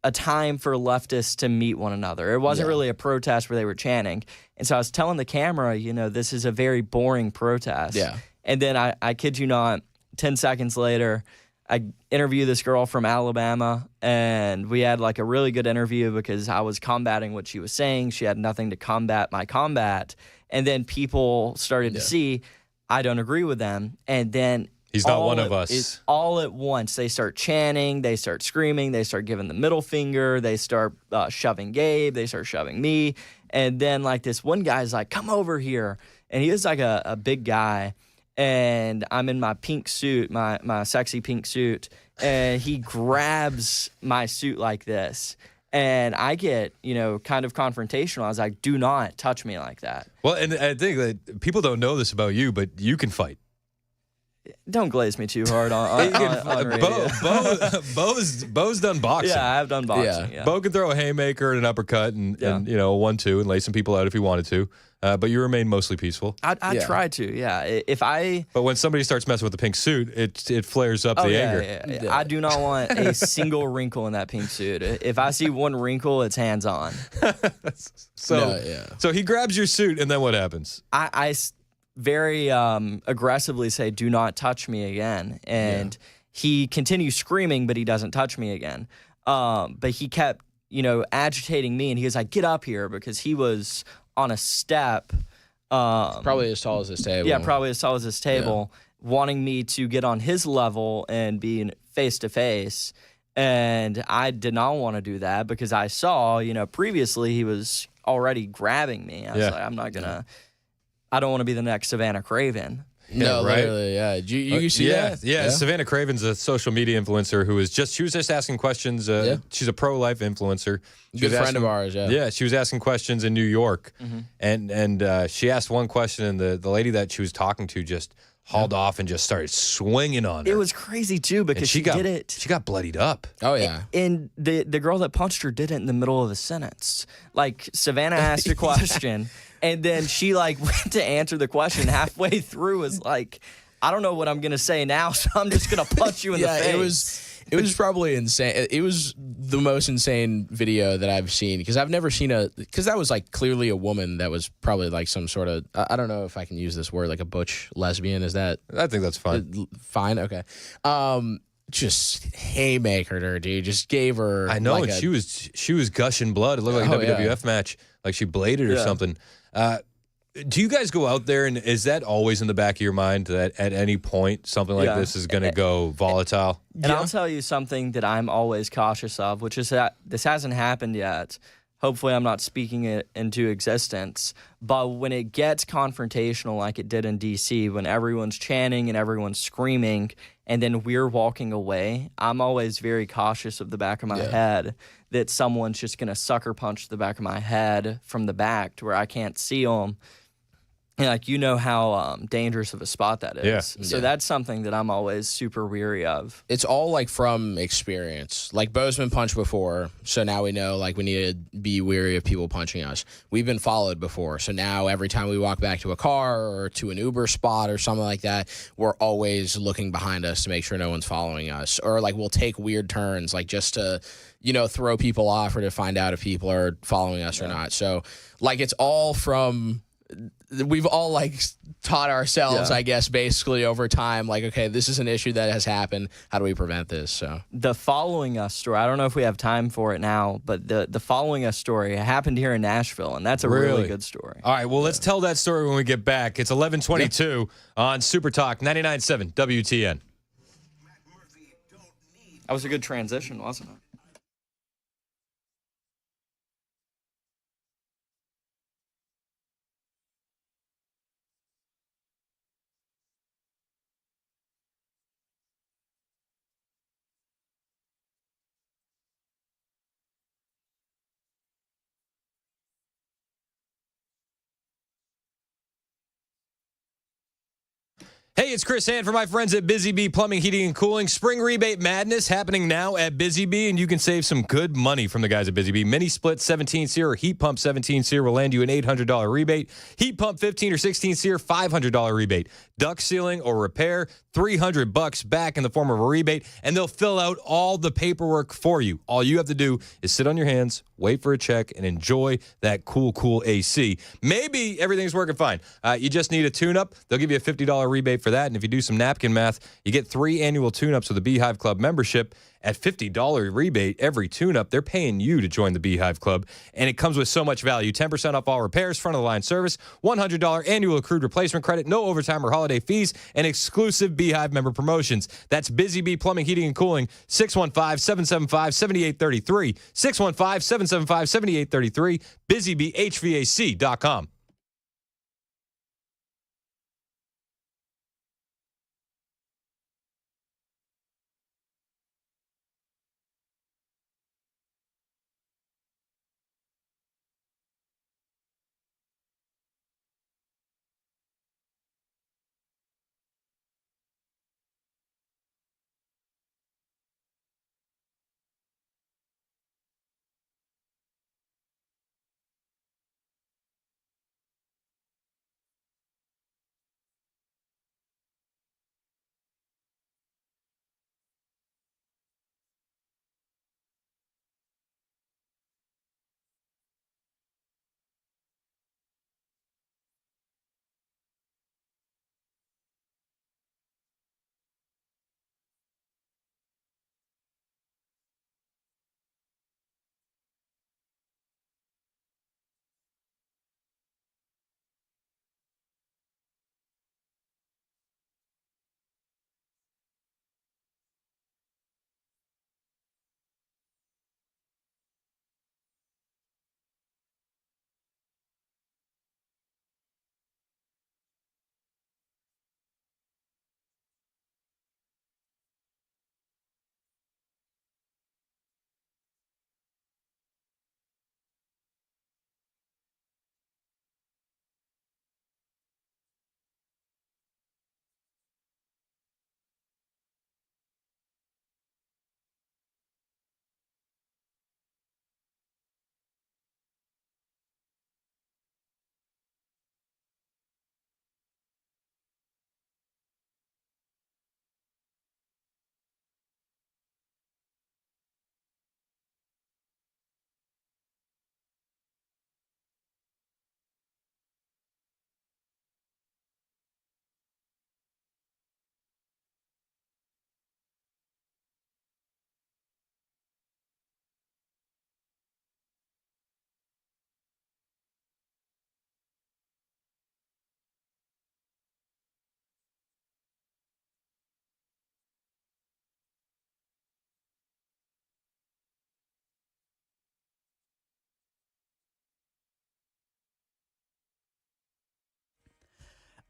a time for leftists to meet one another. It wasn't really a protest where they were chanting. And so I was telling the camera, this is a very boring protest. Yeah. And then I kid you not, 10 seconds later, I interviewed this girl from Alabama, and we had like a really good interview because I was combating what she was saying. She had nothing to combat my combat. And then people started to see I don't agree with them. And then he's not one of us. All at once, they start chanting, they start screaming, they start giving the middle finger, they start shoving Gabe, they start shoving me. And then like this one guy's like, come over here. And he is like a big guy. And I'm in my pink suit, my sexy pink suit. And he grabs my suit like this. And I get, kind of confrontational. I was like, do not touch me like that. Well, and I think that people don't know this about you, but you can fight. Don't glaze me too hard on radio. Bo's done boxing. Yeah, I've done boxing. Yeah. Bo can throw a haymaker and an uppercut and a 1-2 and lay some people out if he wanted to. But you remain mostly peaceful. I try to, yeah. But when somebody starts messing with the pink suit, it flares up the anger. Yeah. I do not want a single wrinkle in that pink suit. If I see one wrinkle, it's hands on. So he grabs your suit, and then what happens? I very aggressively say, do not touch me again. And he continues screaming, but he doesn't touch me again. But he kept, agitating me, and he was like, get up here, because he was on a step. Probably as tall as this table. Yeah, probably as tall as this table, wanting me to get on his level and be face to face. And I did not want to do that because I saw, previously he was already grabbing me. I was like, I'm not going to. I don't want to be the next Savannah Craven. No, right? Literally, yeah. You see that? Yeah, Savannah Craven's a social media influencer who was just asking questions. She's a pro-life influencer. Good friend of ours, Yeah, she was asking questions in New York. And she asked one question, and the lady that she was talking to just hauled off and just started swinging on her. It was crazy, too, because she did it. She got bloodied up. Oh, yeah. And the girl that punched her did it in the middle of a sentence. Like, Savannah asked a question. And then she like went to answer the question halfway through was like, I don't know what I'm going to say now, so I'm just going to punch you in the face. It was probably insane. It was the most insane video that I've seen because I've never seen because that was like clearly a woman that was probably like some sort of, I don't know if I can use this word, like a butch lesbian. Is that? I think that's fine. Fine. Okay. Just haymakered her, dude. Just gave her. I know, and she was gushing blood. It looked like a WWF match. like she bladed or Yeah. something. Do you guys go out there, and is that always in the back of your mind that at any point something like Yeah. this is going to go volatile? And I'll tell you something that I'm always cautious of, which is that this hasn't happened yet. Hopefully, I'm not speaking it into existence. But when it gets confrontational, like it did in D.C., when everyone's chanting and everyone's screaming, and then we're walking away, I'm always very cautious of the back of my head that someone's just going to sucker punch the back of my head from the back to where I can't see them. And like, you know how dangerous of a spot that is. Yeah. So that's something that I'm always super weary of. It's all like from experience. Like Bo's been punched before, so now we know like we need to be wary of people punching us. We've been followed before, so now every time we walk back to a car or to an Uber spot or something like that, we're always looking behind us to make sure no one's following us. Or like we'll take weird turns, like just to, you know, throw people off or to find out if people are following us or not. So like it's all from... We've all like taught ourselves, I guess, basically over time, like, okay, this is an issue that has happened. How do we prevent this? So the following us story, I don't know if we have time for it now, but the following us story happened here in Nashville, and that's a really good story. All right, well, let's tell that story when we get back. It's 11:22 on Super Talk 99.7 WTN. That was a good transition, wasn't it? Hey, it's Chris Hand for my friends at Busy Bee Plumbing, Heating, and Cooling. Spring rebate madness happening now at Busy Bee, and you can save some good money from the guys at Busy Bee. Mini split 17 SEER or heat pump 17 SEER will land you an $800 rebate. Heat pump 15 or 16 SEER, $500 rebate. Duct sealing or repair, $300 back in the form of a rebate, and they'll fill out all the paperwork for you. All you have to do is sit on your hands, wait for a check, and enjoy that cool AC. Maybe everything's working fine. You just need a tune-up. They'll give you a $50 rebate for that, and if you do some napkin math, you get 3 annual tune-ups with a Beehive Club membership. At $50 rebate every tune-up, they're paying you to join the Beehive Club, and it comes with so much value. 10% off all repairs, front-of-the-line service, $100 annual accrued replacement credit, no overtime or holiday fees, and exclusive Beehive member promotions. That's Busy Bee Plumbing, Heating, and Cooling, 615-775-7833, 615-775-7833, busybeehvac.com.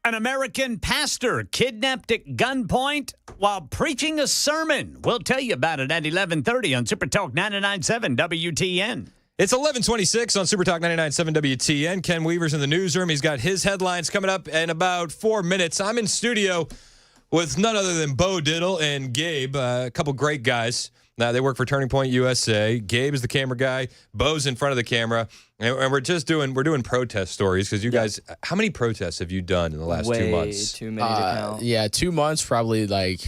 An American pastor kidnapped at gunpoint while preaching a sermon. We'll tell you about it at 11:30 on Super Talk 99.7 WTN. It's 11:26 on Super Talk 99.7 WTN. Ken Weaver's in the newsroom. He's got his headlines coming up in about 4 minutes. I'm in studio with none other than Bo Diddle and Gabe, a couple great guys. Now, they work for Turning Point USA. Gabe is the camera guy. Bo's in front of the camera. And we're doing protest stories because you guys, how many protests have you done in the last 2 months? Too many to count. Yeah, 2 months, probably like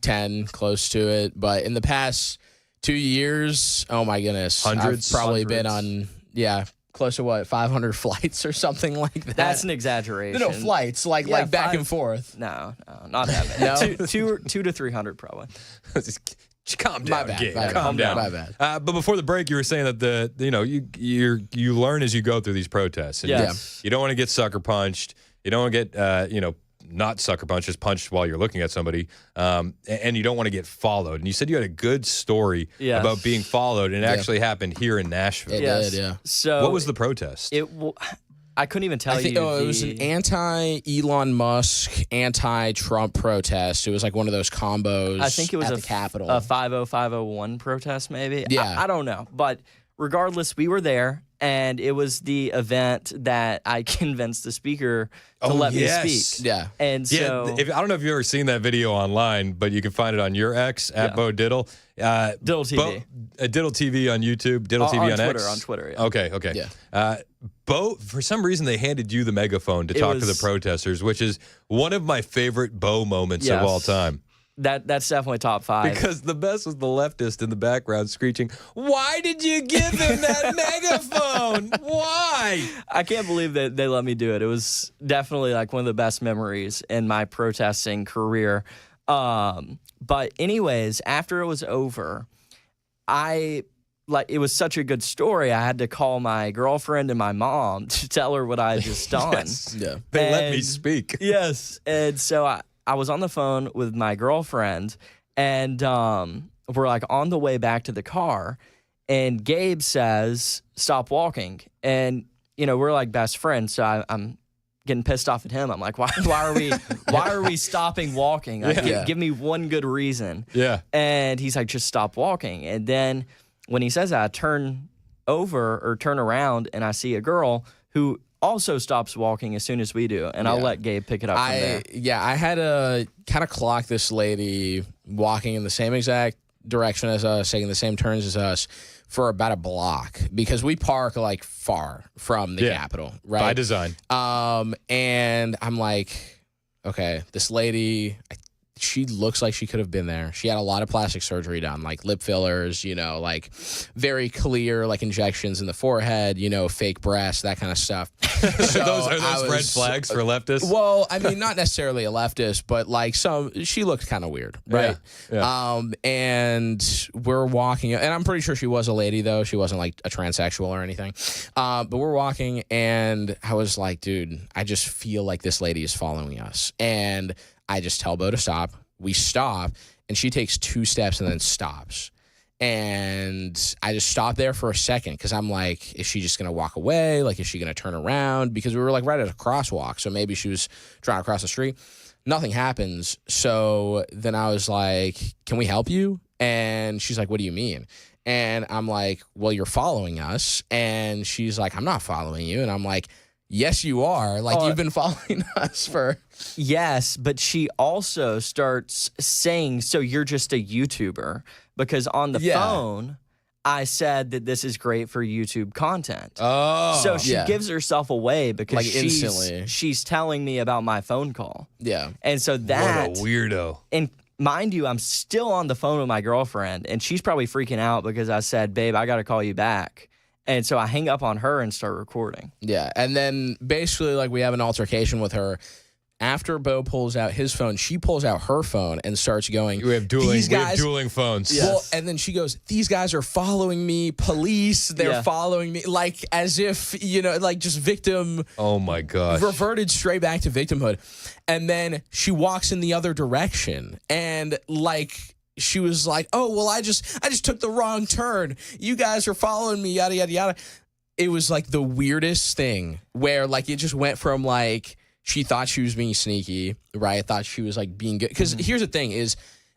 10, close to it. But in the past 2 years, oh my goodness. Hundreds? I've probably been on, close to 500 flights or something like that. That's an exaggeration. No, flights, like back and forth. No, not that bad. No? two to 300 probably. Calm down, Gabe. Calm down. My bad. But before the break, you were saying that you learn as you go through these protests. And you don't want to get sucker punched. You don't want to get not sucker punched, just punched while you're looking at somebody. And you don't want to get followed. And you said you had a good story about being followed, and it actually happened here in Nashville. It did, yeah. So what was the protest? I couldn't even tell you. It was an anti-Elon Musk, anti-Trump protest. It was like one of those combos. I think it was at the Capitol. A 50501 protest, maybe. Yeah. I don't know. But regardless, we were there, and it was the event that I convinced the speaker to let me speak. Yeah. And so... I don't know if you've ever seen that video online, but you can find it on your X, at Bo Diddle. Diddle TV. Diddle TV on YouTube, Diddle TV on Twitter, X. on Twitter, yeah. Okay. Yeah. Bo, for some reason, they handed you the megaphone to talk to the protesters, which is one of my favorite Bo moments of all time. That's definitely top 5. Because the best was the leftist in the background screeching, "Why did you give him that megaphone? Why?" I can't believe that they let me do it. It was definitely like one of the best memories in my protesting career. But anyways, after it was over, it was such a good story. I had to call my girlfriend and my mom to tell her what I had just done. Yes. Yeah. They let me speak. Yes. And so I was on the phone with my girlfriend, and we're like on the way back to the car, and Gabe says, "Stop walking." And, we're like best friends. So I'm getting pissed off at him. I'm like, why are we stopping walking? Like, give me one good reason. Yeah. And he's like, "Just stop walking." And then when he says that, I turn around, and I see a girl who also stops walking as soon as we do. And I'll let Gabe pick it up from there. Yeah, I had to kind of clock this lady walking in the same exact direction as us, taking the same turns as us for about a block, because we park like far from the Capitol, right? By design. And I'm like, okay, this lady, she looks like she could have been there. She had a lot of plastic surgery done, like lip fillers, like very clear, like injections in the forehead, fake breasts, that kind of stuff. So are those red flags for leftists? Well, I mean, not necessarily a leftist, but like she looked kind of weird, right? Yeah. And we're walking, and I'm pretty sure she was a lady, though. She wasn't like a transsexual or anything. But we're walking, and I was like, dude, I just feel like this lady is following us. And I just tell Bo to stop. We stop, and she takes 2 steps and then stops. And I just stopped there for a second because I'm like, is she just going to walk away? Like, is she going to turn around? Because we were like right at a crosswalk, so maybe she was trying to cross the street. Nothing happens. So then I was like, can we help you? And she's like, what do you mean? And I'm like, well, you're following us. And she's like, I'm not following you. And I'm like, yes, you are. Like, you've been following us for... Yes, but she also starts saying, so you're just a YouTuber. Because on the phone, I said that this is great for YouTube content. Oh. So she gives herself away because like instantly. She's telling me about my phone call. Yeah. And so that... What a weirdo. And mind you, I'm still on the phone with my girlfriend, and she's probably freaking out because I said, babe, I got to call you back. And so I hang up on her and start recording. Yeah, and then basically, like, we have an altercation with her. After Bo pulls out his phone, she pulls out her phone and starts going, We have dueling phones. Yes. Well, and then she goes, these guys are following me, police, they're following me, like as if, like just victim. Oh my gosh. Reverted straight back to victimhood. And then she walks in the other direction, and like, she was like, oh, well, I just took the wrong turn. You guys are following me, yada, yada, yada. It was like the weirdest thing where like it just went from like she thought she was being sneaky, right? Thought she was like being good. Because here's the thing is,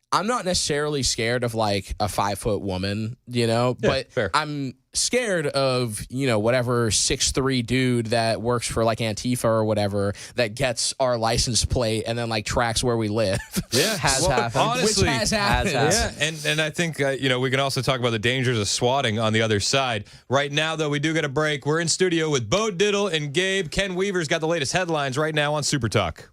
I'm not necessarily scared of like a 5-foot woman, but fair. I'm scared of, whatever 6'3" dude that works for like Antifa or whatever that gets our license plate and then like tracks where we live. Yeah, has well, happened. honestly, Which has happened. Yeah, and I think we can also talk about the dangers of swatting on the other side. Right now, though, we do get a break. We're in studio with Bo Diddle and Gabe. Ken Weaver's got the latest headlines right now on Super Talk.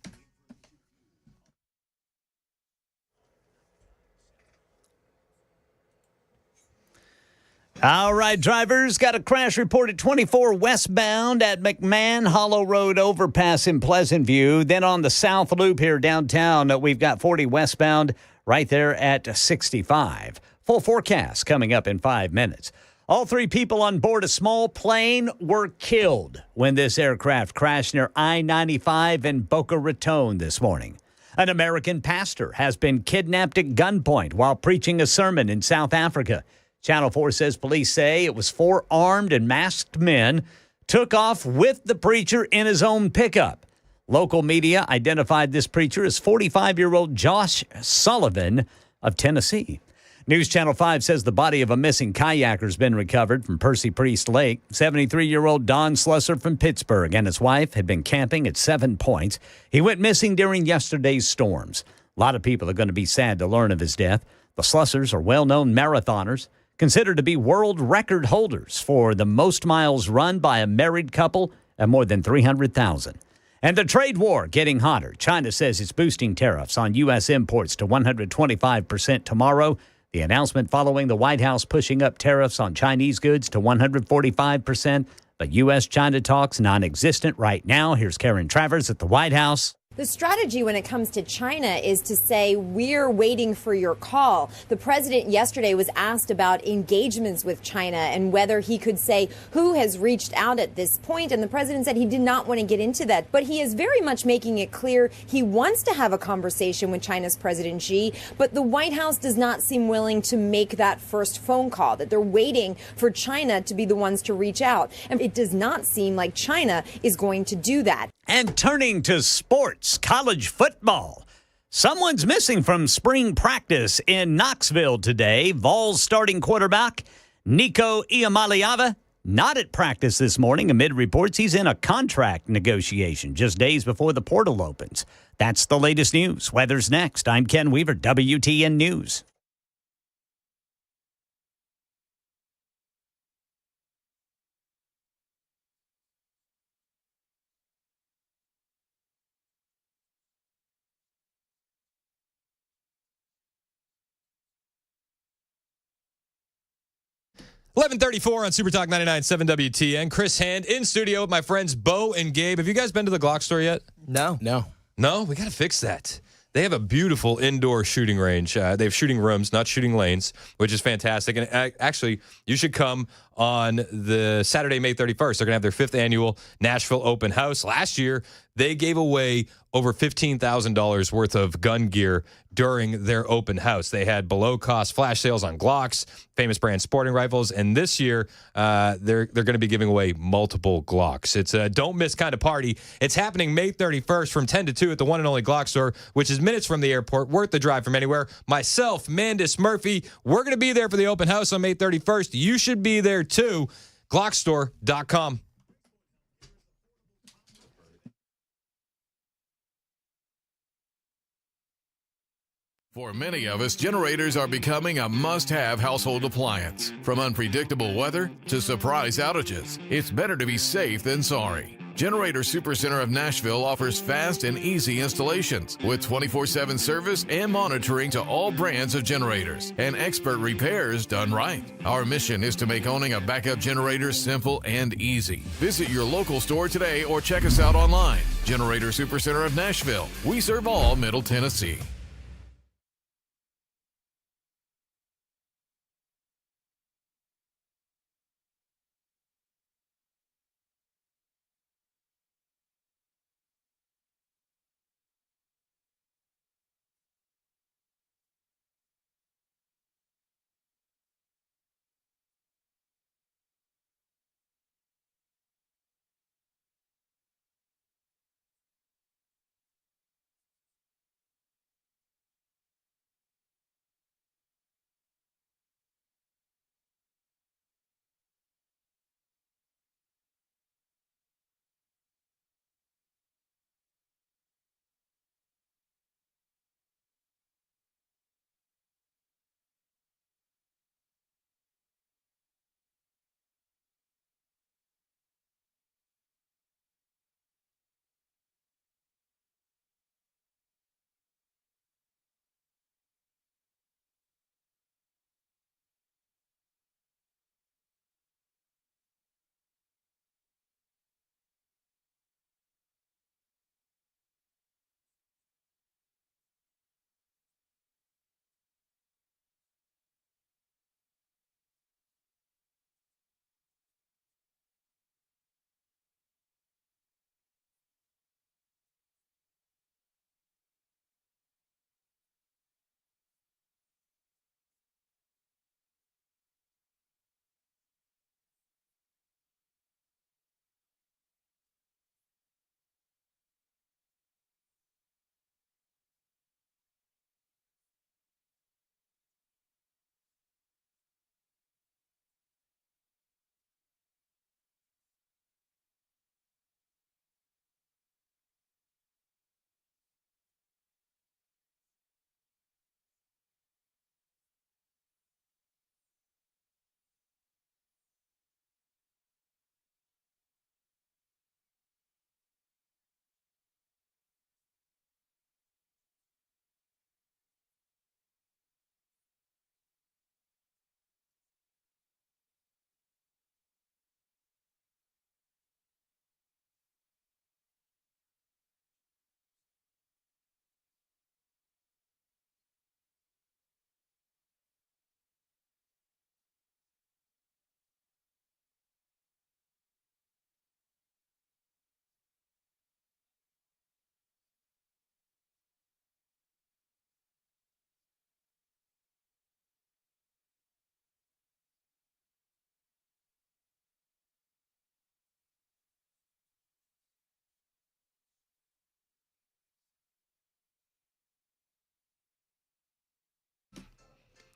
All right, drivers, got a crash report at 24 westbound at McMahon Hollow Road overpass in Pleasant View. Then on the South Loop here downtown, we've got 40 westbound right there at 65. Full forecast coming up in 5 minutes. All 3 people on board a small plane were killed when this aircraft crashed near I-95 in Boca Raton this morning. An American pastor has been kidnapped at gunpoint while preaching a sermon in South Africa. Channel 4 says police say it was 4 armed and masked men took off with the preacher in his own pickup. Local media identified this preacher as 45-year-old Josh Sullivan of Tennessee. News Channel 5 says the body of a missing kayaker has been recovered from Percy Priest Lake. 73-year-old Don Slusser from Pittsburgh and his wife had been camping at 7 Points. He went missing during yesterday's storms. A lot of people are going to be sad to learn of his death. The Slussers are well-known marathoners, considered to be world record holders for the most miles run by a married couple at more than 300,000. And the trade war getting hotter. China says it's boosting tariffs on U.S. imports to 125% tomorrow. The announcement following the White House pushing up tariffs on Chinese goods to 145%. But U.S.-China talks non-existent right now. Here's Karen Travers at the White House. The strategy when it comes to China is to say, we're waiting for your call. The president yesterday was asked about engagements with China and whether he could say who has reached out at this point. And the president said he did not want to get into that. But he is very much making it clear he wants to have a conversation with China's President Xi. But the White House does not seem willing to make that first phone call, that they're waiting for China to be the ones to reach out. And it does not seem like China is going to do that. And turning to sports, college football. Someone's missing from spring practice in Knoxville today. Vols starting quarterback Nico Iamaleava not at practice this morning. Amid reports he's in a contract negotiation just days before the portal opens. That's the latest news. Weather's next. I'm Ken Weaver, WTN News. $11:34 on Super Talk 99.7 WTN. Chris Hand in studio with my friends Bo and Gabe. Have you guys been to the Glock store yet? No. No? We got to fix that. They have a beautiful indoor shooting range. They have shooting rooms, not shooting lanes, which is fantastic. And actually, you should come on the Saturday, May 31st. They're going to have their 5th annual Nashville Open House. Last year, they gave away over $15,000 worth of gun gear during their open house. They had below-cost flash sales on Glocks, famous brand sporting rifles, and this year they're going to be giving away multiple Glocks. It's a don't miss kind of party. It's happening May 31st from 10 to 2 at the one and only Glock store, which is minutes from the airport, worth the drive from anywhere. Myself, Mandis Murphy, we're going to be there for the open house on May 31st. You should be there too. Glockstore.com. For many of us, generators are becoming a must-have household appliance. From unpredictable weather to surprise outages, it's better to be safe than sorry. Generator Supercenter of Nashville offers fast and easy installations with 24/7 service and monitoring to all brands of generators and expert repairs done right. Our mission is to make owning a backup generator simple and easy. Visit your local store today or check us out online. Generator Supercenter of Nashville. We serve all Middle Tennessee.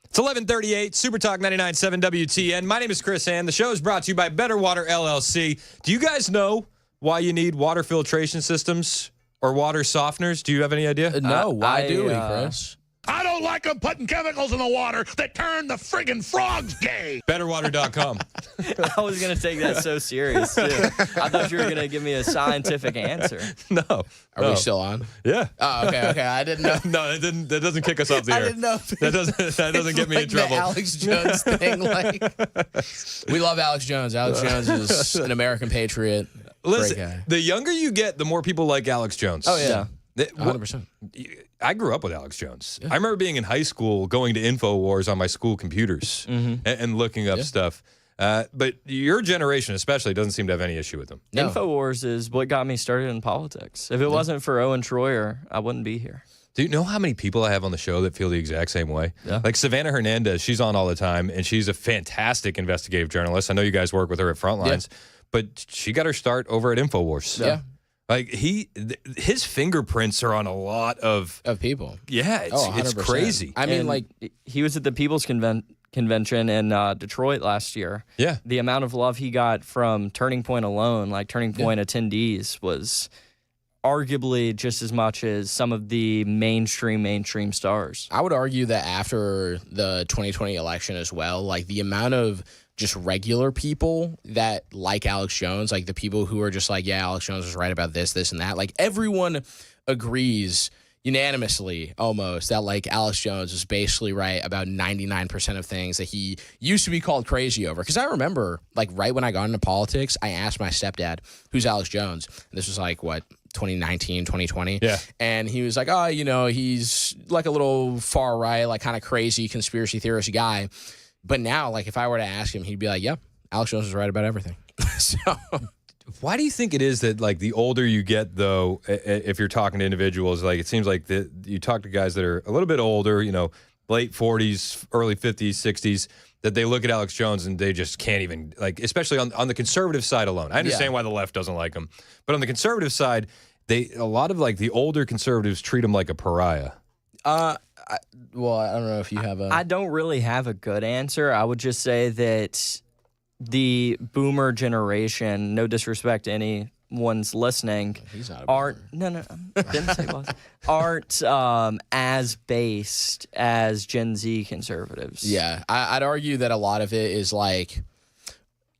It's 11:38, Super Talk 99.7 WTN. My name is Chris Ann. The show is brought to you by Better Water LLC. Do you guys know why you need water filtration systems or water softeners? Do you have any idea? No, why do we, Chris? I don't like them putting chemicals in the water that turn the friggin' frogs gay. Betterwater.com. I was going to take that so serious, too. I thought you were going to give me a scientific answer. No. Are we still on? Yeah. Oh, okay. I didn't know. No, that doesn't kick us off the air. I didn't know. That doesn't get me like in trouble. The Alex Jones thing. We love Alex Jones. Alex Jones is an American patriot. Listen, Great guy. the younger you get, the more people like Alex Jones. Oh, yeah. 100%. I grew up with Alex Jones. Yeah. I remember being in high school, going to InfoWars on my school computers and looking up stuff. But your generation especially doesn't seem to have any issue with them. No. InfoWars is what got me started in politics. If it wasn't for Owen Troyer, I wouldn't be here. Do you know how many people I have on the show that feel the exact same way? Yeah. Like Savannah Hernandez, she's on all the time, and she's a fantastic investigative journalist. I know you guys work with her at Frontlines, but she got her start over at InfoWars. Yeah. Like his fingerprints are on a lot of people. Yeah, it's crazy. I mean, he was at the People's Convention in Detroit last year. Yeah. The amount of love he got from Turning Point alone, like Turning Point attendees, was arguably just as much as some of the mainstream stars. I would argue that after the 2020 election as well, like the amount of just regular people that like Alex Jones, like the people who are just like, yeah, Alex Jones was right about this, and that. Like everyone agrees unanimously almost that like Alex Jones was basically right about 99% of things that he used to be called crazy over. Because I remember like right when I got into politics, I asked my stepdad, who's Alex Jones? And this was like, what, 2019, 2020? Yeah. And he was like, oh, you know, he's like a little far right, like kind of crazy conspiracy theorist guy. But now, like, if I were to ask him, he'd be like, yep, Alex Jones is right about everything. So, why do you think it is that, like, the older you get, though, if you're talking to individuals, like, it seems like you talk to guys that are a little bit older, you know, late 40s, early 50s, 60s, that they look at Alex Jones and they just can't even, like, especially on the conservative side alone. I understand why the left doesn't like him. But on the conservative side, a lot of, like, the older conservatives treat him like a pariah. Well, I don't know if you have I don't really have a good answer. I would just say that the boomer generation, no disrespect to anyone's listening, aren't as based as Gen Z conservatives. Yeah, I'd argue that a lot of it is like,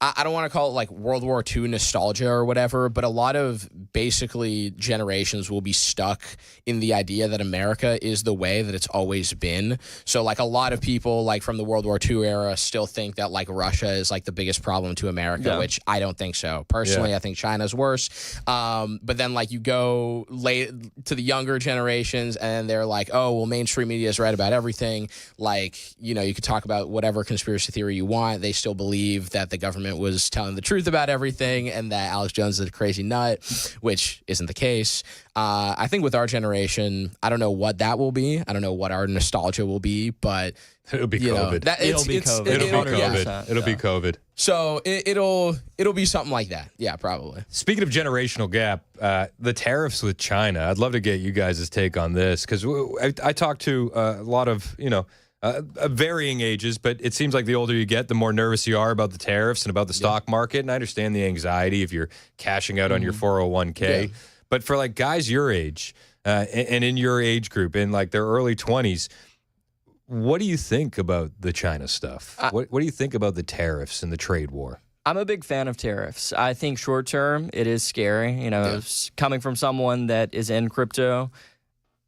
I don't want to call it like World War II nostalgia or whatever, but a lot of basically generations will be stuck in the idea that America is the way that it's always been. So like a lot of people like from the World War II era still think that like Russia is like the biggest problem to America, which I don't think so. Personally, I think China's worse. But then like you go late to the younger generations and they're like, oh, well, mainstream media is right about everything. Like, you know, you could talk about whatever conspiracy theory you want. They still believe that the government was telling the truth about everything and that Alex Jones is a crazy nut, which isn't the case. I think with our generation, I don't know what that will be. I don't know what our nostalgia will be, but it'll be COVID. It'll be COVID. It'll be COVID. So it'll be something like that. Yeah, probably. Speaking of generational gap, the tariffs with China, I'd love to get you guys' take on this because I talked to a lot of, you know, varying ages, but it seems like the older you get, the more nervous you are about the tariffs and about the stock market. And I understand the anxiety if you're cashing out on your 401k. Yeah. But for like guys your age and in your age group, in like their early 20s, what do you think about the China stuff? What do you think about the tariffs and the trade war? I'm a big fan of tariffs. I think short term, it is scary. You know, coming from someone that is in crypto,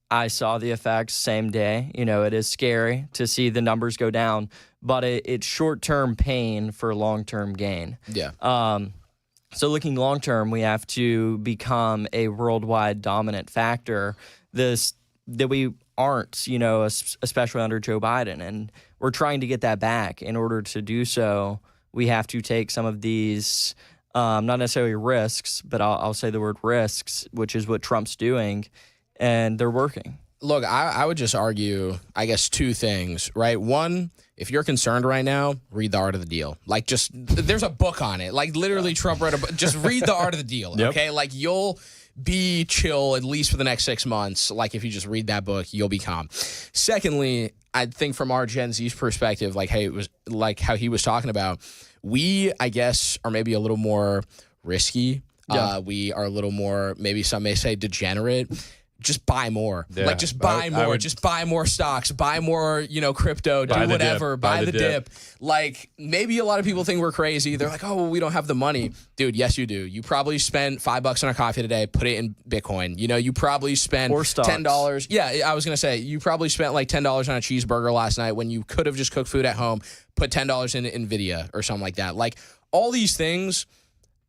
I saw the effects same day. You know, it is scary to see the numbers go down, but it's short-term pain for long-term gain. Yeah. So looking long-term, we have to become a worldwide dominant factor that we aren't, you know, especially under Joe Biden. And we're trying to get that back. In order to do so, we have to take some of these, not necessarily risks, but I'll say the word risks, which is what Trump's doing. And they're working. Look, I would just argue, I guess, two things, right? One, if you're concerned right now, read The Art of the Deal. Like, just, there's a book on it. Like, literally, Trump wrote a book. Just read The Art of the Deal, okay? Like, be chill at least for the next 6 months. Like if you just read that book, you'll be calm. Secondly, I think from our Gen Z's perspective, like hey, it was like how he was talking about, we I guess are maybe a little more risky. Yeah. We are a little more, maybe some may say degenerate. Just buy more. Yeah. Like just buy more. Just buy more stocks. Buy more, crypto. Do whatever. Buy the dip. Like maybe a lot of people think we're crazy. They're like, oh, well, we don't have the money. Dude, yes, you do. You probably spent $5 on a coffee today. Put it in Bitcoin. You probably spent $10. Yeah, I was going to say, you probably spent like $10 on a cheeseburger last night when you could have just cooked food at home. Put $10 in NVIDIA or something like that. Like all these things,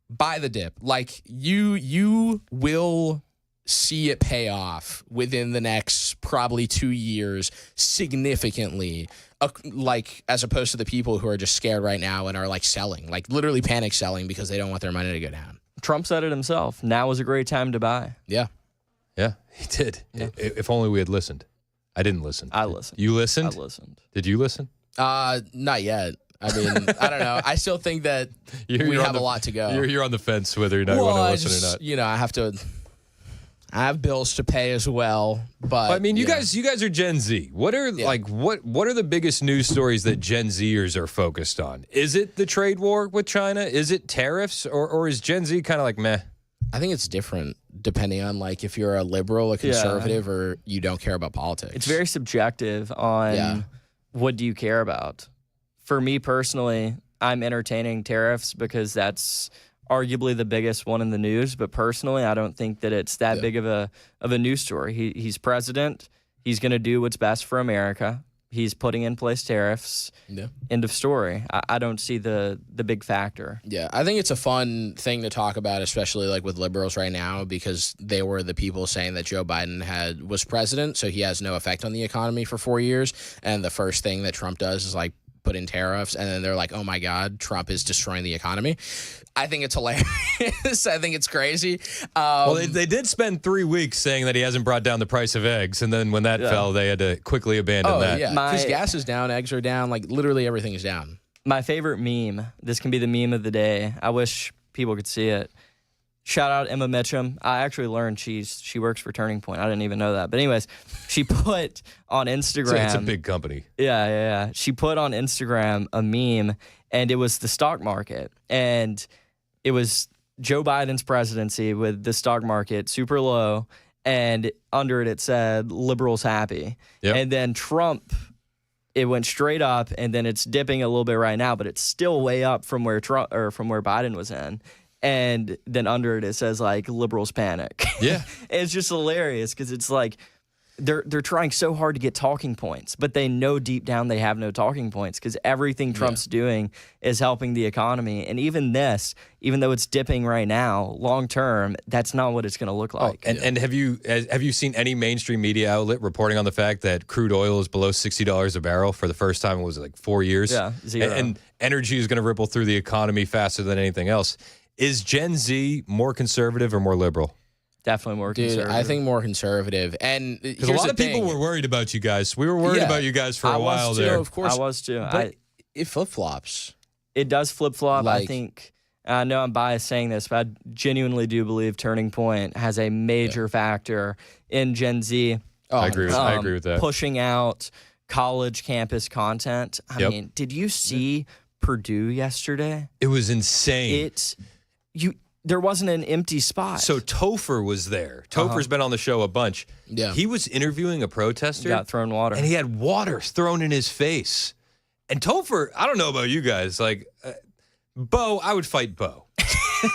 buy the dip. Like you will see it pay off within the next probably 2 years significantly, like as opposed to the people who are just scared right now and are like selling, like literally panic selling because they don't want their money to go down. Trump said it himself. Now is a great time to buy. Yeah, he did. Yeah. If only we had listened. I didn't listen. I listened. You listened? I listened. Did you listen? Not yet. I mean, I don't know. I still think that we have a lot to go. You're on the fence whether or not you want to listen or not. I have bills to pay as well, but I mean, you guys are Gen Z. What are what are the biggest news stories that Gen Zers are focused on? Is it the trade war with China? Is it tariffs, or is Gen Z kind of like meh? I think it's different depending on like if you're a liberal, a conservative, or you don't care about politics. It's very subjective on what do you care about. For me personally, I'm entertaining tariffs because that's arguably the biggest one in the news, but personally, I don't think that it's that big of a news story. He's president. He's going to do what's best for America. He's putting in place tariffs. Yeah. End of story. I don't see the big factor. Yeah, I think it's a fun thing to talk about, especially like with liberals right now, because they were the people saying that Joe Biden was president, so he has no effect on the economy for 4 years. And the first thing that Trump does is like put in tariffs, and then they're like, oh my God, Trump is destroying the economy. I think it's hilarious. I think it's crazy. Well, they did spend 3 weeks saying that he hasn't brought down the price of eggs, and then when that fell, they had to quickly abandon that. Yeah, because gas is down, eggs are down, like literally everything is down. My favorite meme, this can be the meme of the day. I wish people could see it. Shout out Emma Mitchum. I actually learned she works for Turning Point. I didn't even know that. But anyways, she put on Instagram. It's a big company. Yeah. She put on Instagram a meme, and it was the stock market. And it was Joe Biden's presidency with the stock market super low. And under it said, liberals happy. Yep. And then Trump, it went straight up, and then it's dipping a little bit right now, but it's still way up from where Biden was in. And then under it says like liberals panic. Yeah. It's just hilarious because it's like they're trying so hard to get talking points, but they know deep down they have no talking points because everything Trump's doing is helping the economy. And even though it's dipping right now, long term, that's not what it's going to look like. And have you seen any mainstream media outlet reporting on the fact that crude oil is below $60 a barrel for the first time in, was it like 4 years? Yeah, zero. And energy is going to ripple through the economy faster than anything else. Is Gen Z more conservative or more liberal? Definitely more conservative. I think more conservative. And because a lot of people were worried about you guys. We were worried about you guys for a while there. Of course. I was too. But it flip-flops. It does flip-flop. I think, I know I'm biased saying this, but I genuinely do believe Turning Point has a major factor in Gen Z. I agree with that. Pushing out college campus content. I mean, did you see Purdue yesterday? It was insane. There wasn't an empty spot. So Topher was there. Topher's been on the show a bunch. Yeah. He was interviewing a protester. Got thrown water. And he had water thrown in his face. And Topher, I don't know about you guys, like, Bo, I would fight Bo.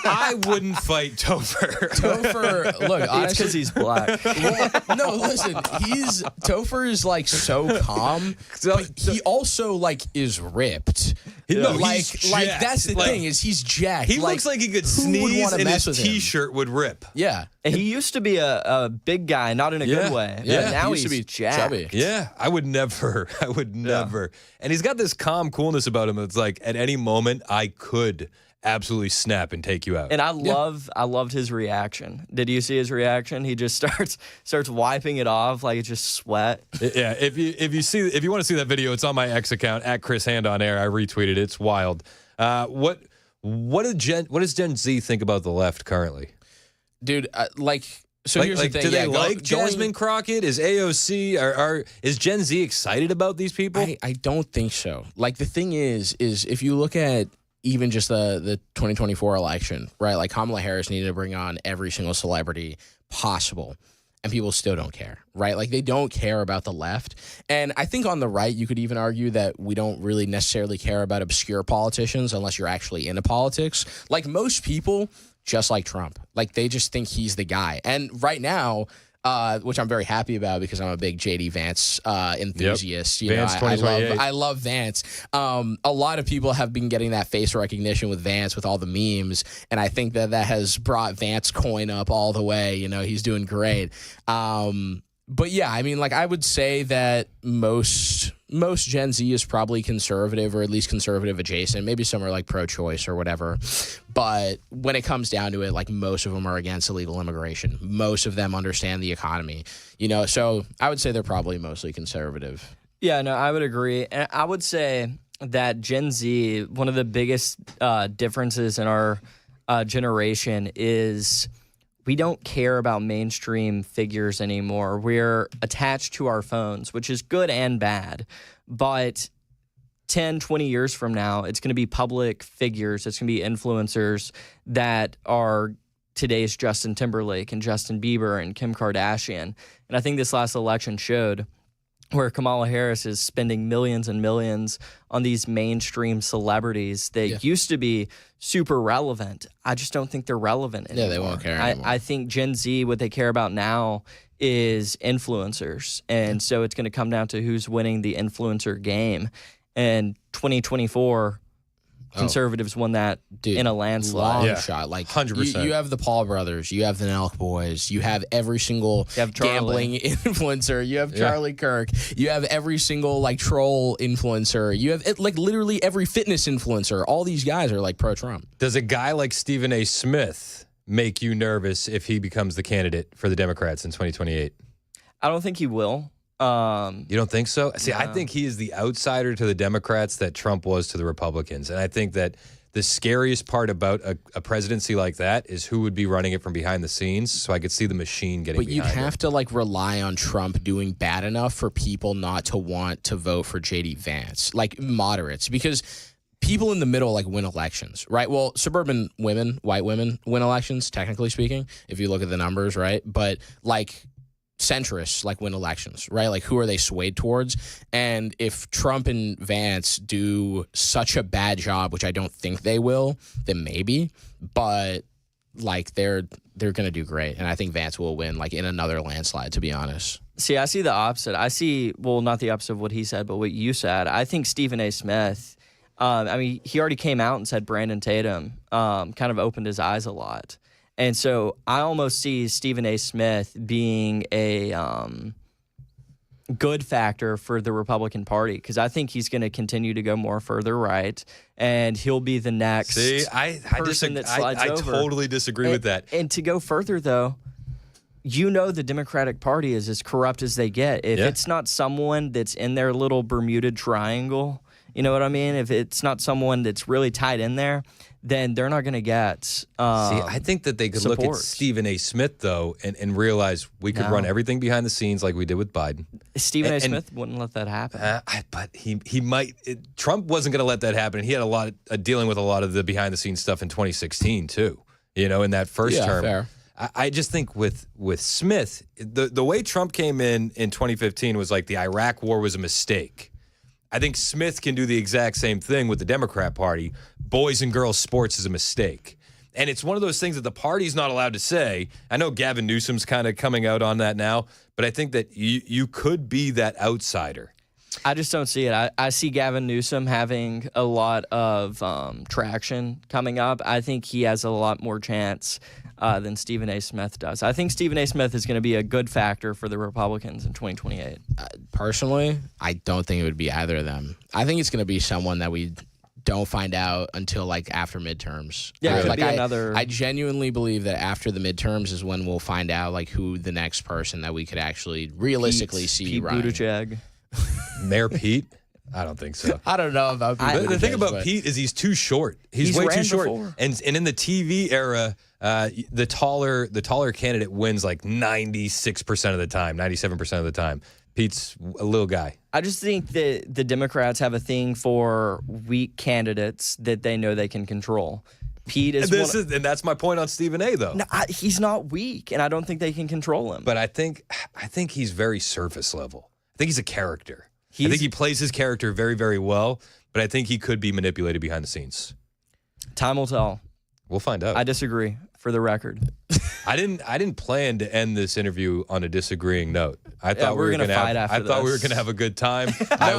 I wouldn't fight Topher. Topher, look, honestly, it's because he's black. Well, no, listen, Topher is like so calm, but he also like is ripped. No, like jacked. That's the thing is he's jacked. He looks like he could sneeze and his t-shirt would rip. Yeah, and he used to be a big guy, not in a good way. Yeah, now he used to be jacked. chubby. Yeah, I would never. And he's got this calm coolness about him. It's like at any moment I could absolutely snap and take you out. And I loved his reaction. Did you see his reaction? He just starts wiping it off like it's just sweat. Yeah, if you want to see that video, it's on my X account at Chris Hand on Air. I retweeted it. It's wild. What does Gen Z think about the left currently? Dude, so here's the thing. Do they like Jasmine Crockett? Is AOC, is Gen Z excited about these people? I don't think so. Like, the thing is if you look at even just the 2024 election, right? Like, Kamala Harris needed to bring on every single celebrity possible, and people still don't care, right? Like, they don't care about the left. And I think on the right, you could even argue that we don't really necessarily care about obscure politicians unless you're actually into politics. Like, most people just like Trump. Like, they just think he's the guy. And right now, which I'm very happy about because I'm a big JD Vance enthusiast. Yep. Vance 2028. I love Vance. A lot of people have been getting that face recognition with Vance with all the memes, and I think that has brought Vance coin up all the way. You know, he's doing great. But yeah, I mean, like, I would say that most Gen Z is probably conservative, or at least conservative adjacent. Maybe some are like pro-choice or whatever. But when it comes down to it, like, most of them are against illegal immigration. Most of them understand the economy, you know. So I would say they're probably mostly conservative. Yeah, no, I would agree. And I would say that Gen Z, one of the biggest differences in our generation is we don't care about mainstream figures anymore. We're attached to our phones, which is good and bad. But 10, 20 years from now, it's going to be public figures, it's going to be influencers that are today's Justin Timberlake and Justin Bieber and Kim Kardashian. And I think this last election showed where Kamala Harris is spending millions and millions on these mainstream celebrities that used to be super relevant. I just don't think they're relevant anymore. Yeah, they won't care anymore. I think Gen Z, what they care about now is influencers. And so it's going to come down to who's winning the influencer game. And 2024, conservatives won that in a landslide. Long shot, like 100%. You have the Paul brothers, you have the Nelk boys, you have every single gambling influencer, you have Charlie Kirk, you have every single like troll influencer, you have like literally every fitness influencer. All these guys are like pro-Trump. Does a guy like Stephen A. Smith make you nervous if he becomes the candidate for the Democrats in 2028? I don't think he will. You don't think so? See, I think he is the outsider to the Democrats that Trump was to the Republicans. And I think that the scariest part about a presidency like that is who would be running it from behind the scenes. So I could see the machine getting But you'd have to like rely on Trump doing bad enough for people not to want to vote for JD Vance, like moderates, because people in the middle like win elections, right? Well, suburban women, white women win elections, technically speaking, if you look at the numbers, right? But like centrists like win elections, right? Like, who are they swayed towards? And if Trump and Vance do such a bad job, which I don't think they will, then maybe, but like they're going to do great. And I think Vance will win like in another landslide, to be honest. See, I see the opposite. I see, well, not the opposite of what he said, but what you said. I think Stephen A. Smith, I mean, he already came out and said Brandon Tatum kind of opened his eyes a lot. And so I almost see Stephen A. Smith being a good factor for the Republican Party, because I think he's going to continue to go more further right, and he'll be the next person that slides over. I totally disagree with that. And to go further, though, you know the Democratic Party is as corrupt as they get. If it's not someone that's in their little Bermuda Triangle, you know what I mean? If it's not someone that's really tied in there, then they're not going to get See, I think that they could look at Stephen A. Smith, though, and realize we could run everything behind the scenes like we did with Biden. Stephen A. Smith wouldn't let that happen. But he might. Trump wasn't going to let that happen. He had a lot of dealing with a lot of the behind-the-scenes stuff in 2016, too, you know, in that first term. Fair. I just think with Smith, the way Trump came in 2015 was like the Iraq war was a mistake. I think Smith can do the exact same thing with the Democrat Party. Boys and girls sports is a mistake. And it's one of those things that the party's not allowed to say. I know Gavin Newsom's kind of coming out on that now, but I think that you could be that outsider. I just don't see it. I see Gavin Newsom having a lot of traction coming up. I think he has a lot more chance than Stephen A. Smith does. I think Stephen A. Smith is going to be a good factor for the Republicans in 2028. Personally, I don't think it would be either of them. I think it's going to be someone that we don't find out until like after midterms. Yeah, it could be another. I genuinely believe that after the midterms is when we'll find out like who the next person that we could actually realistically see Pete running. Buttigieg. Mayor Pete. I don't think so. I don't know about Pete. The thing about Pete is he's too short. He's way too short. before. And in the TV era, the taller candidate wins like 96% of the time, 97% of the time. Pete's a little guy. I just think that the Democrats have a thing for weak candidates that they know they can control. Pete is, and that's my point on Stephen A. Though. No, he's not weak, and I don't think they can control him. But I think he's very surface level. I think he's a character. I think he plays his character very, very well, but I think he could be manipulated behind the scenes. Time will tell. We'll find out. I disagree, for the record. I didn't plan to end this interview on a disagreeing note. I thought we were going to fight after I thought we were going to have a good time. I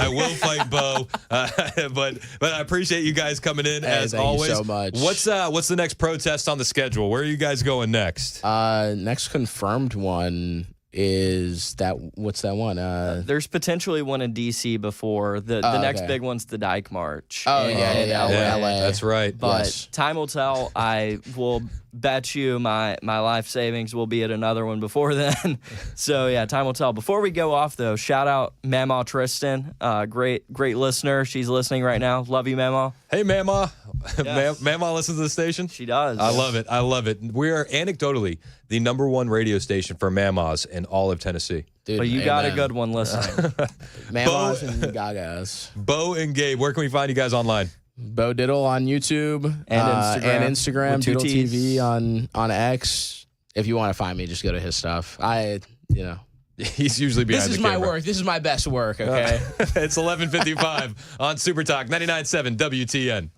will fight Bo. But I appreciate you guys coming in as thank always. you so much. What's the next protest on the schedule? Where are you guys going next? Next confirmed one is what's that one? There's potentially one in D.C. before. The next big one's the Dyke March. Oh, in yeah, LA. That's right. But Yes. time will tell. I will bet you my life savings will be at another one before then. So, yeah, time will tell. Before we go off, though, shout out Mamaw Tristan. Great listener. She's listening right now. Love you, Mamaw. Hey, Mamaw. Yes. Mamaw listens to the station? She does. I love it. We are anecdotally the #1 radio station for Mamaws in all of Tennessee. Dude, But you got a good one listening. Mamaws and Gagas. Bo and Gabe, where can we find you guys online? Bo Diddle on YouTube And Instagram. With two Diddle Ts. TV on X. If you want to find me, just go to his stuff. He's usually behind This is the my camera. work. This is my best work, okay? It's 11:55 on Super Talk 99.7 WTN.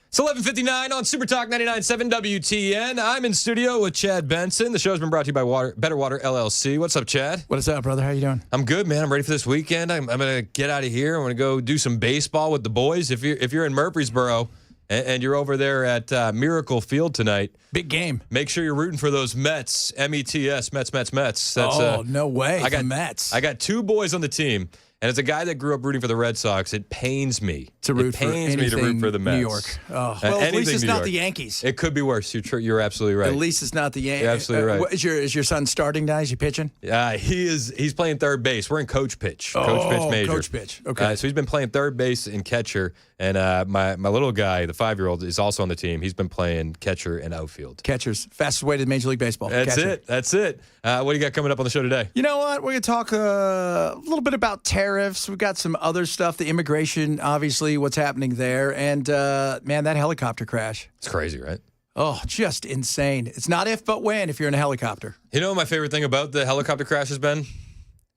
It's 11:59 on Super Talk 99.7 WTN. I'm in studio with Chad Benson. The show's been brought to you by Better Water LLC. What's up, Chad? What is up, brother? How you doing? I'm good, man. I'm ready for this weekend. I'm going to get out of here. I'm going to go do some baseball with the boys. If you're in Murfreesboro and you're over there at Miracle Field tonight, big game. Make sure you're rooting for those Mets. Mets. That's, no way. I got Mets. I got two boys on the team. And as a guy that grew up rooting for the Red Sox, it pains me to root for the Mets. New York. Oh. Well, at least it's not the Yankees. It could be worse. You're absolutely right. At least it's not the Yankees. You're absolutely right. Is your son starting now? Is he pitching? He's playing third base. We're in coach pitch. Coach pitch major. Coach pitch. Okay. So he's been playing third base and catcher. And my little guy, the 5-year-old, is also on the team. He's been playing catcher and outfield. Catchers. Fastest way to Major League Baseball. That's it. What do you got coming up on the show today? You know what? We're going to talk a little bit about tariffs. We've got some other stuff, the immigration, obviously, what's happening there. And, man, that helicopter crash. It's crazy, right? Oh, just insane. It's not if, but when if you're in a helicopter. You know what my favorite thing about the helicopter crash has been?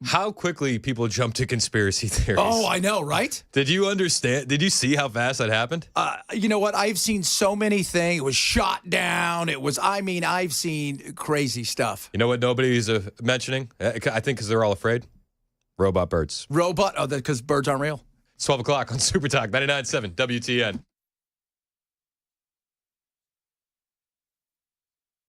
How quickly people jump to conspiracy theories. Oh, I know, right? Did you understand? Did you see how fast that happened? You know what? I've seen so many things. It was shot down. I've seen crazy stuff. You know what nobody's mentioning? I think because they're all afraid? Robot birds. Because birds aren't real. It's 12 o'clock on Super Talk 99.7 WTN.